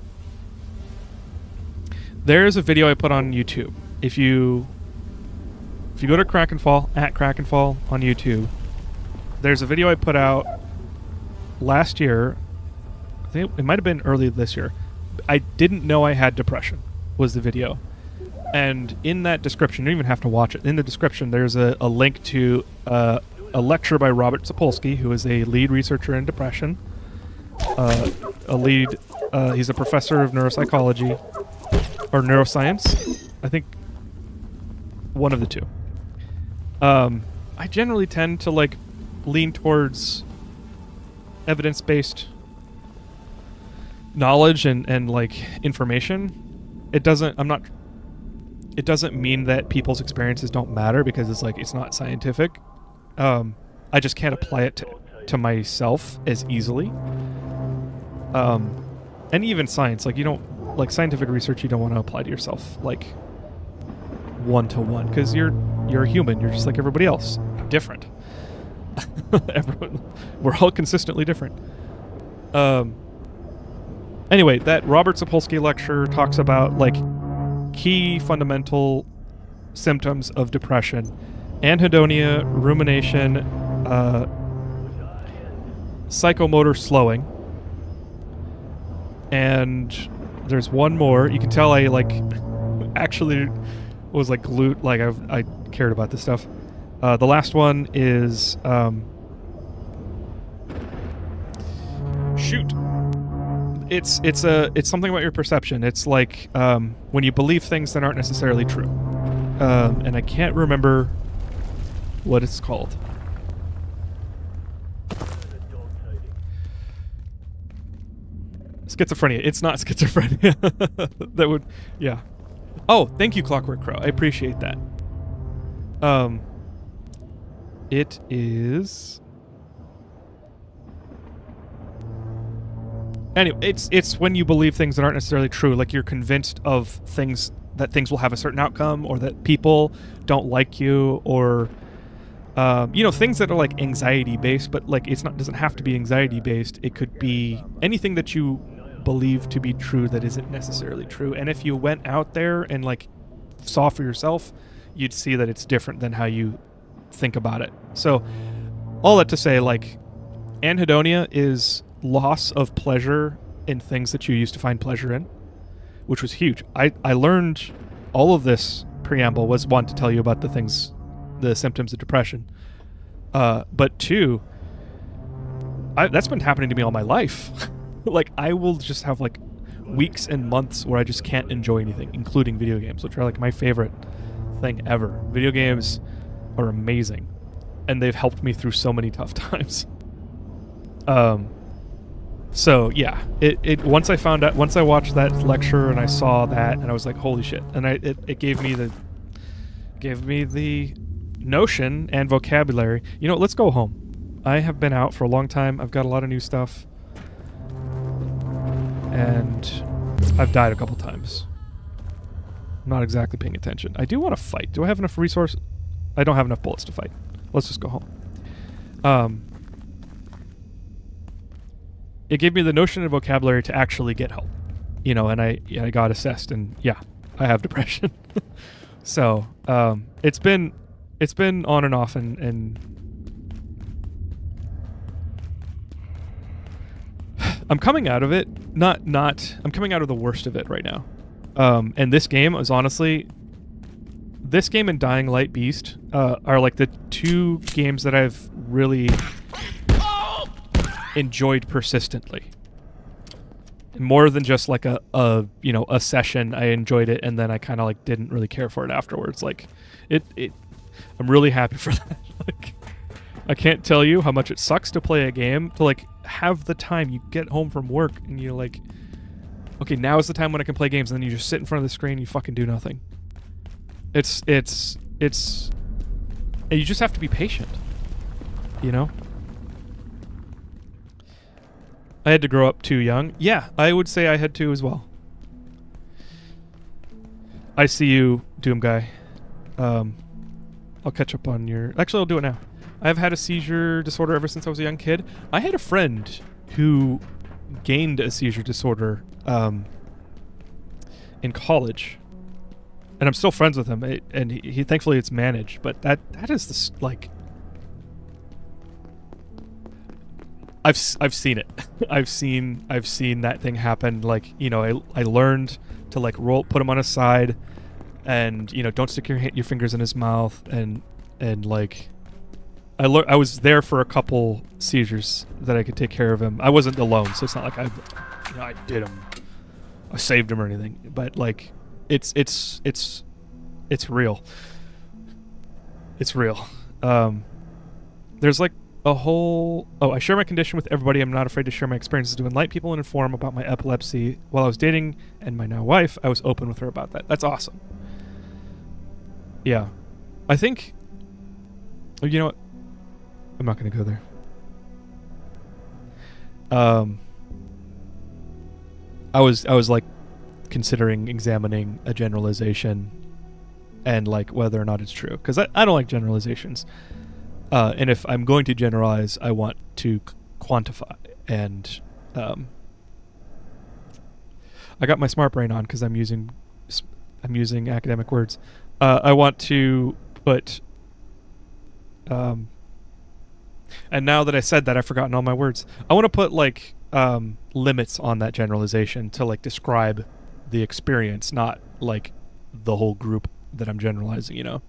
a video I put on YouTube. If you go to Krakenfall, at Krakenfall on YouTube, there's a video I put out last year. I think it might have been early this year. I didn't know I had depression, was the video. And in that description, you don't even have to watch it. In the description, there's a link to a lecture by Robert Sapolsky, who is a lead researcher in depression. He's a professor of neuropsychology, or neuroscience. I think one of the two. I generally tend to like lean towards evidence-based knowledge and like information. It doesn't mean that people's experiences don't matter, because it's not scientific. I just can't apply it to myself as easily. And even science, like scientific research, you don't want to apply to yourself like one-to-one, because you're a human. You're just like everybody else, different. We're all consistently different. Anyway, that Robert Sapolsky lecture talks about like key fundamental symptoms of depression: anhedonia, rumination, psychomotor slowing, and there's one more. You can tell I like actually was like glued, like I cared about this stuff. The last one is shoot. It's something about your perception. It's like when you believe things that aren't necessarily true. And I can't remember what it's called. Schizophrenia. It's not schizophrenia. That would, yeah. Oh, thank you, Clockwork Crow. I appreciate that. It is... Anyway, it's when you believe things that aren't necessarily true. Like, you're convinced of things, that things will have a certain outcome, or that people don't like you, or things that are like anxiety based, but like it doesn't have to be anxiety based. It could be anything that you believe to be true that isn't necessarily true. And if you went out there and like saw for yourself, you'd see that it's different than how you think about it. So all that to say, like, anhedonia is loss of pleasure in things that you used to find pleasure in. which was huge. I learned all of this preamble was, one, to tell you about the symptoms of depression. But two, that's been happening to me all my life. Like, I will just have like weeks and months where I just can't enjoy anything, including video games, which are like my favorite thing ever. Video games are amazing, and they've helped me through so many tough times. So yeah, it once I watched that lecture and I saw that, and I was like, holy shit. And it gave me the notion and vocabulary. You know, let's go home. I have been out for a long time. I've got a lot of new stuff, and I've died a couple times. I'm not exactly paying attention. I do want to fight. Do I have enough resource? I don't have enough bullets to fight. Let's just go home. It gave me the notion and vocabulary to actually get help, you know, and I got assessed, and yeah, I have depression. So it's been on and off, and I'm coming out of it. I'm coming out of the worst of it right now. And this game is honestly, this game and Dying Light Beast are like the two games that I've really enjoyed persistently. More than just like a session. I enjoyed it, and then I kind of like didn't really care for it afterwards. Like I'm really happy for that. Like, I can't tell you how much it sucks to play a game, to like have the time. You get home from work and you're like, okay, now is the time when I can play games, and then you just sit in front of the screen and you fucking do nothing. It's and you just have to be patient, you know? I had to grow up too young. Yeah, I would say I had to as well. I see you, Doom Guy. I'll catch up on your... Actually, I'll do it now. I've had a seizure disorder ever since I was a young kid. I had a friend who gained a seizure disorder in college. And I'm still friends with him. And he thankfully it's managed. But that is this, like... I've seen it. I've seen that thing happen. Like, you know, I learned to like put him on his side, and you know, don't stick your fingers in his mouth, and like I was there for a couple seizures that I could take care of him. I wasn't alone, so it's not like I did him, I saved him or anything. But like, it's real. It's real. There's like a whole... Oh, I share my condition with everybody. I'm not afraid to share my experiences to enlighten people and inform about my epilepsy. While I was dating and my now wife, I was open with her about that. That's awesome. Yeah. I think... You know what? I'm not going to go there. I was like considering examining a generalization and like whether or not it's true, because I don't like generalizations. And if I'm going to generalize, I want to quantify. And I got my smart brain on because I'm using academic words. I want to put... and now that I said that, I've forgotten all my words. I want to put like limits on that generalization to like describe the experience, not like the whole group that I'm generalizing, you know?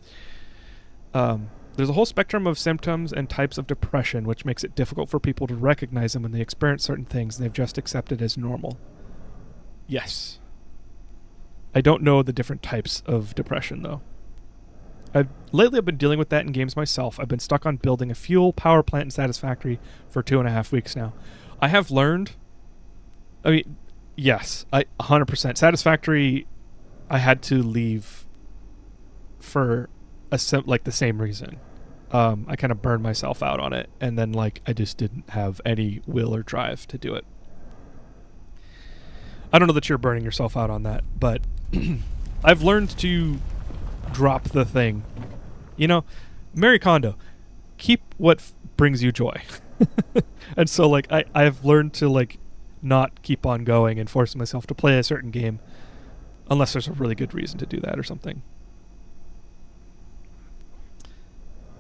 There's a whole spectrum of symptoms and types of depression, which makes it difficult for people to recognize them when they experience certain things and they've just accepted as normal. Yes. I don't know the different types of depression, though. Lately I've been dealing with that in games myself. I've been stuck on building a fuel power plant in Satisfactory for 2.5 weeks now. I have learned... I mean, yes, 100%. Satisfactory, I had to leave for like the same reason. I kind of burned myself out on it, and then like I just didn't have any will or drive to do it. I don't know that you're burning yourself out on that, but I've learned to drop the thing. You know, Marie Kondo, keep what brings you joy. And so like I've learned to like not keep on going and forcing myself to play a certain game unless there's a really good reason to do that or something.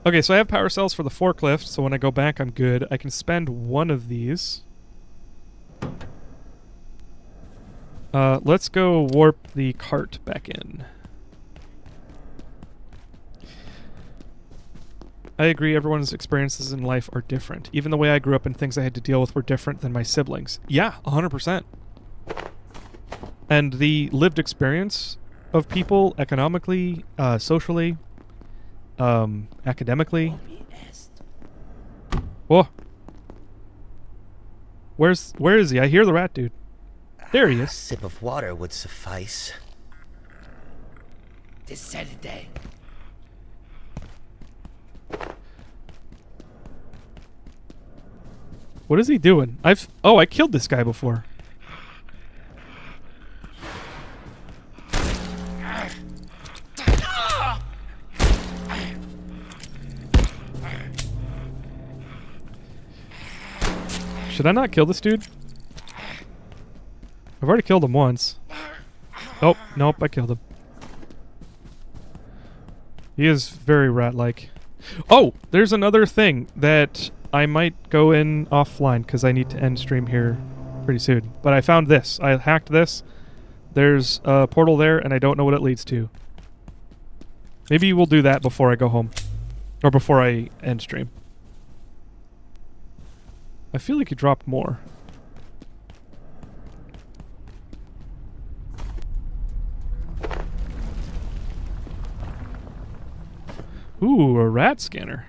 Okay, so I have power cells for the forklift, so when I go back I'm good. I can spend one of these. Let's go warp the cart back in. I agree, everyone's experiences in life are different. Even the way I grew up and things I had to deal with were different than my siblings. Yeah, 100%. And the lived experience of people economically, socially, academically. Whoa. Where is he? I hear the rat dude. There he is. A sip of water would suffice. This Saturday. What is he doing? I killed this guy before. Should I not kill this dude? I've already killed him once. Oh, nope, I killed him. He is very rat-like. Oh, there's another thing that I might go in offline because I need to end stream here pretty soon. But I found this. I hacked this. There's a portal there, and I don't know what it leads to. Maybe we'll do that before I go home. Or before I end stream. I feel like he dropped more. Ooh, a rat scanner.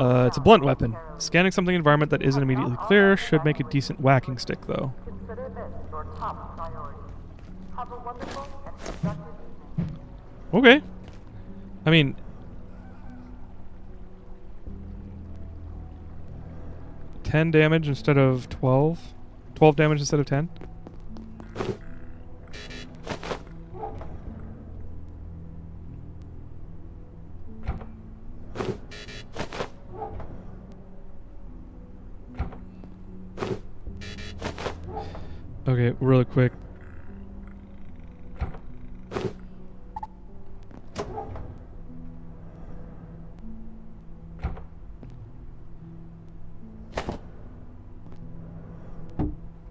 It's a blunt weapon. Scanning something environment that isn't immediately clear should make a decent whacking stick, though. Okay. I mean... 10 damage instead of 12? 12 damage instead of 10? Okay, really quick.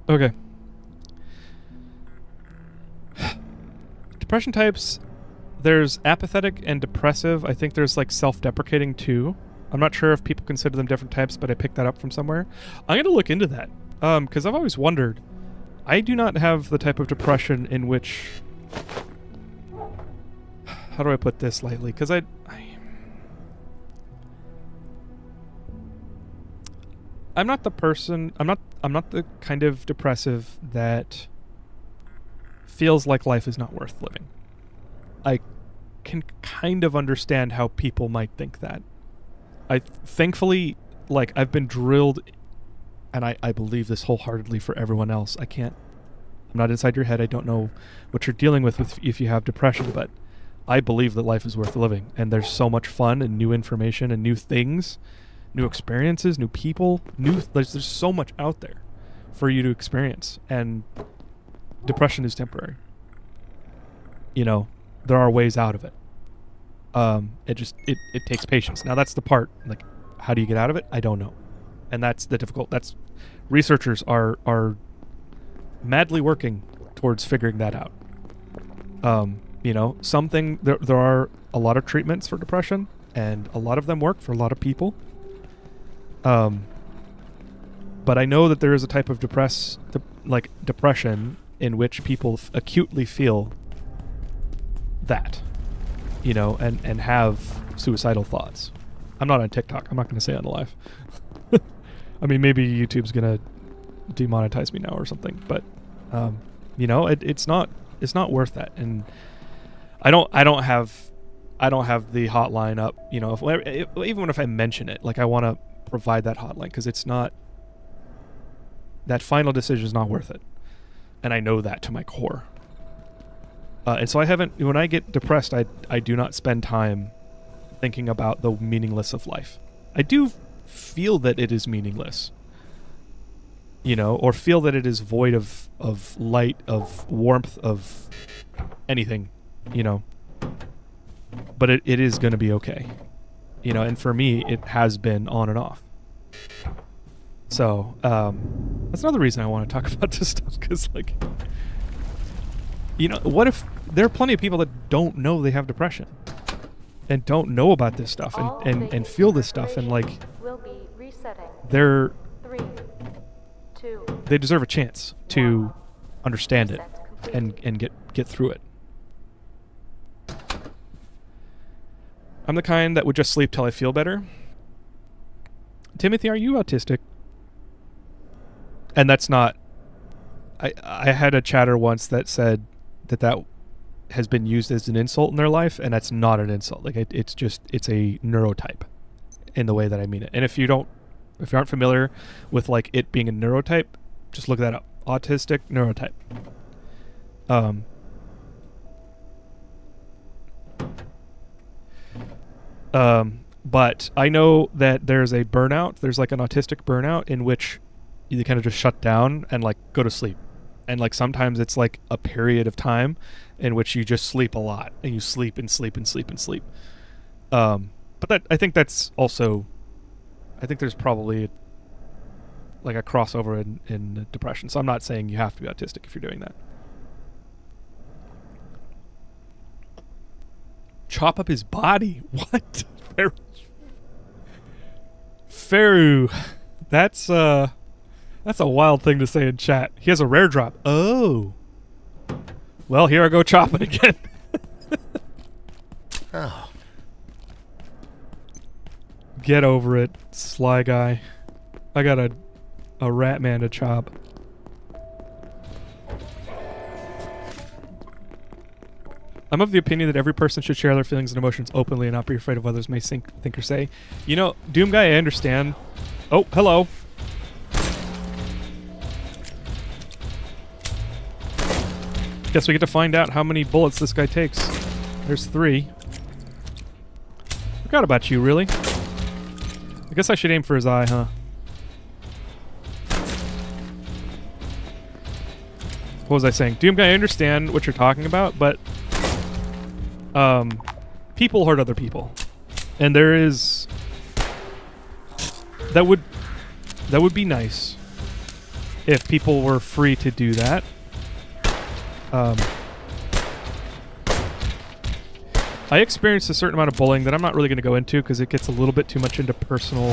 Okay. Depression types, there's apathetic and depressive. I think there's like self-deprecating too. I'm not sure if people consider them different types, but I picked that up from somewhere. I'm going to look into that because I've always wondered. I do not have the type of depression in which... How do I put this lightly? Because I'm not the person... I'm not the kind of depressive that feels like life is not worth living. I can kind of understand how people might think that. Thankfully, like, I've been drilled, and I believe this wholeheartedly for everyone else. I'm not inside your head. I don't know what you're dealing with if you have depression, but I believe that life is worth living, and there's so much fun and new information and new things, new experiences, new people, there's so much out there for you to experience, and depression is temporary. You know, there are ways out of it. It takes patience. Now that's the part, like, how do you get out of it? I don't know. And that's the difficult, researchers are madly working towards figuring that out. You know, there are a lot of treatments for depression, and a lot of them work for a lot of people. But I know that there is a type of depression in which people acutely feel that, you know, and have suicidal thoughts. I'm not on TikTok. I'm not going to say on the live. I mean, maybe YouTube's going to demonetize me now or something, but you know, it's not worth that. And I don't have the hotline up, you know, even if I mention it, like, I want to provide that hotline, because it's not, that final decision is not worth it. And I know that to my core. And so when I get depressed, I do not spend time thinking about the meaningless of life. I do feel that it is meaningless, you know, or feel that it is void of light, of warmth, of anything, you know. But it is going to be okay, you know. And for me, it has been on and off. So that's another reason I want to talk about this stuff, because like, you know, what if there are plenty of people that don't know they have depression and don't know about this stuff and feel this stuff, and like they deserve a chance to understand it and get through it. I'm the kind that would just sleep till I feel better. Timothy, are you autistic? And that's not... I had a chatter once that said that has been used as an insult in their life, and that's not an insult. Like, it's a neurotype in the way that I mean it. And if you aren't familiar with like it being a neurotype, just look that up. Autistic neurotype. But I know that there's a burnout. There's like an autistic burnout in which you kind of just shut down and like go to sleep. And like sometimes it's like a period of time in which you just sleep a lot, and you sleep and sleep and sleep and sleep. But I think that's also, I think there's probably like a crossover in depression. So I'm not saying you have to be autistic if you're doing that. Chop up his body. What? Feru. That's a wild thing to say in chat. He has a rare drop. Oh. Well, here I go chopping again. Oh. Get over it, sly guy. I got a rat man to chop. I'm of the opinion that every person should share their feelings and emotions openly and not be afraid of what others may think or say. You know, Doom Guy, I understand. Oh, hello. Guess we get to find out how many bullets this guy takes. There's 3. Forgot about you, really. I guess I should aim for his eye, huh? What was I saying? Doom Guy, I understand what you're talking about, but people hurt other people, and there is that would be nice if people were free to do that. I experienced a certain amount of bullying that I'm not really going to go into because it gets a little bit too much into personal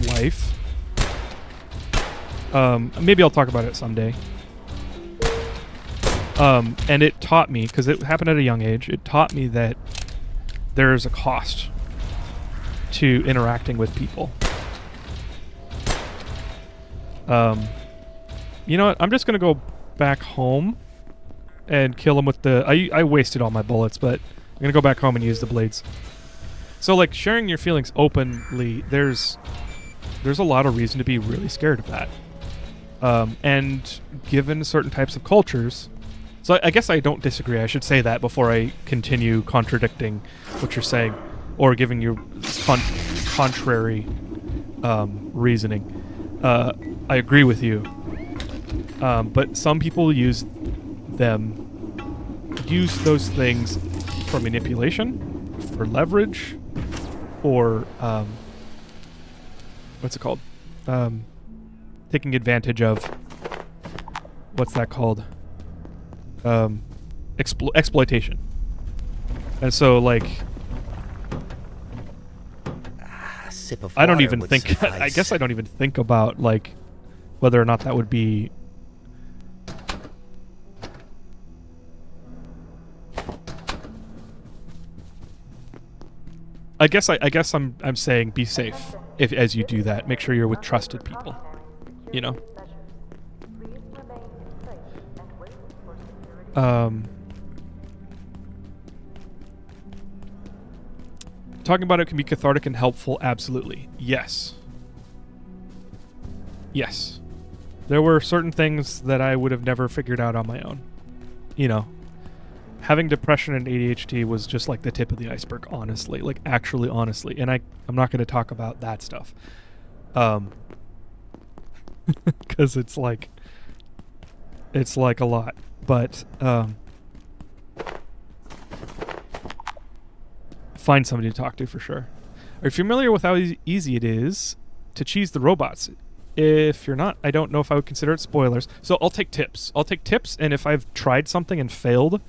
life. Maybe I'll talk about it someday. And it taught me, because it happened at a young age, it taught me that there's a cost to interacting with people. You know what? I'm just going to go back home and kill him with the... I wasted all my bullets, but I'm going to go back home and use the blades. So, like, sharing your feelings openly, there's a lot of reason to be really scared of that. And given certain types of cultures... So I guess I don't disagree. I should say that before I continue contradicting what you're saying or giving you contrary reasoning. I agree with you. But some people use those things for manipulation, for leverage, or what's it called? Taking advantage of. What's that called? Exploitation. And so, like, a sip of I don't water even would think. suffice. I guess I don't even think about like whether or not that would be. I guess I'm saying be safe as you do that. Make sure you're with trusted people. You know. Talking about it can be cathartic and helpful. Absolutely. Yes. Yes. There were certain things that I would have never figured out on my own. You know, having depression and ADHD was just like the tip of the iceberg, honestly. Like, actually, honestly. And I'm not going to talk about that stuff. Because it's like a lot. But, find somebody to talk to for sure. Are you familiar with how easy it is to cheese the robots? If you're not, I don't know if I would consider it spoilers. So I'll take tips. And if I've tried something and failed,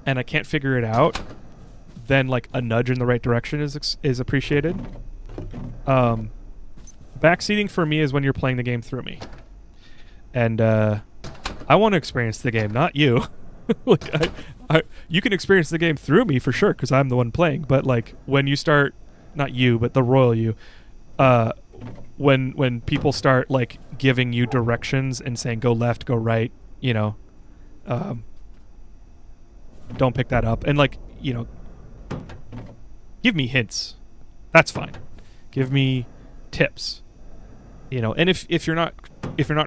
and I can't figure it out, then like a nudge in the right direction is appreciated. Backseating for me is when you're playing the game through me, and I want to experience the game, not you. Like you can experience the game through me for sure because I'm the one playing. But like when you start, not you, but the royal you, when people start like giving you directions and saying go left, go right, you know, don't pick that up, and like, you know, give me hints. That's fine. Give me tips. You know, and if you're not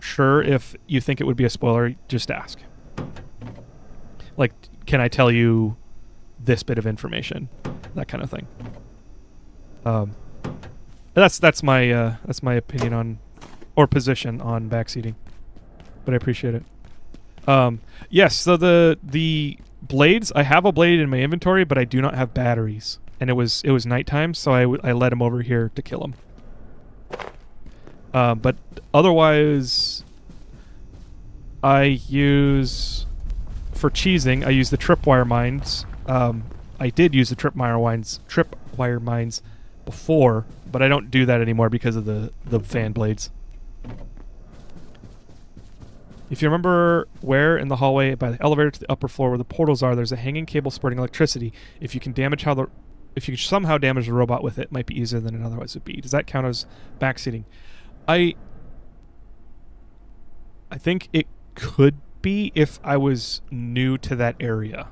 sure if you think it would be a spoiler, just ask. Like, can I tell you this bit of information? That kind of thing. That's my opinion on, or position on backseating. But I appreciate it. Yes, so the blades, I have a blade in my inventory, but I do not have batteries. And it was nighttime, so I led him over here to kill him. But otherwise, I use, for cheesing, I use the tripwire mines. I did use the tripwire mines before, but I don't do that anymore because of the fan blades. If you remember where in the hallway by the elevator to the upper floor where the portals are, there's a hanging cable spurting electricity. If you can somehow damage the robot with it, it might be easier than it otherwise would be. Does that count as backseating? I think it could be if I was new to that area.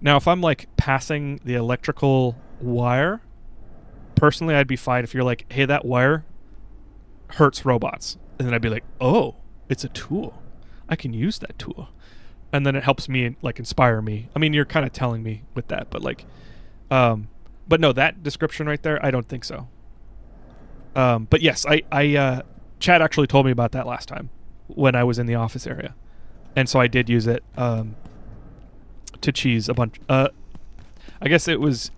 Now, if I'm like passing the electrical wire, personally, I'd be fine if you're like, hey, that wire hurts robots. And then I'd be like, oh, it's a tool. I can use that tool. And then it helps me, like, inspire me. I mean, you're kind of telling me with that, but like, but no, that description right there, I don't think so. But yes, Chad actually told me about that last time when I was in the office area. And so I did use it, to cheese a bunch. I guess it was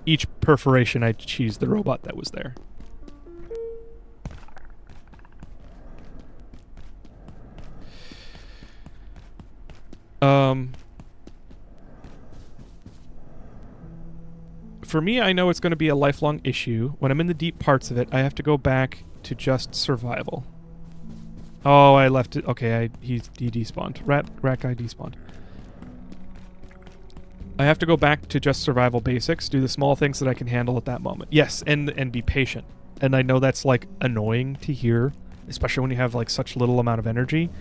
each perforation I cheesed the robot that was there. For me, I know it's going to be a lifelong issue. When I'm in the deep parts of it, I have to go back to just survival. Oh, I left it. Okay, he despawned. Rat guy despawned. I have to go back to just survival basics, do the small things that I can handle at that moment. Yes, and be patient. And I know that's like annoying to hear, especially when you have like such little amount of energy.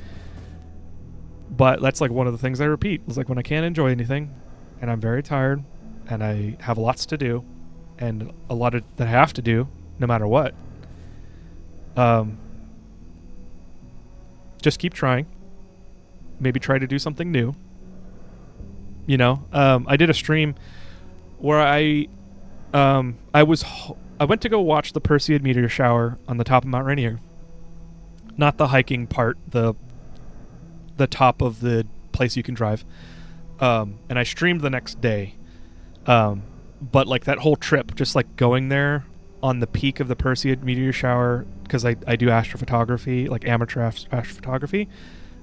But that's like one of the things I repeat. It's like when I can't enjoy anything and I'm very tired and I have lots to do and a lot of that I have to do no matter what. Just keep trying. Maybe try to do something new. You know, I did a stream where I went to go watch the Perseid meteor shower on the top of Mount Rainier. Not the hiking part, the top of the place you can drive. And I streamed the next day. But like that whole trip, just like going there on the peak of the Perseid meteor shower, because I do astrophotography, like amateur astrophotography,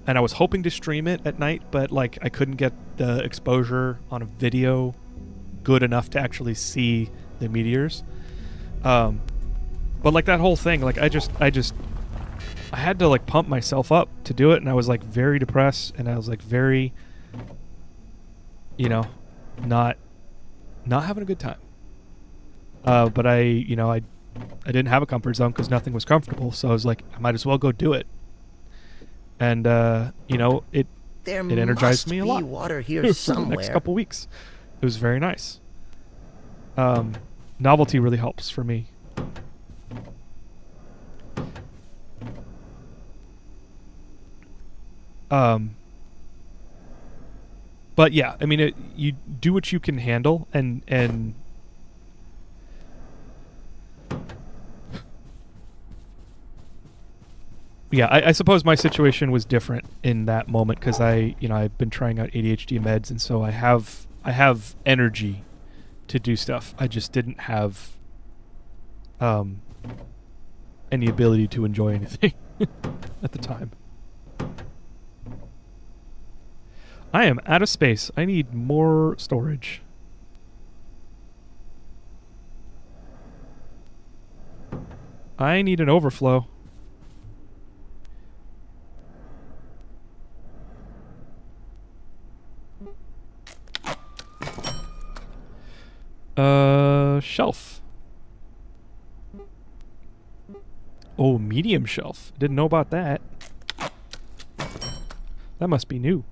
and I was hoping to stream it at night, but like I couldn't get the exposure on a video good enough to actually see the meteors. But like that whole thing, like I had to like pump myself up to do it, and I was like very depressed, and I was like very, you know, not having a good time. But I didn't have a comfort zone because nothing was comfortable, so I was like, I might as well go do it. And you know, it energized me a lot. Water here for somewhere. the next couple weeks. It was very nice. Novelty really helps for me. But yeah, I mean, you do what you can handle, and yeah, I suppose my situation was different in that moment because I've been trying out ADHD meds, and so I have energy to do stuff. I just didn't have any ability to enjoy anything at the time. I am out of space. I need more storage. I need an overflow. Shelf. Oh, medium shelf. Didn't know about that. That must be new.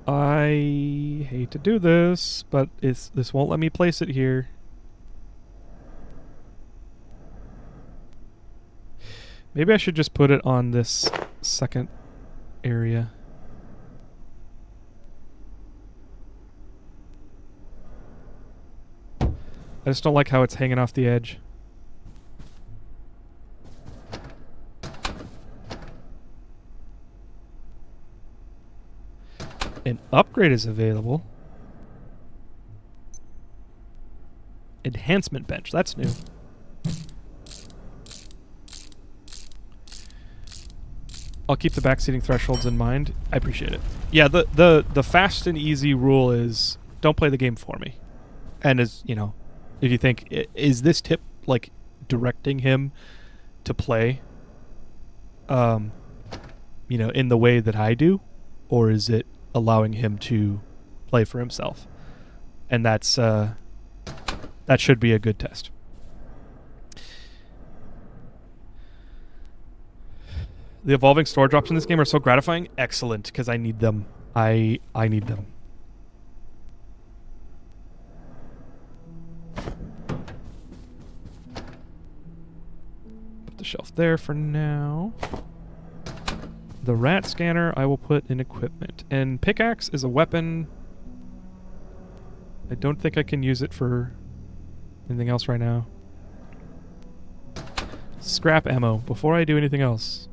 I hate to do this, but this won't let me place it here. Maybe I should just put it on this second area. I just don't like how it's hanging off the edge. An upgrade is available. Enhancement bench, that's new. I'll keep the backseating thresholds in mind. I appreciate it. Yeah, the fast and easy rule is don't play the game for me. And as you know, if you think, is this tip like directing him to play you know, in the way that I do, or is it allowing him to play for himself? And that's that should be a good test. The evolving store drops in this game are so gratifying. Excellent, because I need them. I need them. Put the shelf there for now. The rat scanner I will put in equipment. And pickaxe is a weapon. I don't think I can use it for anything else right now. Scrap ammo. Before I do anything else,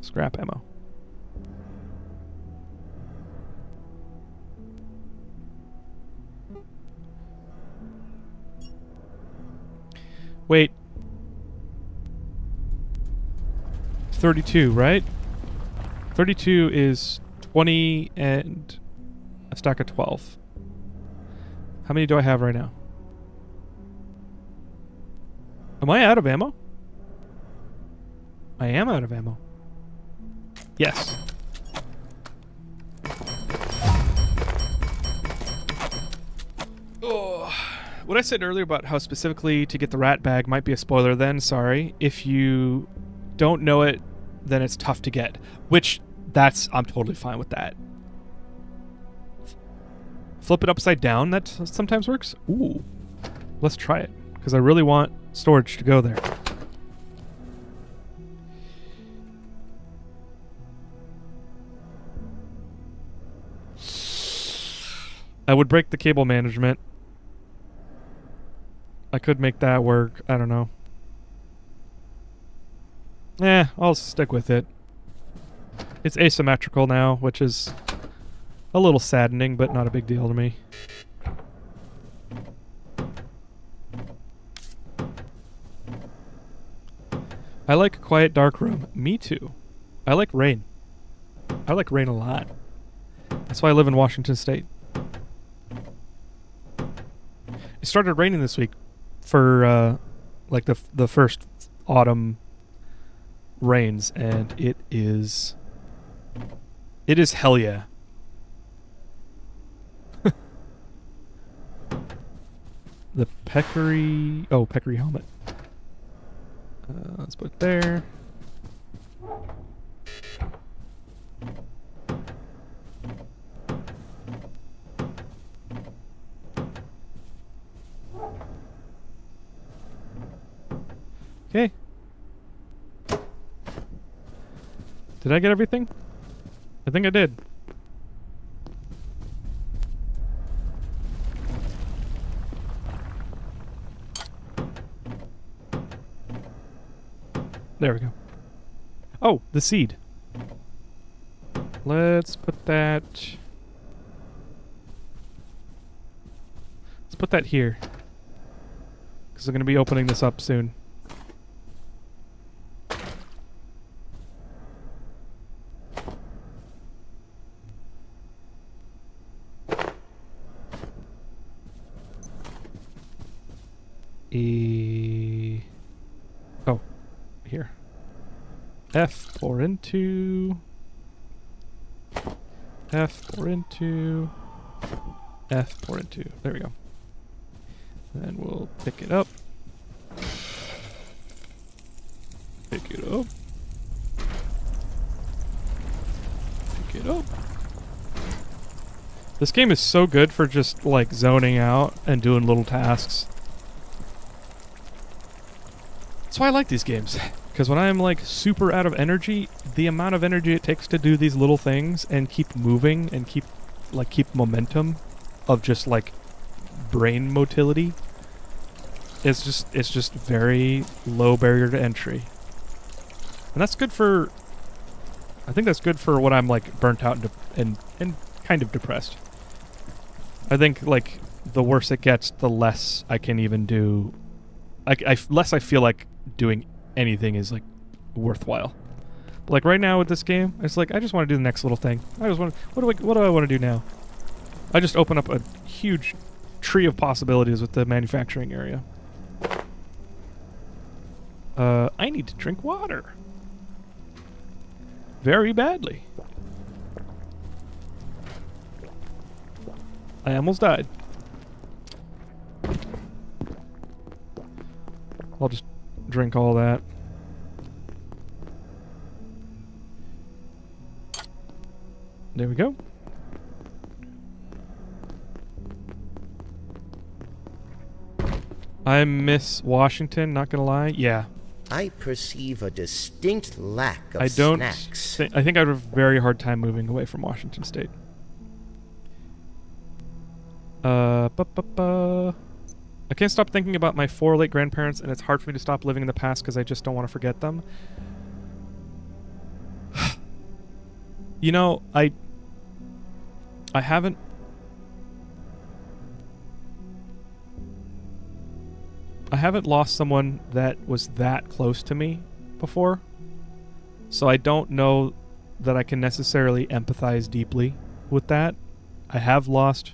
scrap ammo. Wait. 32, right? 32 is 20 and a stack of 12. How many do I have right now? Am I out of ammo? I am out of ammo. Yes. Oh. What I said earlier about how specifically to get the rat bag might be a spoiler then, sorry. If you don't know it, then it's tough to get. Which, I'm totally fine with that. Flip it upside down, that sometimes works. Ooh. Let's try it, because I really want storage to go there. I would break the cable management. I could make that work. I don't know. I'll stick with it. It's asymmetrical now, which is a little saddening, but not a big deal to me. I like a quiet, dark room. Me too. I like rain. I like rain a lot. That's why I live in Washington State. It started raining this week for like the first autumn rains, and it is hell yeah. The peccary helmet. Let's put it there. Okay. Did I get everything? I think I did. There we go. Oh, the seed. Let's put that... Let's put that here. Because I'm going to be opening this up soon. Oh, here. F, pour into. F, pour into. F, pour into. There we go. Then we'll pick it up. Pick it up. Pick it up. This game is so good for just like zoning out and doing little tasks. That's why I like these games. Because when I'm like super out of energy, the amount of energy it takes to do these little things and keep moving and keep momentum of just like brain motility, it's just very low barrier to entry. And that's good for, I think that's good for when I'm like burnt out and kind of depressed. I think like the worse it gets, the less I can even do, less I feel like doing anything is like worthwhile. But like right now with this game, it's like I just want to do the next little thing. I just want to, what do I want to do now? I just open up a huge tree of possibilities with the manufacturing area. I need to drink water. Very badly. I almost died. I'll just drink all that. There we go. I miss Washington, not gonna lie. Yeah. I perceive a distinct lack of I don't snacks. I think I'd have a very hard time moving away from Washington State. I can't stop thinking about my 4 late grandparents, and it's hard for me to stop living in the past because I just don't want to forget them. You know, I haven't... I haven't lost someone that was that close to me before, so I don't know that I can necessarily empathize deeply with that. I have lost...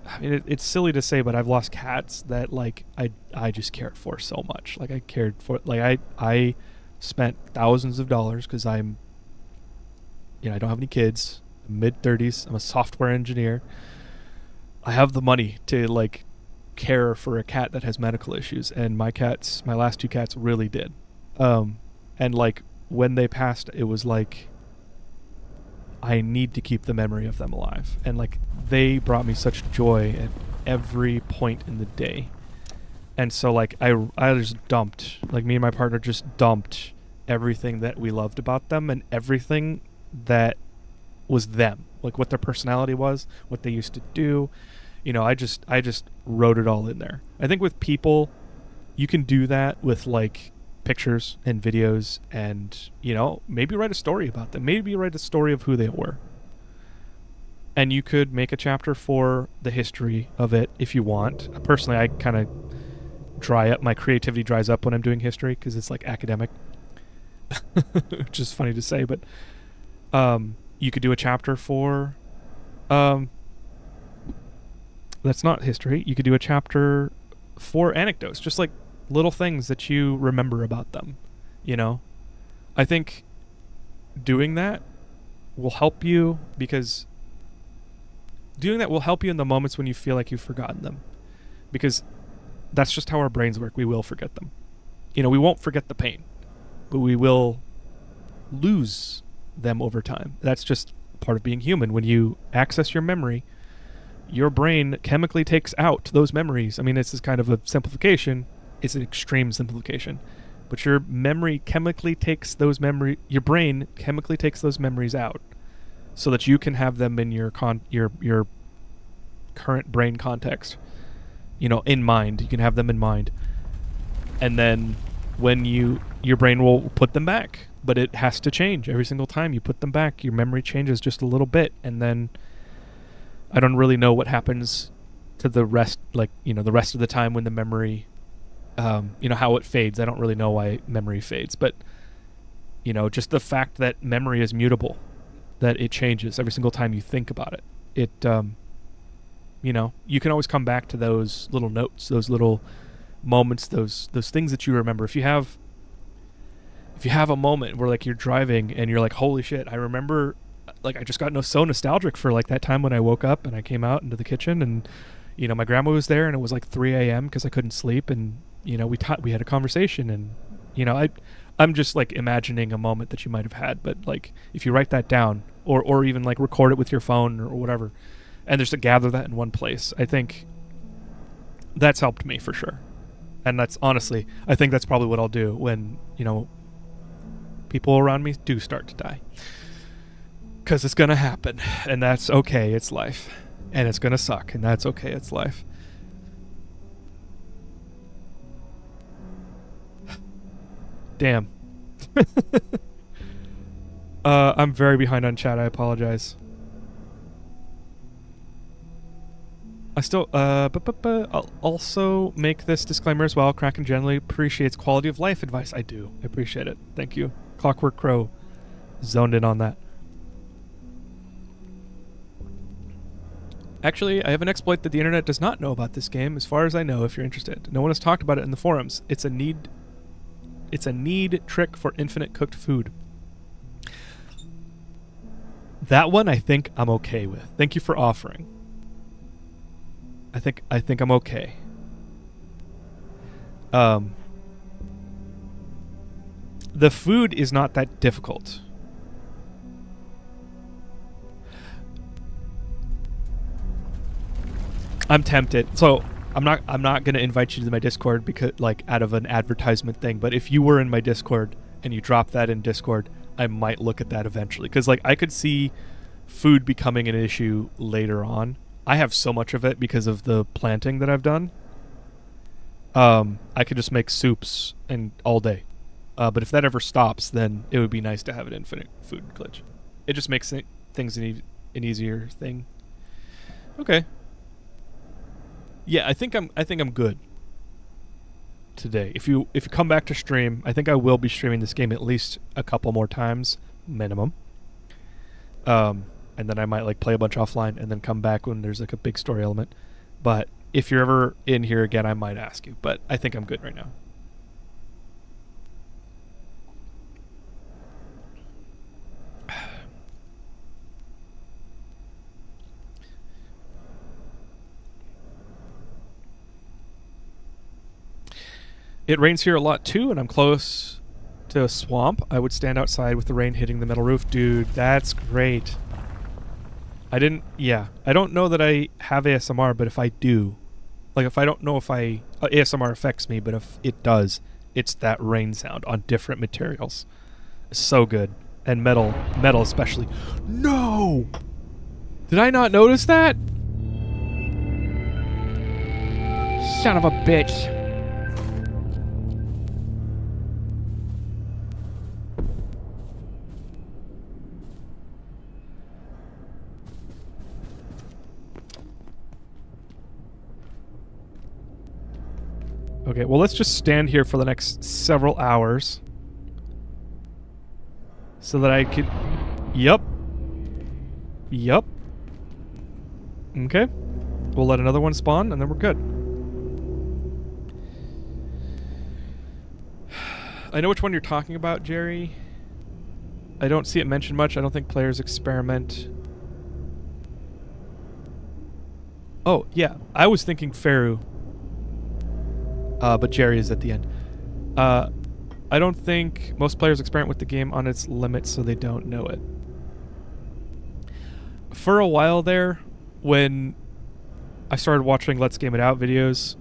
I mean, it's silly to say, but I've lost cats that, like, I just cared for so much. Like, I cared for... Like, I spent thousands of dollars because I'm... You know, I don't have any kids. I'm mid-30s. I'm a software engineer. I have the money to, like... care for a cat that has medical issues, and my last 2 cats really did. And like when they passed, it was like I need to keep the memory of them alive, and like they brought me such joy at every point in the day. And so like I just dumped, like me and my partner just dumped everything that we loved about them and everything that was them, like what their personality was, what they used to do. You know, I just wrote it all in there. I think with people, you can do that with like pictures and videos, and you know, maybe write a story about them. Maybe write a story of who they were. And you could make a chapter for the history of it if you want. Personally, I kind of my creativity dries up when I'm doing history because it's like academic, which is funny to say, but you could do a chapter for that's not history. You could do a chapter for anecdotes, just like little things that you remember about them, you know? I think doing that will help you, because doing that will help you in the moments when you feel like you've forgotten them, because that's just how our brains work. We will forget them. You know, we won't forget the pain, but we will lose them over time. That's just part of being human. When you access your memory, your brain chemically takes out those memories. I mean, this is kind of a simplification. It's an extreme simplification. But your memory chemically takes those your brain chemically takes those memories out so that you can have them in your current brain context. You know, in mind. You can have them in mind. And then when your brain will put them back. But it has to change every single time you put them back. Your memory changes just a little bit, and then I don't really know what happens to the rest, like, the rest of the time when the memory, how it fades. I don't really know why memory fades, but, just the fact that memory is mutable, that it changes every single time you think about it. You can always come back to those little notes, those little moments, those things that you remember. If you have a moment where, like, you're driving and you're like, holy shit, I remember, like, I just got so nostalgic for, like, that time when I woke up and I came out into the kitchen and, my grandma was there and it was like 3 a.m. because I couldn't sleep, and, we had a conversation, and, I'm just, like, imagining a moment that you might have had. But, like, if you write that down or even, like, record it with your phone or whatever, and just to gather that in one place, I think that's helped me for sure. And that's, honestly, I think that's probably what I'll do when, people around me do start to die. Because it's going to happen, and that's okay, it's life. And it's going to suck, and that's okay, it's life. Damn. I'm very behind on chat, I apologize. I still, I'll also make this disclaimer as well. Kraken generally appreciates quality of life advice. I do. I appreciate it. Thank you. Clockwork Crow zoned in on that. Actually, I have an exploit that the internet does not know about this game, as far as I know, if you're interested. No one has talked about it in the forums. It's a need trick for infinite cooked food. That one I think I'm okay with. Thank you for offering. I think I'm okay. The food is not that difficult. I'm tempted. So I'm not going to invite you to my Discord because, like, out of an advertisement thing, but if you were in my Discord and you drop that in Discord, I might look at that eventually, cuz, like, I could see food becoming an issue later on. I have so much of it because of the planting that I've done. I could just make soups and all day. But if that ever stops, then it would be nice to have an infinite food glitch. It just makes things an easier thing. Okay. Yeah, I think I'm good today. If you come back to stream, I think I will be streaming this game at least a couple more times minimum. And then I might, like, play a bunch offline and then come back when there's, like, a big story element. But if you're ever in here again, I might ask you. But I think I'm good right now. It rains here a lot too, and I'm close to a swamp. I would stand outside with the rain hitting the metal roof. Dude, that's great. I don't know that I have ASMR, but if I do, like, if I don't know if ASMR affects me, but if it does, it's that rain sound on different materials. It's so good. And metal especially. No! Did I not notice that? Son of a bitch. Okay, well, let's just stand here for the next several hours so that I can... Yup. Okay. We'll let another one spawn, and then we're good. I know which one you're talking about, Jerry. I don't see it mentioned much. I don't think players experiment. Oh, yeah. I was thinking Faru. But Jerry is at the end. I don't think most players experiment with the game on its limits, so they don't know it. For a while there, when I started watching Let's Game It Out videos,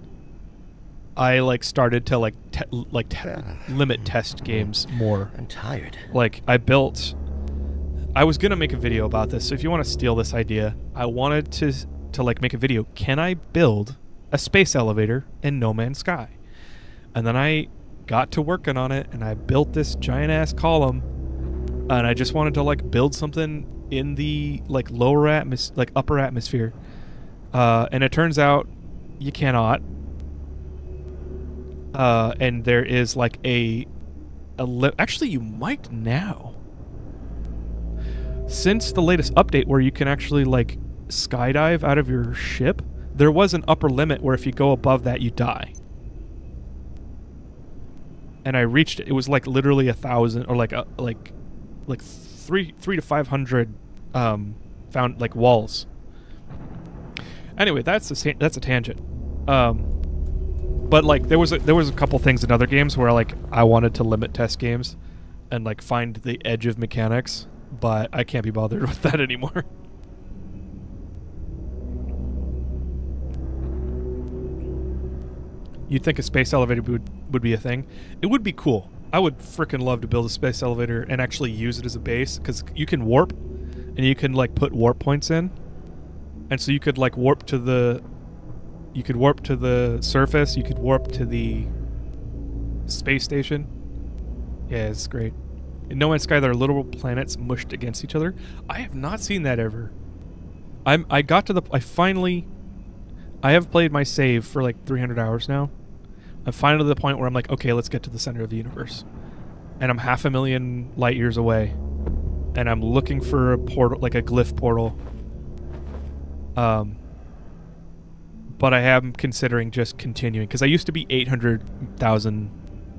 I, like, started to, like, limit test games more. I'm tired. Like, I was gonna make a video about this, so if you want to steal this idea, I wanted to like, make a video. Can I build a space elevator in No Man's Sky? And then I got to working on it, and I built this giant ass column, and I just wanted to, like, build something in the like upper atmosphere, and it turns out you cannot. And there is like actually you might now. Since the latest update where you can actually like skydive out of your ship, there was an upper limit where if you go above that you die. And I reached it. It was like literally 1,000 or like 3 to 500 found like walls. Anyway, that's a tangent. But like there was a couple things in other games where like I wanted to limit test games and like find the edge of mechanics, but I can't be bothered with that anymore. You'd think a space elevator would be a thing. It would be cool. I would freaking love to build a space elevator and actually use it as a base, because you can warp and you can like put warp points in, and so you could like warp to the surface, you could warp to the space station. Yeah, it's great. In No Man's Sky, there are literal planets mushed against each other. I have not seen that ever. I have played my save for like 300 hours now. I'm finally to the point where I'm like, okay, let's get to the center of the universe. And I'm 500,000 light years away. And I'm looking for a portal, like a glyph portal. But I am considering just continuing, because I used to be 800,000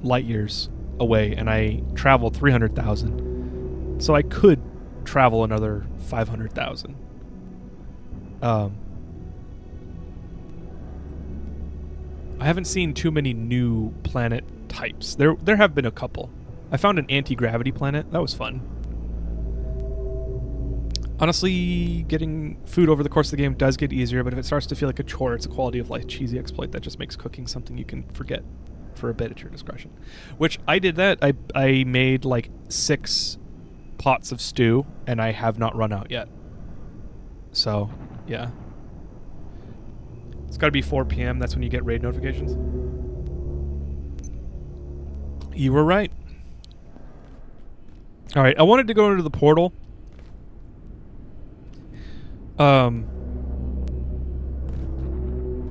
light years away, and I traveled 300,000. So I could travel another 500,000. I haven't seen too many new planet types. There have been a couple. I found an anti-gravity planet. That was fun. Honestly, getting food over the course of the game does get easier, but if it starts to feel like a chore, it's a quality of life cheesy exploit that just makes cooking something you can forget for a bit at your discretion. Which, I did that. I made like 6 pots of stew, and I have not run out yet. So, yeah. It's got to be 4 p.m. That's when you get raid notifications. You were right. All right, I wanted to go into the portal.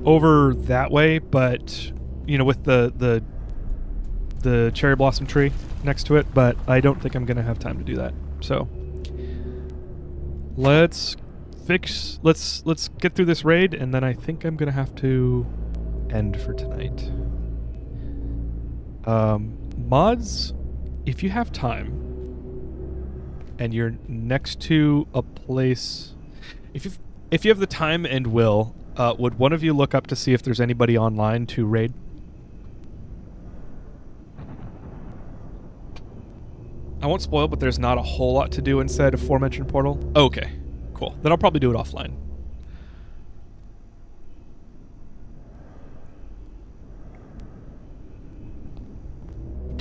Over that way, but you know, with the cherry blossom tree next to it, but I don't think I'm gonna have time to do that. So let's get through this raid, and then I think I'm gonna have to end for tonight. Mods, if you have time and you're next to a place, if you have the time and will, would one of you look up to see if there's anybody online to raid? I won't spoil, but there's not a whole lot to do inside aforementioned portal. Okay, cool. Then I'll probably do it offline.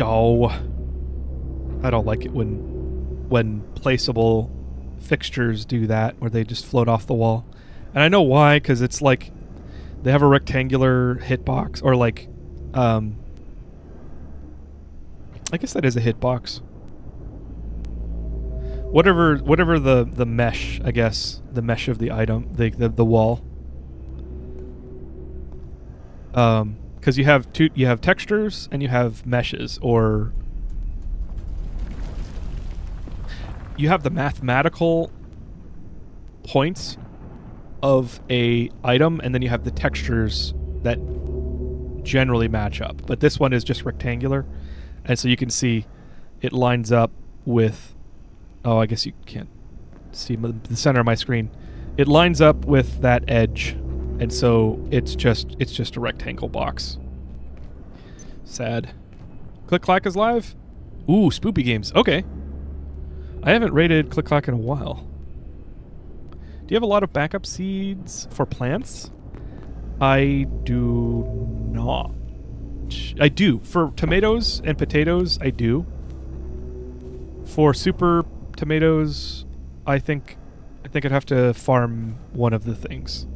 Oh, I don't like it when placeable fixtures do that, where they just float off the wall. And I know why, because it's like they have a rectangular hitbox, or like I guess that is a hitbox. Whatever the mesh, I guess, the mesh of the item, the wall. Because you have textures and you have meshes, or you have the mathematical points of a item, and then you have the textures that generally match up. But this one is just rectangular, and so you can see it lines up with, oh, I guess you can't see the center of my screen. It lines up with that edge, and so it's just a rectangle box. Sad. Click Clack is live? Ooh, spoopy games. Okay. I haven't rated Click Clack in a while. Do you have a lot of backup seeds for plants? I do not. I do. For tomatoes and potatoes, I do. For super tomatoes, I think I'd have to farm one of the things.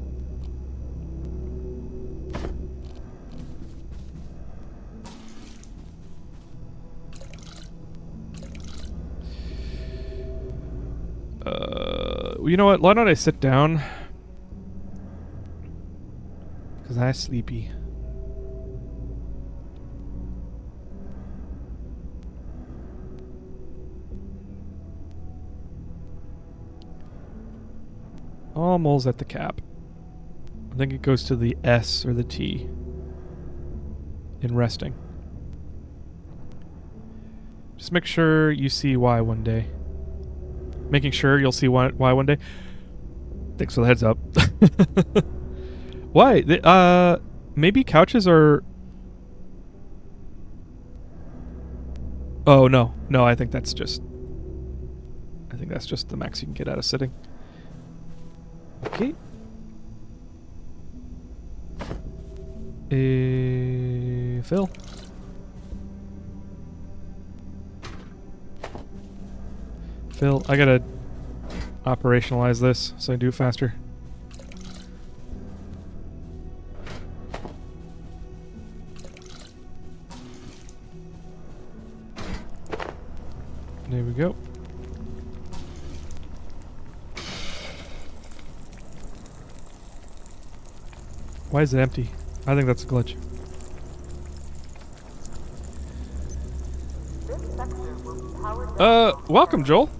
You know what? Why don't I sit down? Because I'm sleepy. Almost at the cap. I think it goes to the S or the T in resting. Just make sure you see Y one day. Making sure you'll see Y one day. Thanks for the heads up. Why? Maybe couches are... Oh, no. No, I think that's just... I think that's just the max you can get out of sitting. Okay. Phil. Phil, I gotta operationalize this so I do it faster. There we go. Why is it empty? I think that's a glitch. Welcome, Joel.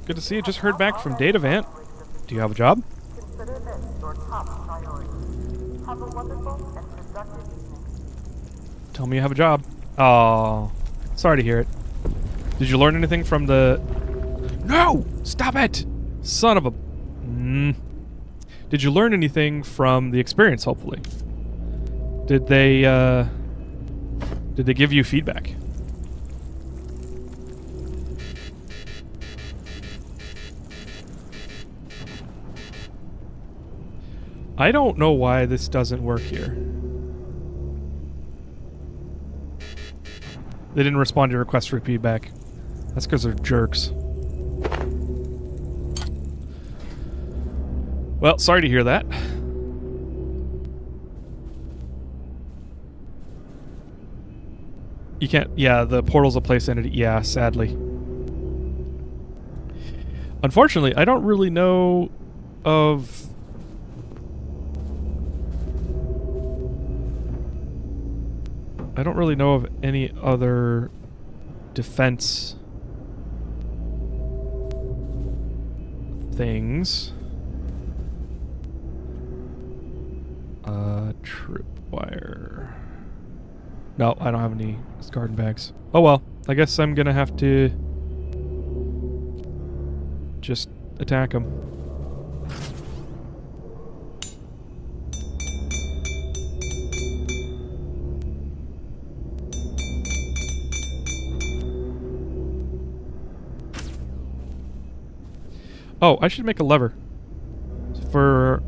Good to see you. Just heard back from Datavant. Do you have a job? Consider this your top priority. Have a wonderful and productive evening. Tell me you have a job. Oh, sorry to hear it. Did you learn anything from the... No! Stop it! Son of a... Did you learn anything from the experience, hopefully? Did they give you feedback? I don't know why this doesn't work here. They didn't respond to your request for feedback. That's because they're jerks. Well, sorry to hear that. You can't... Yeah, the portal's a place entity. Yeah, sadly. Unfortunately, I don't really know of... I don't really know of any other defense things. Tripwire. No, I don't have any garden bags. Oh well, I guess I'm gonna have to just attack them. Oh, I should make a lever for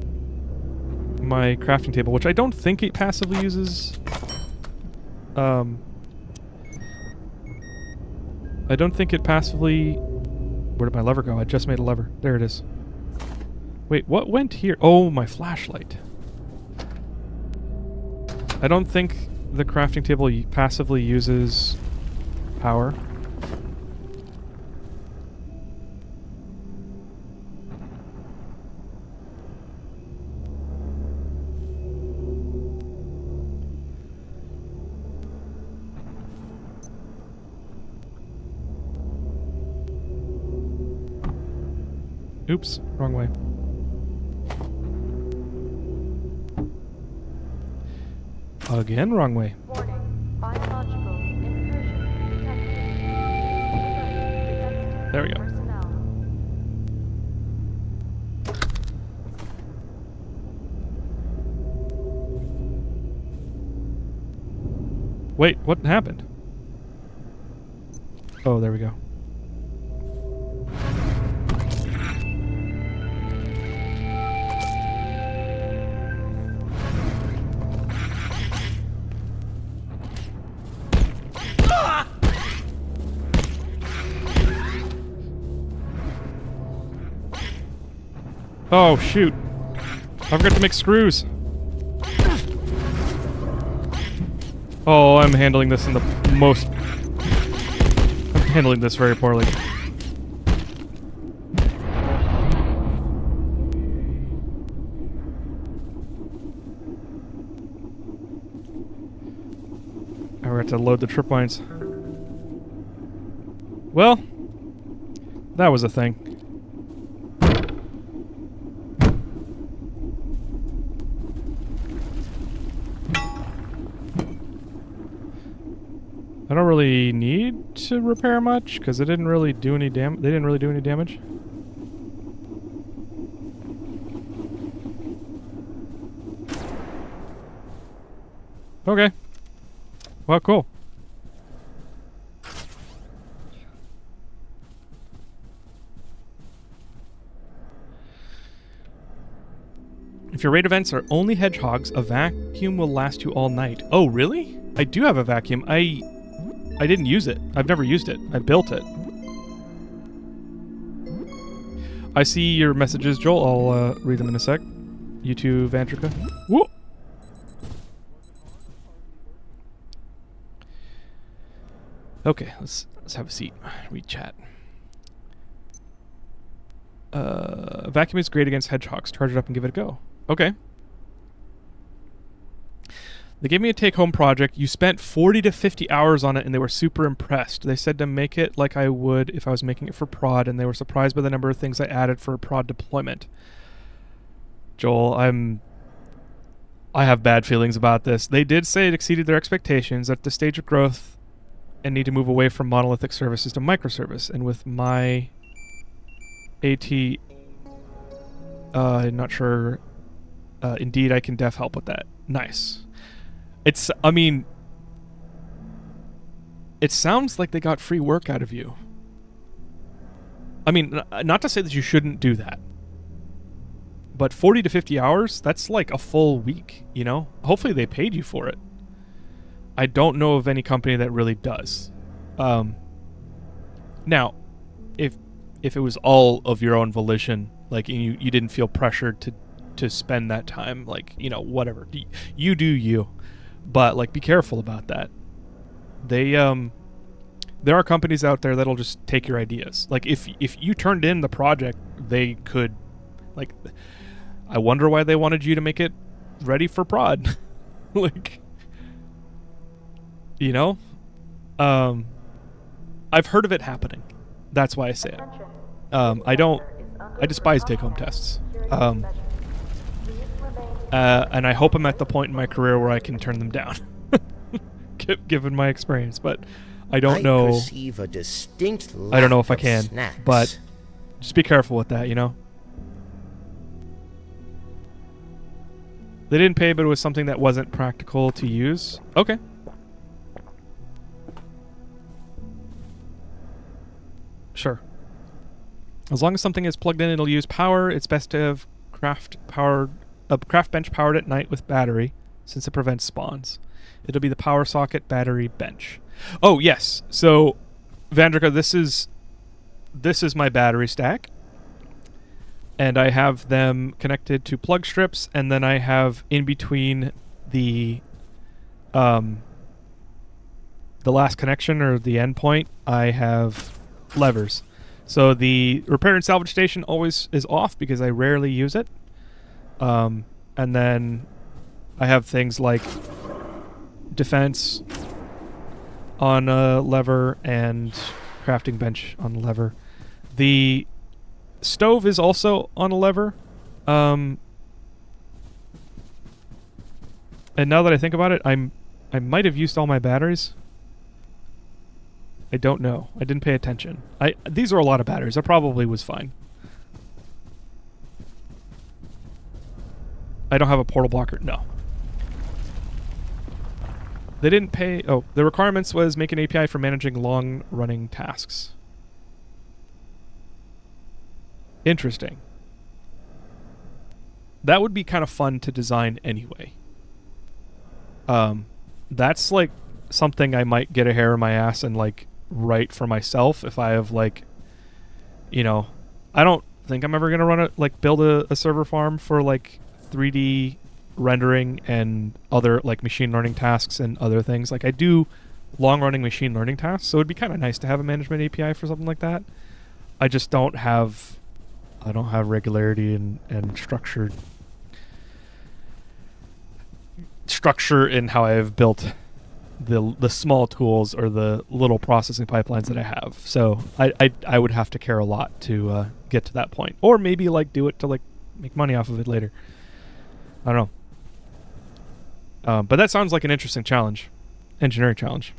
my crafting table, which I don't think it passively uses. I don't think it passively... Where did my lever go? I just made a lever. There it is. Wait, what went here? Oh, my flashlight. I don't think the crafting table passively uses power. Oops, wrong way. Again, wrong way. Warning, biological incursion detected. There we go. Personnel. Wait, what happened? Oh, there we go. Oh, shoot. I forgot to make screws. Oh, I'm handling this in the most... I'm handling this very poorly. we're going to load the trip lines. Well, that was a thing. I don't really need to repair much because it didn't really do any damage. They didn't really do any damage. Okay. Well, cool. If your raid events are only hedgehogs, a vacuum will last you all night. Oh, really? I do have a vacuum. I didn't use it. I've never used it. I built it. I see your messages, Joel. I'll read them in a sec. You too, Vandrika. Whoa! Okay, let's have a seat. Read chat. Vacuum is great against hedgehogs. Charge it up and give it a go. Okay. They gave me a take-home project. You spent 40 to 50 hours on it, and they were super impressed. They said to make it like I would if I was making it for prod, and they were surprised by the number of things I added for a prod deployment. Joel, I have bad feelings about this. They did say it exceeded their expectations at the stage of growth and need to move away from monolithic services to microservice. And with my AT, I'm not sure. Indeed, I can def help with that. Nice. I mean, it sounds like they got free work out of you. I mean, not to say that you shouldn't do that, but 40 to 50 hours, that's like a full week, you know? Hopefully they paid you for it. I don't know of any company that really does. Now, if it was all of your own volition, like you didn't feel pressured to spend that time, like, you know, whatever. You do you. But, like, be careful about that. There are companies out there that'll just take your ideas. Like, if you turned in the project, they could, like, I wonder why they wanted you to make it ready for prod. Like, you know? I've heard of it happening. That's why I say it. I despise take-home tests. And I hope I'm at the point in my career where I can turn them down, given my experience. But I don't know. Perceive a distinct I don't know if I lack of can. snacks. But just be careful with that, you know? They didn't pay, but it was something that wasn't practical to use. Okay. Sure. As long as something is plugged in, it'll use power. It's best to have craft bench powered at night with battery, since it prevents spawns. It'll be the power socket battery bench. Oh yes. So, Vandrika, this is my battery stack, and I have them connected to plug strips, and then I have in between the last connection or the endpoint, I have levers. So the repair and salvage station always is off because I rarely use it. And then I have things like defense on a lever and crafting bench on a lever. The stove is also on a lever. And now that I think about it, I might have used all my batteries. I don't know. I didn't pay attention. These are a lot of batteries. I probably was fine. I don't have a portal blocker. No. They didn't pay... Oh, the requirements was make an API for managing long-running tasks. Interesting. That would be kind of fun to design anyway. That's like something I might get a hair in my ass and like write for myself if I have like, you know, I don't think I'm ever gonna run it like build a server farm for like 3D rendering and other like machine learning tasks and other things. Like I do long running machine learning tasks, so it'd be kind of nice to have a management API for something like that. I just don't have regularity and structure in how I have built the small tools or the little processing pipelines that I have. So I would have to care a lot to get to that point, or maybe like do it to like make money off of it later. I don't know. But that sounds like an interesting challenge, engineering challenge.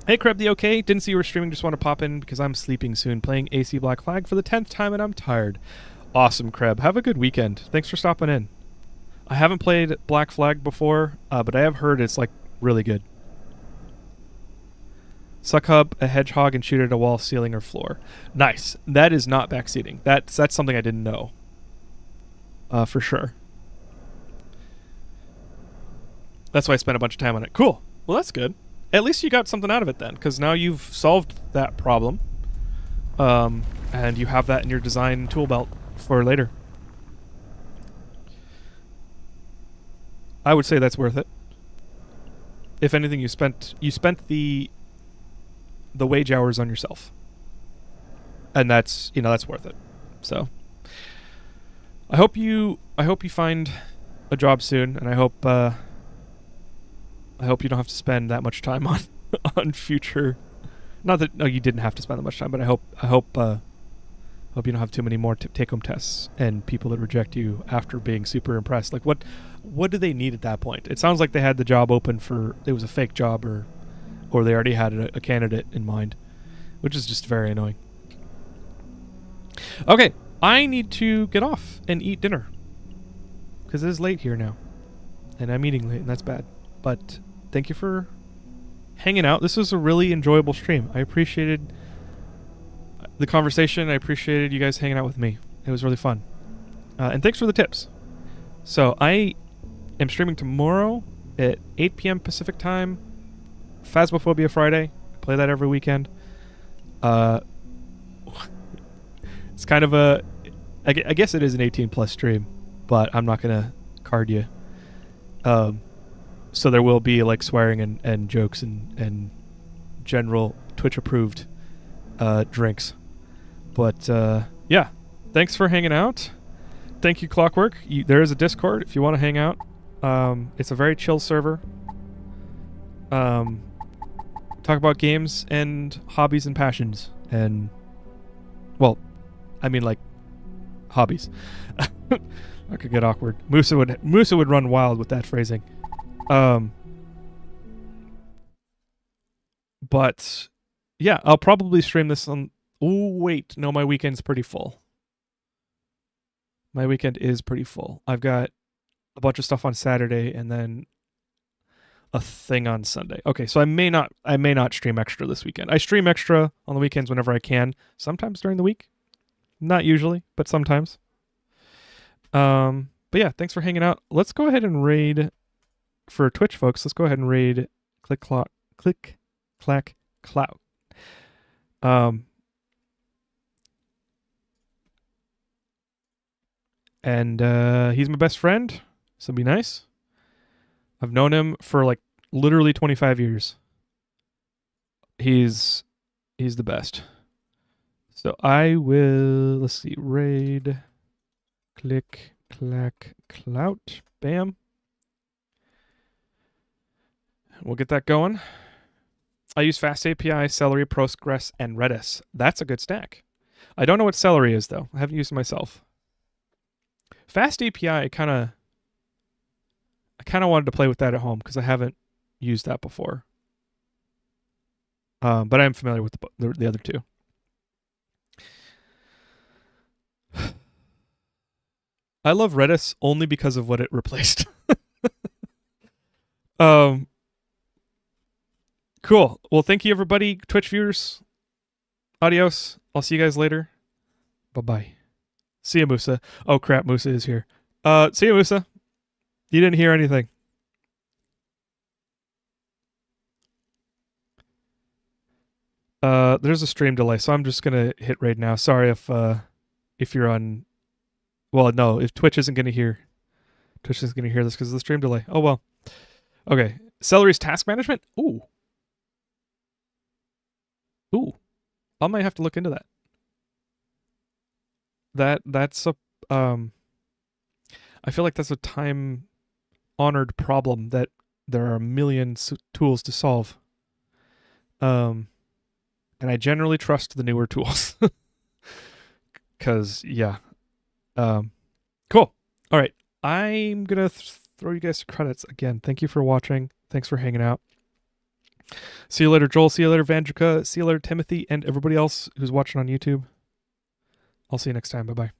Hey Kreb, the okay? Didn't see you were streaming. Just want to pop in because I'm sleeping soon. Playing AC Black Flag for the 10th time and I'm tired. Awesome, Kreb. Have a good weekend. Thanks for stopping in. I haven't played Black Flag before, but I have heard it's like really good. Suck hub a hedgehog and shoot at a wall, ceiling, or floor. Nice. That is not backseating. That's something I didn't know. For sure. That's why I spent a bunch of time on it. Cool. Well, that's good. At least you got something out of it then, because now you've solved that problem. And you have that in your design tool belt for later. I would say that's worth it. If anything, you spent the wage hours on yourself, and that's worth it. So I hope you find a job soon, and I hope you don't have to spend that much time on future. Not that you didn't have to spend that much time, but I hope you don't have too many more take-home tests and people that reject you after being super impressed. Like what do they need at that point? It sounds like they had the job open for it was a fake job or they already had a candidate in mind, which is just very annoying. Okay, I need to get off and eat dinner because it is late here now, and I'm eating late, and that's bad. But thank you for hanging out. This was a really enjoyable stream. I appreciated the conversation. I appreciated you guys hanging out with me. It was really fun. And thanks for the tips. So I am streaming tomorrow at 8 p.m. Pacific time. Phasmophobia Friday. I play that every weekend. It's kind of I guess it is an 18 plus stream, but I'm not going to card you. So there will be like swearing and jokes and general Twitch approved drinks. But yeah, thanks for hanging out. Thank you, Clockwork. There is a Discord if you want to hang out. It's a very chill server. Talk about games and hobbies and passions and, well, I mean like hobbies. That could get awkward. Musa would run wild with that phrasing. But yeah, I'll probably stream this on. Oh wait, no, my weekend's pretty full. My weekend is pretty full. I've got a bunch of stuff on Saturday and then a thing on Sunday. Okay, so I may not stream extra this weekend. I stream extra on the weekends whenever I can. Sometimes during the week. Not usually, but sometimes. But yeah, thanks for hanging out. Let's go ahead and raid for Twitch folks. Let's go ahead and raid Click Clack Clout. And he's my best friend, so be nice. I've known him for like literally 25 years. He's the best. So I will, let's see, raid, Click, Clack, Clout, bam. We'll get that going. I use Fast API, Celery, Postgres, and Redis. That's a good stack. I don't know what Celery is though. I haven't used it myself. Fast API, I kind of wanted to play with that at home because I haven't used that before. But I am familiar with the other two. I love Redis only because of what it replaced. Cool. Well, thank you, everybody. Twitch viewers. Adios. I'll see you guys later. Bye-bye. See ya, Musa. Oh, crap. Musa is here. See ya, Musa. You didn't hear anything. There's a stream delay, so I'm just going to hit raid now. Sorry if you're on... Well, no, if Twitch isn't going to hear this because of the stream delay. Oh, well. Okay. Celery's task management? Ooh. I might have to look into that. That's a I feel like that's a time-honored problem that there are a million tools to solve. And I generally trust the newer tools. Because, yeah. Cool. All right. I'm going to throw you guys credits again. Thank you for watching. Thanks for hanging out. See you later, Joel. See you later, Vandrika. See you later, Timothy, and everybody else who's watching on YouTube. I'll see you next time. Bye-bye.